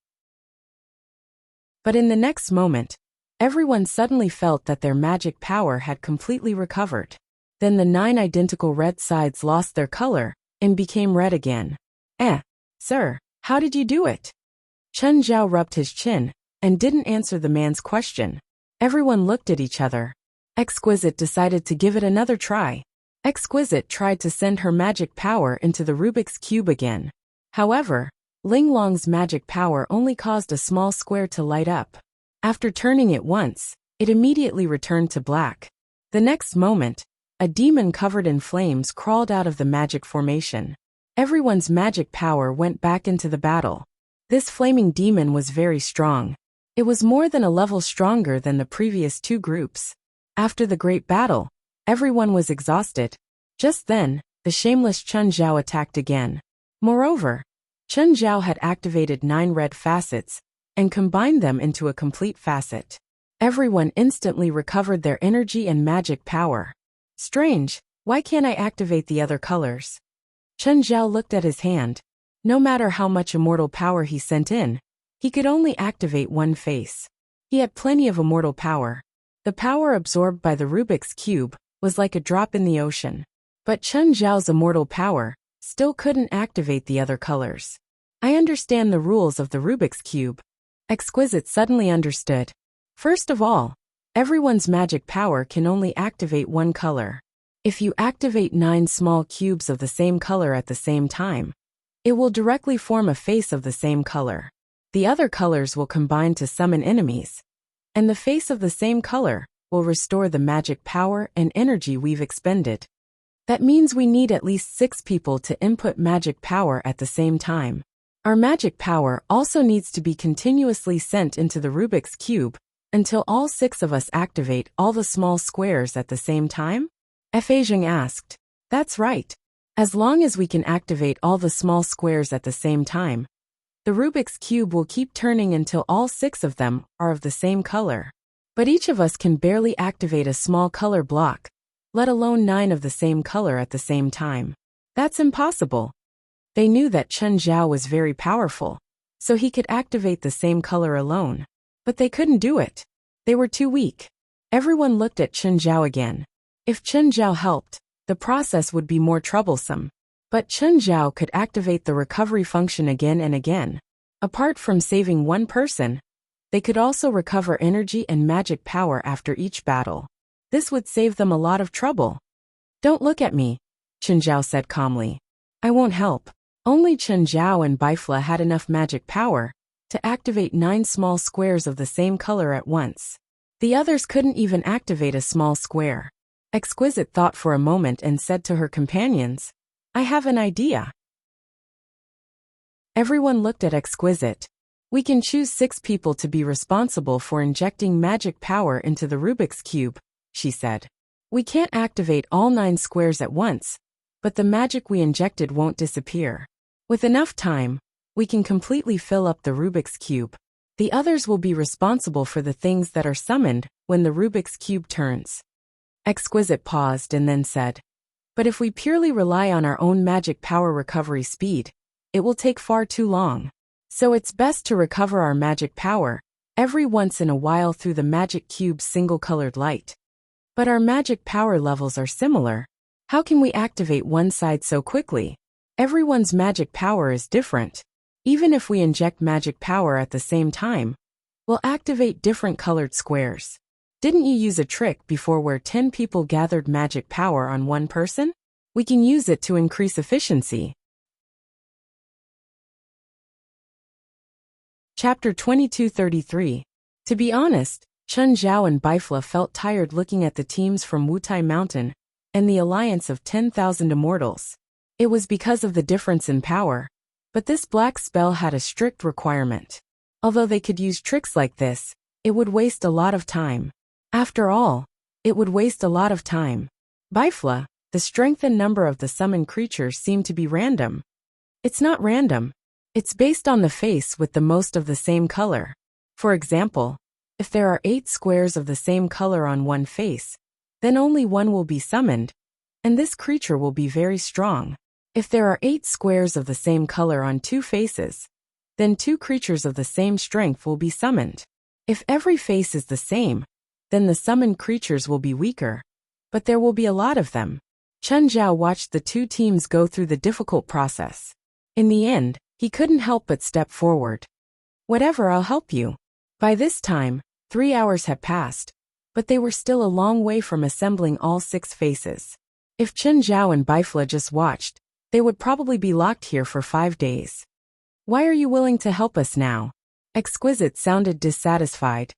But in the next moment, everyone suddenly felt that their magic power had completely recovered. Then the 9 identical red sides lost their color and became red again. Sir, how did you do it? Chen Zhao rubbed his chin and didn't answer the man's question. Everyone looked at each other. Exquisite decided to give it another try. Exquisite tried to send her magic power into the Rubik's Cube again. However, Ling Long's magic power only caused a small square to light up. After turning it once, it immediately returned to black. The next moment, a demon covered in flames crawled out of the magic formation. Everyone's magic power went back into the battle. This flaming demon was very strong. It was more than a level stronger than the previous two groups. After the great battle, everyone was exhausted. Just then, the shameless Chun Zhao attacked again. Moreover, Chun Zhao had activated 9 red facets and combined them into a complete facet. Everyone instantly recovered their energy and magic power. Strange, why can't I activate the other colors? Chun Zhao looked at his hand. No matter how much immortal power he sent in, he could only activate one face. He had plenty of immortal power. The power absorbed by the Rubik's Cube was like a drop in the ocean. But Chun Zhao's immortal power still couldn't activate the other colors. I understand the rules of the Rubik's Cube. Exquisite suddenly understood. First of all, everyone's magic power can only activate one color. If you activate 9 small cubes of the same color at the same time, it will directly form a face of the same color. The other colors will combine to summon enemies, and the face of the same color will restore the magic power and energy we've expended. That means we need at least 6 people to input magic power at the same time. Our magic power also needs to be continuously sent into the Rubik's Cube until all 6 of us activate all the small squares at the same time? Fa Zheng asked. That's right. As long as we can activate all the small squares at the same time, the Rubik's Cube will keep turning until all 6 of them are of the same color. But each of us can barely activate a small color block, let alone 9 of the same color at the same time. That's impossible. They knew that Chun Zhao was very powerful, so he could activate the same color alone. But they couldn't do it. They were too weak. Everyone looked at Chun Zhao again. If Chun Zhao helped, the process would be more troublesome. But Chun Zhao could activate the recovery function again and again. Apart from saving one person, they could also recover energy and magic power after each battle. This would save them a lot of trouble. Don't look at me, Chun Zhao said calmly. I won't help. Only Chun Zhao and Bifla had enough magic power to activate 9 small squares of the same color at once. The others couldn't even activate a small square. Exquisite thought for a moment and said to her companions, I have an idea. Everyone looked at Exquisite. We can choose 6 people to be responsible for injecting magic power into the Rubik's Cube, she said. We can't activate all 9 squares at once, but the magic we injected won't disappear. With enough time, we can completely fill up the Rubik's Cube. The others will be responsible for the things that are summoned when the Rubik's Cube turns. Exquisite paused and then said, but if we purely rely on our own magic power recovery speed, it will take far too long. So it's best to recover our magic power every once in a while through the magic cube's single-colored light. But our magic power levels are similar. How can we activate one side so quickly? Everyone's magic power is different. Even if we inject magic power at the same time, we'll activate different colored squares. Didn't you use a trick before where 10 people gathered magic power on one person? We can use it to increase efficiency. Chapter 2233. To be honest, Chun Zhao and Bifla felt tired looking at the teams from Wutai Mountain and the alliance of 10,000 immortals. It was because of the difference in power, but this black spell had a strict requirement. Although they could use tricks like this, it would waste a lot of time. After all, it would waste a lot of time. Bifla, the strength and number of the summoned creatures seemed to be random. It's not random. It's based on the face with the most of the same color. For example, if there are 8 squares of the same color on one face, then only one will be summoned, and this creature will be very strong. If there are 8 squares of the same color on 2 faces, then 2 creatures of the same strength will be summoned. If every face is the same, then the summoned creatures will be weaker, but there will be a lot of them. Chun Zhao watched the 2 teams go through the difficult process. In the end, he couldn't help but step forward. Whatever, I'll help you. By this time, 3 hours had passed, but they were still a long way from assembling all 6 faces. If Chen Zhao and Bifla just watched, they would probably be locked here for 5 days. Why are you willing to help us now? Exquisite sounded dissatisfied.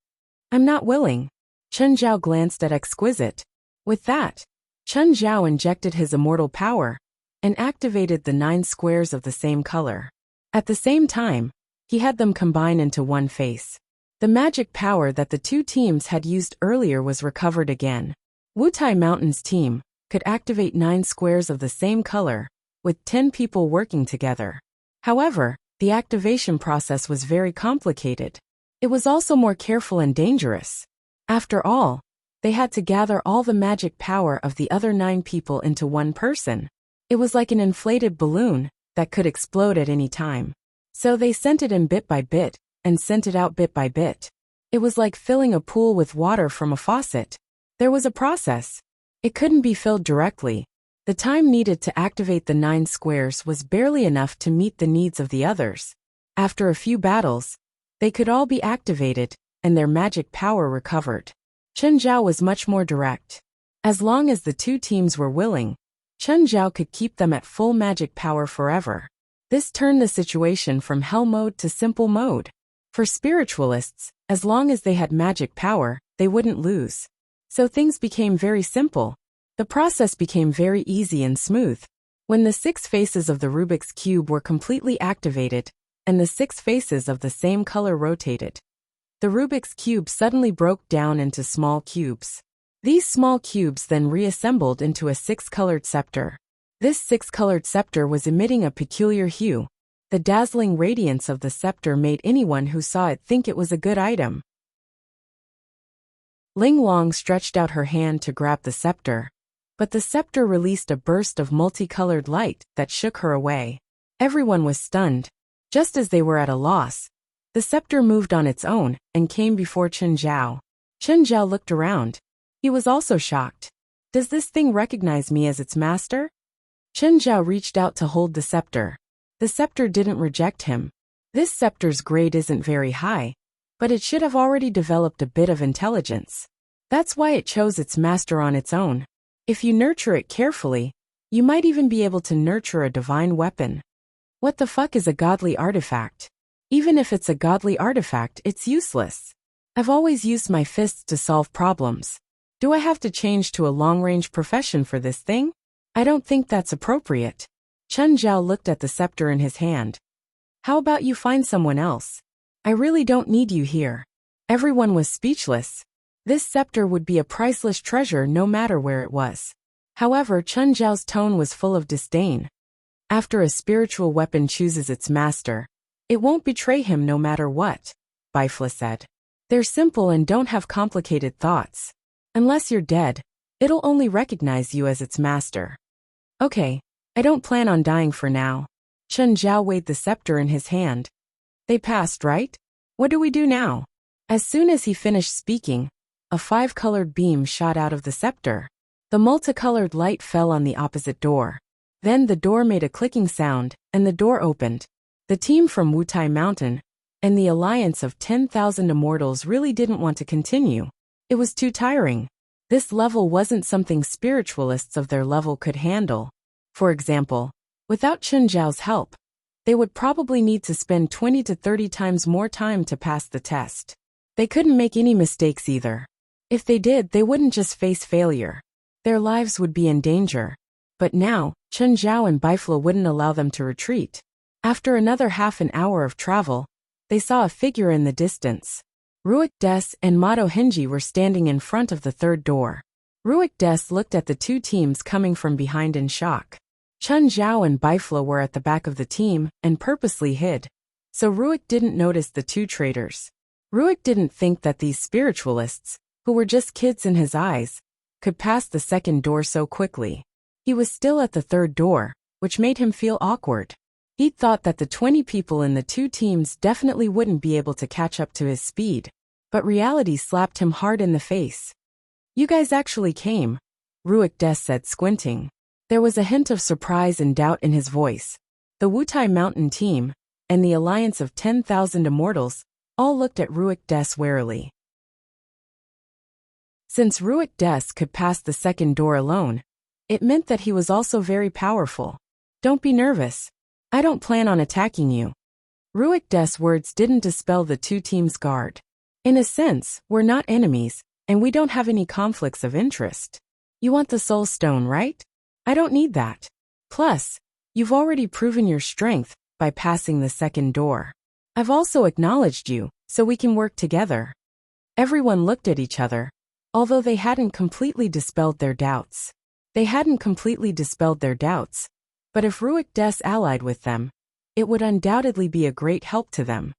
I'm not willing. Chen Zhao glanced at Exquisite. With that, Chen Zhao injected his immortal power and activated the 9 squares of the same color. At the same time, he had them combine into one face. The magic power that the 2 teams had used earlier was recovered again. Wutai Mountain's team could activate 9 squares of the same color, with 10 people working together. However, the activation process was very complicated. It was also more careful and dangerous. After all, they had to gather all the magic power of the other 9 people into one person. It was like an inflated balloon that could explode at any time. So they sent it in bit by bit, and sent it out bit by bit. It was like filling a pool with water from a faucet. There was a process. It couldn't be filled directly. The time needed to activate the 9 squares was barely enough to meet the needs of the others. After a few battles, they could all be activated, and their magic power recovered. Chen Zhao was much more direct. As long as the 2 teams were willing, Chen Zhao could keep them at full magic power forever. This turned the situation from hell mode to simple mode. For spiritualists, as long as they had magic power, they wouldn't lose. So things became very simple. The process became very easy and smooth. When the 6 faces of the Rubik's Cube were completely activated, and the 6 faces of the same color rotated, the Rubik's Cube suddenly broke down into small cubes. These small cubes then reassembled into a 6-colored scepter. This 6-colored scepter was emitting a peculiar hue. The dazzling radiance of the scepter made anyone who saw it think it was a good item. Ling Long stretched out her hand to grab the scepter, but the scepter released a burst of multicolored light that shook her away. Everyone was stunned. Just as they were at a loss, the scepter moved on its own and came before Chen Zhao. Chen Zhao looked around. He was also shocked. Does this thing recognize me as its master? Chen Zhao reached out to hold the scepter. The scepter didn't reject him. This scepter's grade isn't very high, but it should have already developed a bit of intelligence. That's why it chose its master on its own. If you nurture it carefully, you might even be able to nurture a divine weapon. What the fuck is a godly artifact? Even if it's a godly artifact, it's useless. I've always used my fists to solve problems. Do I have to change to a long-range profession for this thing? I don't think that's appropriate. Chen Zhao looked at the scepter in his hand. How about you find someone else? I really don't need you here. Everyone was speechless. This scepter would be a priceless treasure no matter where it was. However, Chen Zhao's tone was full of disdain. After a spiritual weapon chooses its master, it won't betray him no matter what, Bifla said. They're simple and don't have complicated thoughts. Unless you're dead, it'll only recognize you as its master. Okay, I don't plan on dying for now. Chen Zhao weighed the scepter in his hand. They passed, right? What do we do now? As soon as he finished speaking, a 5-colored beam shot out of the scepter. The multicolored light fell on the opposite door. Then the door made a clicking sound, and the door opened. The team from Wutai Mountain and the alliance of 10,000 immortals really didn't want to continue. It was too tiring. This level wasn't something spiritualists of their level could handle. For example, without Chen Zhao's help, they would probably need to spend 20 to 30 times more time to pass the test. They couldn't make any mistakes either. If they did, they wouldn't just face failure. Their lives would be in danger. But now, Chen Zhao and Bifla wouldn't allow them to retreat. After another half an hour of travel, they saw a figure in the distance. Ruik Des and Mato Hinji were standing in front of the 3rd door. Ruik Des looked at the 2 teams coming from behind in shock. Chen Zhao and Bifla were at the back of the team and purposely hid, so Ruik didn't notice the 2 traitors. Ruik didn't think that these spiritualists, who were just kids in his eyes, could pass the 2nd door so quickly. He was still at the 3rd door, which made him feel awkward. He thought that the 20 people in the 2 teams definitely wouldn't be able to catch up to his speed. But reality slapped him hard in the face. You guys actually came, Ruik Des said, squinting. There was a hint of surprise and doubt in his voice. The Wutai Mountain team, and the alliance of 10,000 immortals, All looked at Ruik Des warily. Since Ruik Des could pass the second door alone, it meant that he was also very powerful. Don't be nervous. I don't plan on attacking you. Ruik Des' words didn't dispel the two teams' guard. In a sense, we're not enemies, and we don't have any conflicts of interest. You want the soul stone, right? I don't need that. Plus, you've already proven your strength by passing the second door. I've also acknowledged you, so we can work together. Everyone looked at each other, although they hadn't completely dispelled their doubts. But if Ruik Des allied with them, it would undoubtedly be a great help to them.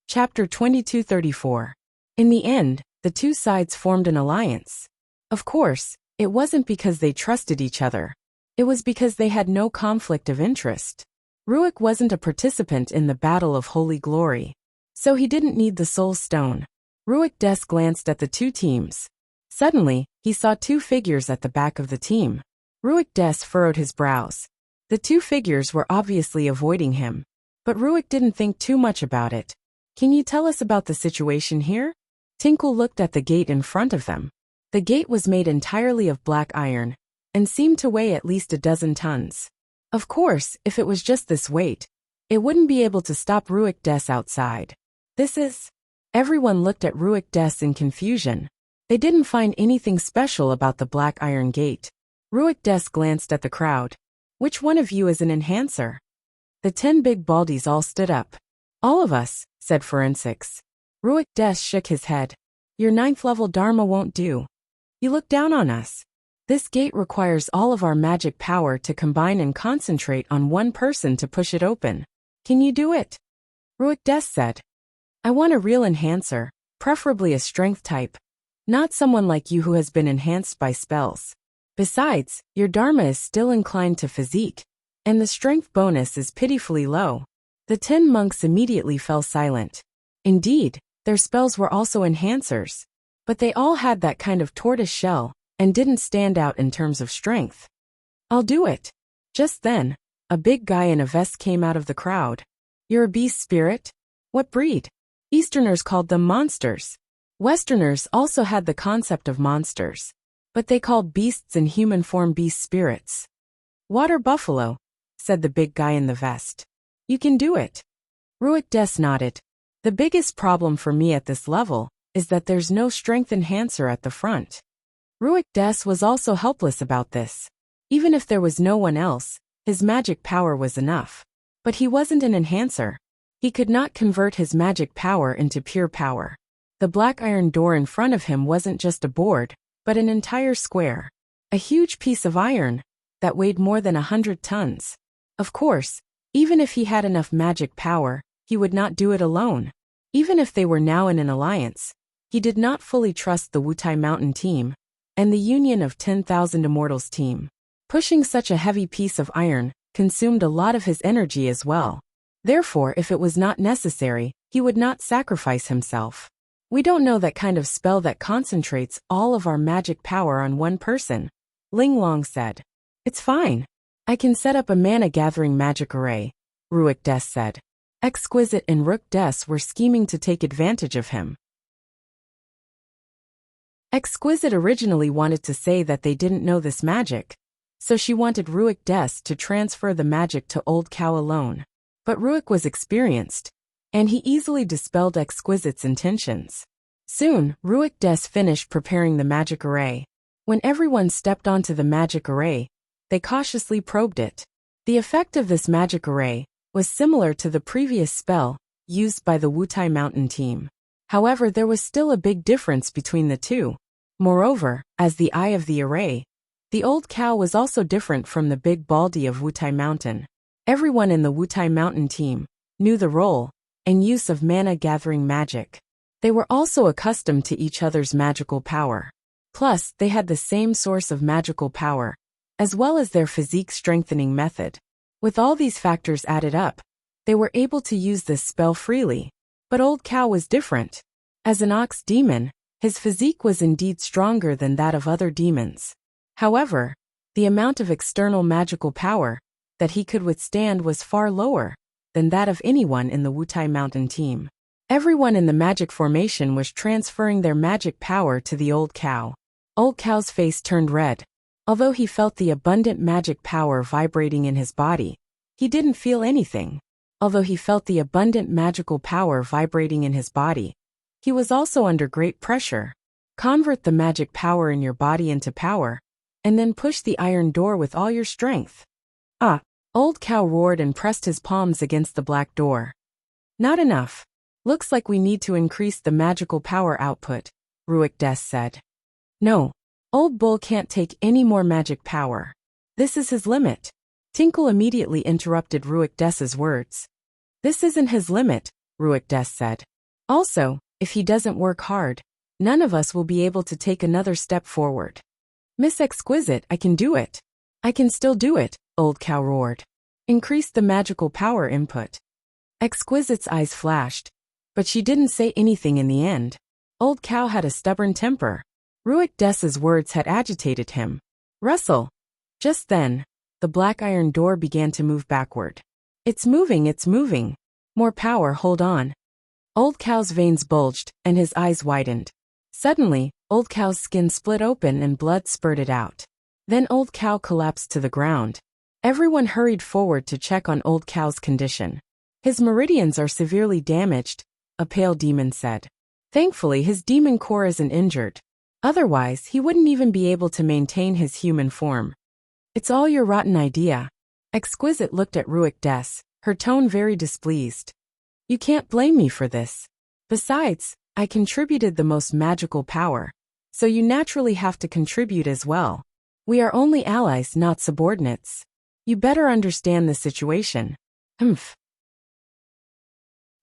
Chapter 2234. In the end, the two sides formed an alliance. Of course, it wasn't because they trusted each other. It was because they had no conflict of interest. Ruik wasn't a participant in the Battle of Holy Glory, so he didn't need the Soul Stone. Ruik Des glanced at the two teams. Suddenly, he saw two figures at the back of the team. Ruik Des furrowed his brows. The two figures were obviously avoiding him, but Ruik didn't think too much about it. Can you tell us about the situation here? Tinkle looked at the gate in front of them. The gate was made entirely of black iron, and seemed to weigh at least 12 tons. Of course, if it was just this weight, it wouldn't be able to stop Ruik Des outside. Everyone looked at Ruik Des in confusion. They didn't find anything special about the black iron gate. Ruik Des glanced at the crowd. Which one of you is an enhancer? The 10 big baldies all stood up. All of us, said Forensics. Ruik Des shook his head. Your 9th level Dharma won't do. You look down on us. This gate requires all of our magic power to combine and concentrate on one person to push it open. Can you do it? Ruik Des said. I want a real enhancer, preferably a strength type. Not someone like you who has been enhanced by spells. Besides, your Dharma is still inclined to physique, and the strength bonus is pitifully low. The 10 monks immediately fell silent. Indeed, their spells were also enhancers, but they all had that kind of tortoise shell, and didn't stand out in terms of strength. I'll do it. Just then, a big guy in a vest came out of the crowd. You're a beast spirit? What breed? Easterners called them monsters. Westerners also had the concept of monsters, but they called beasts in human form beast spirits. Water buffalo, said the big guy in the vest. You can do it. Ruik Des nodded. The biggest problem for me at this level is that there's no strength enhancer at the front. Ruik Des was also helpless about this. Even if there was no one else, his magic power was enough. But he wasn't an enhancer. He could not convert his magic power into pure power. The black iron door in front of him wasn't just a board, but an entire square. A huge piece of iron that weighed more than 100 tons. Of course, even if he had enough magic power, he would not do it alone. Even if they were now in an alliance, he did not fully trust the Wutai Mountain team and the Union of 10,000 Immortals team. Pushing such a heavy piece of iron consumed a lot of his energy as well. Therefore, if it was not necessary, he would not sacrifice himself. We don't know that kind of spell that concentrates all of our magic power on one person, Ling Long said. It's fine. I can set up a mana-gathering magic array, Ruik Des said. Exquisite and Ruik Des were scheming to take advantage of him. Exquisite originally wanted to say that they didn't know this magic, so she wanted Ruik Des to transfer the magic to Old Cow alone. But Ruik was experienced, and he easily dispelled Exquisite's intentions. Soon, Ruik Des finished preparing the magic array. When everyone stepped onto the magic array, they cautiously probed it. The effect of this magic array was similar to the previous spell used by the Wutai Mountain team. However, there was still a big difference between the two. Moreover, as the eye of the array, the Old Cow was also different from the big baldy of Wutai Mountain. Everyone in the Wutai Mountain team knew the role and use of mana-gathering magic. They were also accustomed to each other's magical power. Plus, they had the same source of magical power, as well as their physique-strengthening method. With all these factors added up, they were able to use this spell freely. But Old Cow was different. As an ox demon, his physique was indeed stronger than that of other demons. However, the amount of external magical power that he could withstand was far lower. than that of anyone in the Wutai Mountain team. Everyone in the magic formation was transferring their magic power to the old cow. Old cow's face turned red. Although he felt the abundant magic power vibrating in his body, he didn't feel anything. Although he felt the abundant magical power vibrating in his body, he was also under great pressure. Convert the magic power in your body into power, and then push the iron door with all your strength. Ah! Old cow roared and pressed his palms against the black door. Not enough. Looks like we need to increase the magical power output, Ruik Des said. No. Old bull can't take any more magic power. This is his limit. Tinkle immediately interrupted Ruik Des's words. This isn't his limit, Ruik Des said. Also, if he doesn't work hard, none of us will be able to take another step forward. Miss Exquisite, I can do it. I can still do it, Old cow roared. Increase the magical power input. Exquisite's eyes flashed, but she didn't say anything in the end. Old cow had a stubborn temper. Ruik Des's words had agitated him. Rustle. Just then, the black iron door began to move backward. It's moving, it's moving. More power, hold on. Old cow's veins bulged, and his eyes widened. Suddenly, old cow's skin split open and blood spurted out. Then old cow collapsed to the ground. Everyone hurried forward to check on old cow's condition. His meridians are severely damaged, a pale demon said. Thankfully, his demon core isn't injured. Otherwise, he wouldn't even be able to maintain his human form. It's all your rotten idea. Exquisite looked at Ruik Des, her tone very displeased. You can't blame me for this. Besides, I contributed the most magical power, so you naturally have to contribute as well. We are only allies, not subordinates. You better understand the situation. Humph.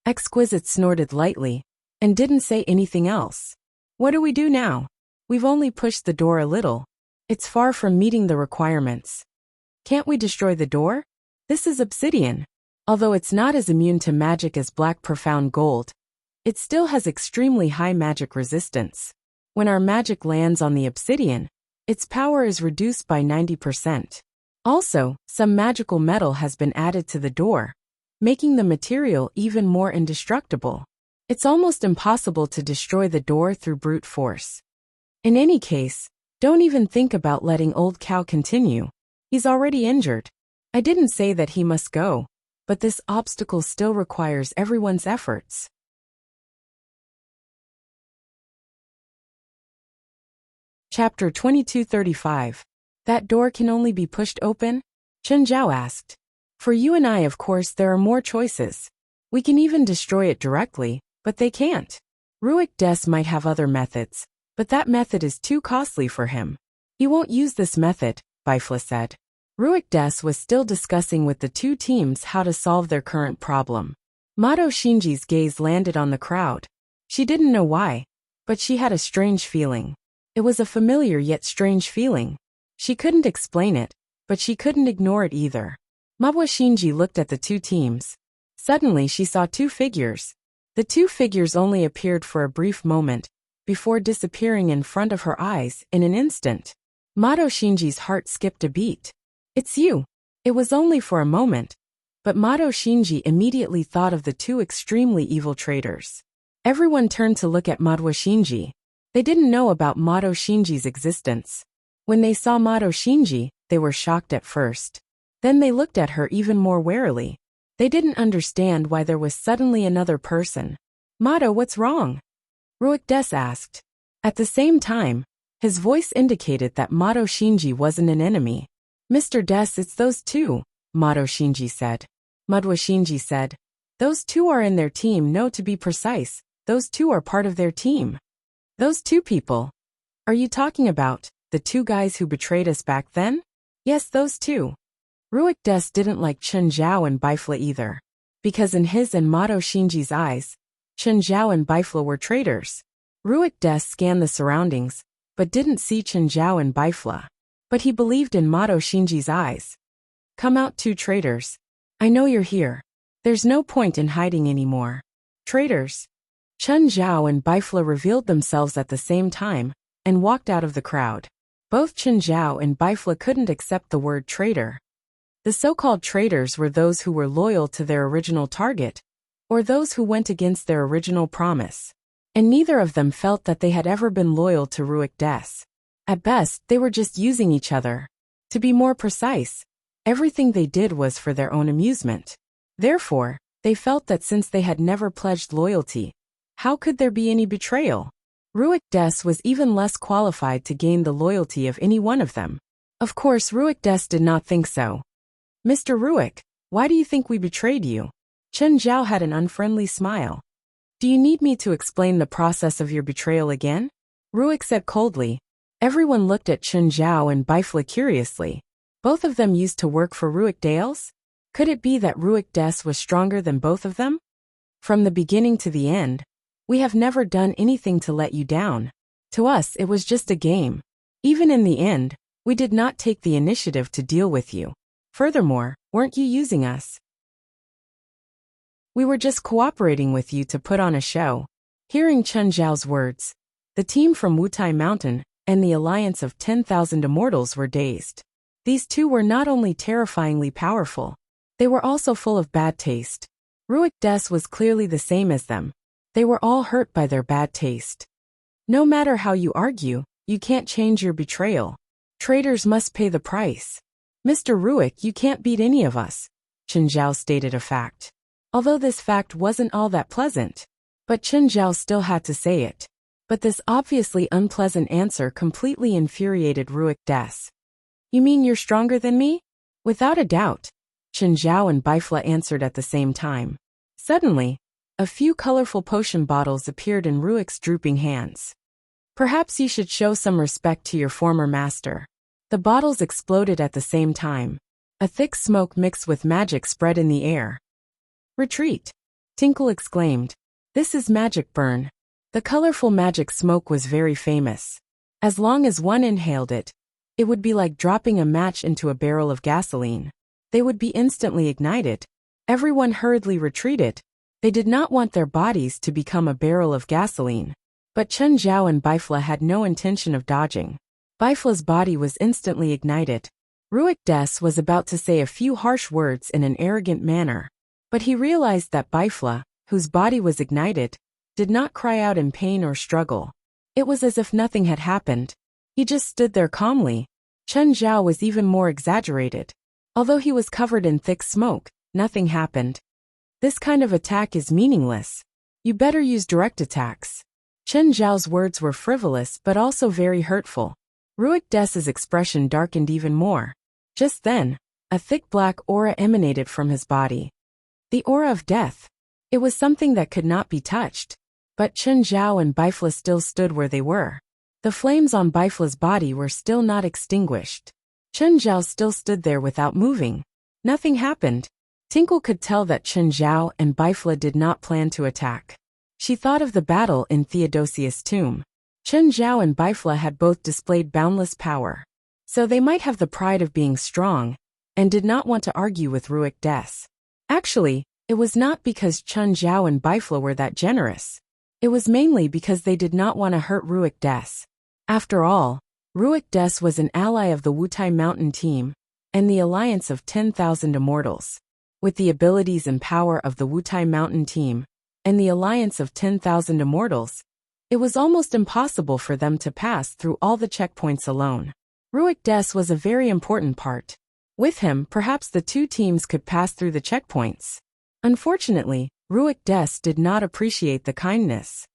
Exquisite snorted lightly, and didn't say anything else. What do we do now? We've only pushed the door a little. It's far from meeting the requirements. Can't we destroy the door? This is obsidian. Although it's not as immune to magic as black profound gold, it still has extremely high magic resistance. When our magic lands on the obsidian, its power is reduced by 90%. Also, some magical metal has been added to the door, making the material even more indestructible. It's almost impossible to destroy the door through brute force. In any case, don't even think about letting old cow continue. He's already injured. I didn't say that he must go, but this obstacle still requires everyone's efforts. Chapter 2235. That door can only be pushed open? Chen Zhao asked. For you and I, of course, there are more choices. We can even destroy it directly, but they can't. Ruik Des might have other methods, but that method is too costly for him. He won't use this method, Bifla said. Ruik Des was still discussing with the two teams how to solve their current problem. Mato Shinji's gaze landed on the crowd. She didn't know why, but she had a strange feeling. It was a familiar yet strange feeling. She couldn't explain it, but she couldn't ignore it either. Mabwa Shinji looked at the two teams. Suddenly she saw two figures. The two figures only appeared for a brief moment, before disappearing in front of her eyes in an instant. Mato Shinji's heart skipped a beat. It's you. It was only for a moment, but Mato Shinji immediately thought of the two extremely evil traitors. Everyone turned to look at Mato Shinji. They didn't know about Mato Shinji's existence. When they saw Mato Shinji, they were shocked at first. Then they looked at her even more warily. They didn't understand why there was suddenly another person. Mato, what's wrong? Ruik Des asked. At the same time, his voice indicated that Mato Shinji wasn't an enemy. Mr. Des, it's those two, Mato Shinji said. Mudwa Shinji said. Those two are in their team. No, to be precise, those two are part of their team. Those two people. Are you talking about the two guys who betrayed us back then? Yes, those two. Ruik Des didn't like Chen Zhao and Bifla either, because in his and Mato Shinji's eyes, Chen Zhao and Bifla were traitors. Ruik Des scanned the surroundings, but didn't see Chen Zhao and Bifla. But he believed in Mato Shinji's eyes. Come out, two traitors. I know you're here. There's no point in hiding anymore. Traitors. Chen Zhao and Bifla revealed themselves at the same time, and walked out of the crowd. Both Chen Zhao and Bifla couldn't accept the word traitor. The so-called traitors were those who were loyal to their original target, or those who went against their original promise. And neither of them felt that they had ever been loyal to Ruik Des. At best, they were just using each other. To be more precise, everything they did was for their own amusement. Therefore, they felt that since they had never pledged loyalty, how could there be any betrayal? Ruik Des was even less qualified to gain the loyalty of any one of them. Of course, Ruik Des did not think so. Mr. Ruik, why do you think we betrayed you? Chen Zhao had an unfriendly smile. Do you need me to explain the process of your betrayal again? Ruik said coldly. Everyone looked at Chen Zhao and Bifla curiously. Both of them used to work for Ruik Dales? Could it be that Ruik Des was stronger than both of them? From the beginning to the end, we have never done anything to let you down. To us, it was just a game. Even in the end, we did not take the initiative to deal with you. Furthermore, weren't you using us? We were just cooperating with you to put on a show. Hearing Chen Zhao's words, the team from Wutai Mountain and the alliance of 10,000 immortals were dazed. These two were not only terrifyingly powerful, they were also full of bad taste. Ruik Des was clearly the same as them. They were all hurt by their bad taste. No matter how you argue, you can't change your betrayal. Traitors must pay the price. Mr. Ruik, you can't beat any of us, Chen Zhao stated a fact. Although this fact wasn't all that pleasant, but Chen Zhao still had to say it. But this obviously unpleasant answer completely infuriated Ruik Des. You mean you're stronger than me? Without a doubt, Chen Zhao and Bifla answered at the same time. Suddenly, a few colorful potion bottles appeared in Ruik's drooping hands. Perhaps you should show some respect to your former master. The bottles exploded at the same time. A thick smoke mixed with magic spread in the air. Retreat! Tinkle exclaimed. This is magic burn. The colorful magic smoke was very famous. As long as one inhaled it, it would be like dropping a match into a barrel of gasoline. They would be instantly ignited. Everyone hurriedly retreated. They did not want their bodies to become a barrel of gasoline. But Chen Zhao and Bifla had no intention of dodging. Bifla's body was instantly ignited. Ruik Des was about to say a few harsh words in an arrogant manner, but he realized that Bifla, whose body was ignited, did not cry out in pain or struggle. It was as if nothing had happened. He just stood there calmly. Chen Zhao was even more exaggerated. Although he was covered in thick smoke, nothing happened. This kind of attack is meaningless. You better use direct attacks. Chen Zhao's words were frivolous but also very hurtful. Ruik Des's expression darkened even more. Just then, a thick black aura emanated from his body. The aura of death. It was something that could not be touched. But Chen Zhao and Bifla still stood where they were. The flames on Bifla's body were still not extinguished. Chen Zhao still stood there without moving. Nothing happened. Tinkle could tell that Chen Zhao and Bifla did not plan to attack. She thought of the battle in Theodosius' tomb. Chen Zhao and Bifla had both displayed boundless power. So they might have the pride of being strong, and did not want to argue with Ruik Des. Actually, it was not because Chen Zhao and Bifla were that generous. It was mainly because they did not want to hurt Ruik Des. After all, Ruik Des was an ally of the Wutai Mountain team, and the alliance of 10,000 immortals. With the abilities and power of the Wutai Mountain team, and the alliance of 10,000 immortals, it was almost impossible for them to pass through all the checkpoints alone. Ruik Des was a very important part. With him, perhaps the two teams could pass through the checkpoints. Unfortunately, Ruik Des did not appreciate the kindness.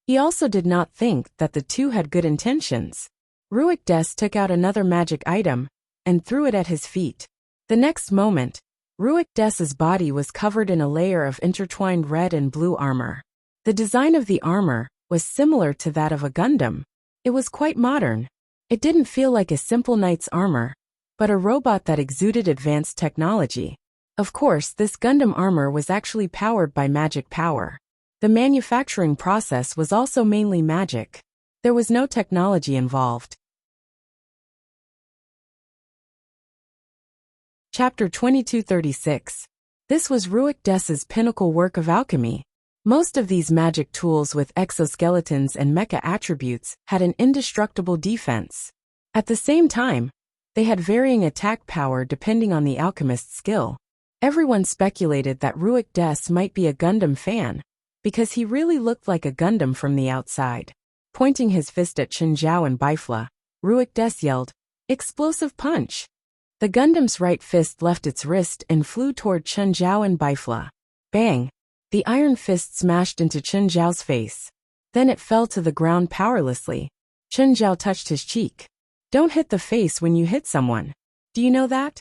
He also did not think that the two had good intentions. Ruik Des took out another magic item, and threw it at his feet. The next moment, Ruik Des's body was covered in a layer of intertwined red and blue armor. The design of the armor was similar to that of a Gundam. It was quite modern. It didn't feel like a simple knight's armor, but a robot that exuded advanced technology. Of course, this Gundam armor was actually powered by magic power. The manufacturing process was also mainly magic. There was no technology involved. Chapter 2236. This was Ruik Des's pinnacle work of alchemy. Most of these magic tools with exoskeletons and mecha attributes had an indestructible defense. At the same time, They had varying attack power depending on the alchemist's skill. Everyone speculated that Ruik Des might be a Gundam fan, because he really looked like a Gundam from the outside. Pointing his fist at Chen Zhao and Bifla, Ruik Des yelled, "Explosive punch!" The Gundam's right fist left its wrist and flew toward Chen Zhao and Bifla. Bang! The iron fist smashed into Chen Zhao's face. Then it fell to the ground powerlessly. Chen Zhao touched his cheek. Don't hit the face when you hit someone. Do you know that?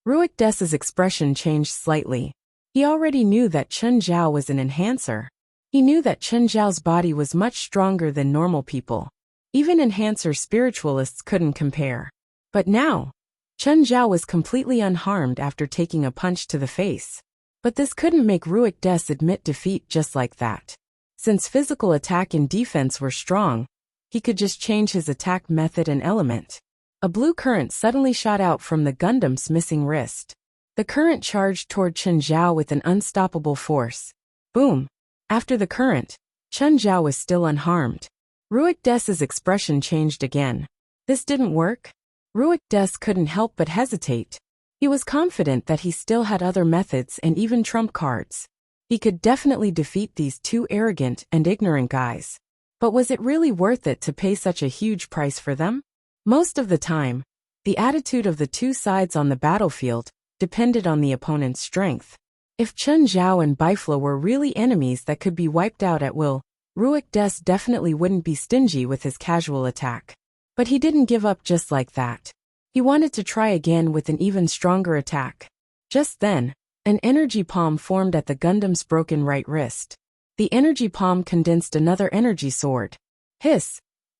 Ruik Des's expression changed slightly. He already knew that Chen Zhao was an enhancer. He knew that Chen Zhao's body was much stronger than normal people. Even enhancer spiritualists couldn't compare. But now, Chen Zhao was completely unharmed after taking a punch to the face. But this couldn't make Ruik Des admit defeat just like that. Since physical attack and defense were strong, he could just change his attack method and element. A blue current suddenly shot out from the Gundam's missing wrist. The current charged toward Chen Zhao with an unstoppable force. Boom! After the current, Chen Zhao was still unharmed. Ruik Des's expression changed again. This didn't work? Ruik Des couldn't help but hesitate. He was confident that he still had other methods and even trump cards. He could definitely defeat these two arrogant and ignorant guys. But was it really worth it to pay such a huge price for them? Most of the time, the attitude of the two sides on the battlefield depended on the opponent's strength. If Chen Zhao and Bifla were really enemies that could be wiped out at will, Ruik Des definitely wouldn't be stingy with his casual attack. But he didn't give up just like that. He wanted to try again with an even stronger attack. Just then, an energy palm formed at the Gundam's broken right wrist. The energy palm condensed another energy sword. Hiss!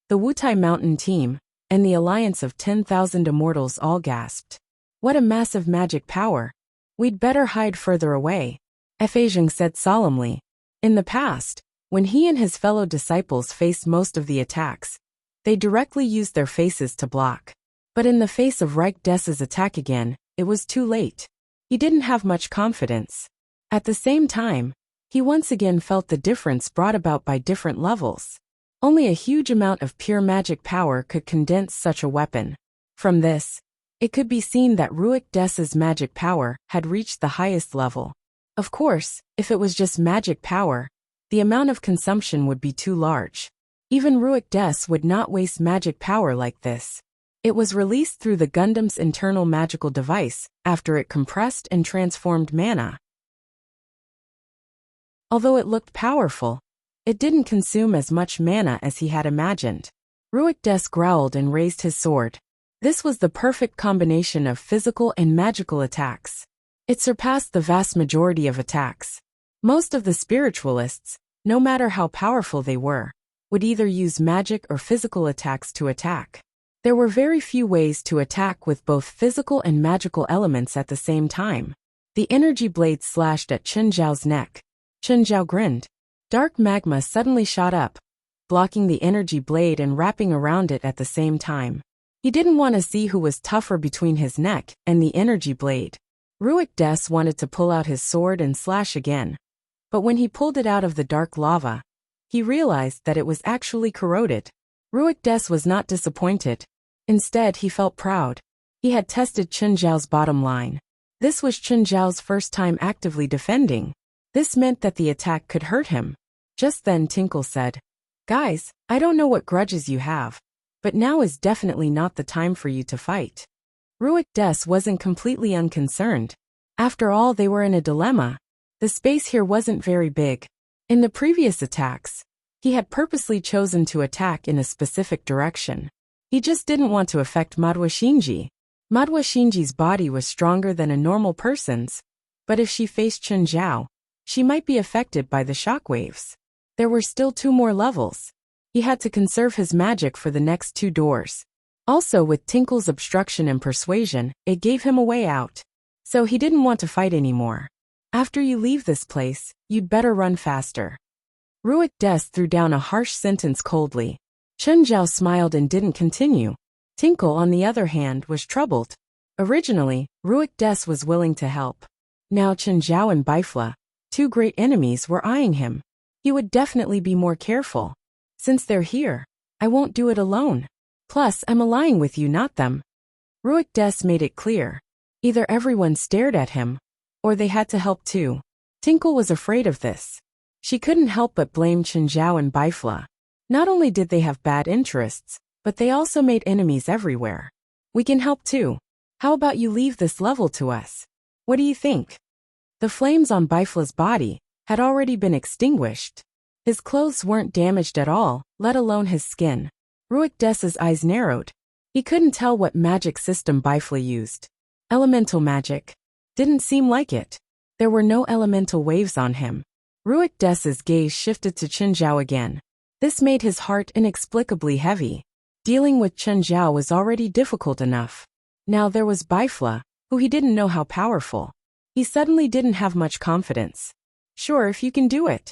The Wutai Mountain team and the alliance of 10,000 immortals all gasped. What a massive magic power! We'd better hide further away, Fazheng said solemnly. In the past, when he and his fellow disciples faced most of the attacks, they directly used their faces to block. But in the face of Ruik Des's attack again, it was too late. He didn't have much confidence. At the same time, he once again felt the difference brought about by different levels. Only a huge amount of pure magic power could condense such a weapon. From this, it could be seen that Ruik Des's magic power had reached the highest level. Of course, if it was just magic power, the amount of consumption would be too large. Even Ruik Des would not waste magic power like this. It was released through the Gundam's internal magical device after it compressed and transformed mana. Although it looked powerful, it didn't consume as much mana as he had imagined. Ruik Des growled and raised his sword. This was the perfect combination of physical and magical attacks. It surpassed the vast majority of attacks. Most of the spiritualists, no matter how powerful they were, would either use magic or physical attacks to attack. There were very few ways to attack with both physical and magical elements at the same time. The energy blade slashed at Chen Zhao's neck. Chen Zhao grinned. Dark magma suddenly shot up, blocking the energy blade and wrapping around it at the same time. He didn't want to see who was tougher between his neck and the energy blade. Ruik Des wanted to pull out his sword and slash again. But when he pulled it out of the dark lava, he realized that it was actually corroded. Ruik Des was not disappointed. Instead, he felt proud. He had tested Chen Zhao's bottom line. This was Chen Zhao's first time actively defending. This meant that the attack could hurt him. Just then Tinkle said, "Guys, I don't know what grudges you have, but now is definitely not the time for you to fight." Ruik Des wasn't completely unconcerned. After all, they were in a dilemma. The space here wasn't very big. In the previous attacks, he had purposely chosen to attack in a specific direction. He just didn't want to affect Madhua Shinji. Madhua Shinji's body was stronger than a normal person's, but if she faced Chen Zhao, she might be affected by the shockwaves. There were still 2 more levels. He had to conserve his magic for the next 2 doors. Also, with Tinkle's obstruction and persuasion, it gave him a way out. So he didn't want to fight anymore. After you leave this place, you'd better run faster. Ruik Des threw down a harsh sentence coldly. Chen Zhao smiled and didn't continue. Tinkle, on the other hand, was troubled. Originally, Ruik Des was willing to help. Now Chen Zhao and Bifla, 2 great enemies, were eyeing him. He would definitely be more careful. Since they're here, I won't do it alone. Plus, I'm allying with you, not them. Ruik Des made it clear. Either everyone stared at him, or they had to help too. Tinkle was afraid of this. She couldn't help but blame Chenjiao and Bifla. Not only did they have bad interests, but they also made enemies everywhere. We can help too. How about you leave this level to us? What do you think? The flames on Bifla's body had already been extinguished. His clothes weren't damaged at all, let alone his skin. Ruik Des's eyes narrowed. He couldn't tell what magic system Bifla used. Elemental magic. Didn't seem like it. There were no elemental waves on him. Ruik Des's gaze shifted to Chenjiao again. This made his heart inexplicably heavy. Dealing with Chenjiao was already difficult enough. Now there was Bifla, who he didn't know how powerful. He suddenly didn't have much confidence. Sure, if you can do it.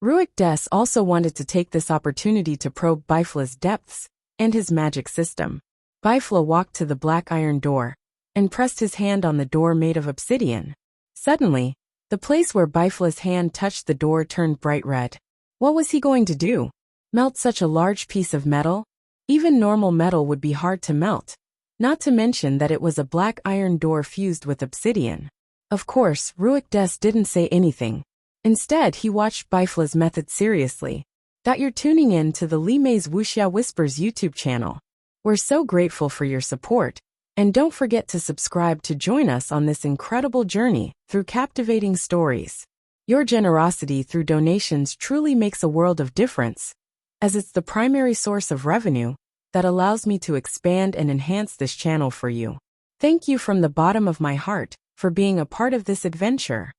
Ruik Des also wanted to take this opportunity to probe Bifla's depths and his magic system. Bifla walked to the black iron door and pressed his hand on the door made of obsidian. Suddenly, the place where Bifla's hand touched the door turned bright red. What was he going to do? Melt such a large piece of metal? Even normal metal would be hard to melt, not to mention that it was a black iron door fused with obsidian. Of course, Ruik Des didn't say anything. Instead, he watched Bifla's method seriously. That you're tuning in to the Li Mei's Wuxia Whispers YouTube channel. We're so grateful for your support, and don't forget to subscribe to join us on this incredible journey through captivating stories. Your generosity through donations truly makes a world of difference, as it's the primary source of revenue that allows me to expand and enhance this channel for you. Thank you from the bottom of my heart for being a part of this adventure.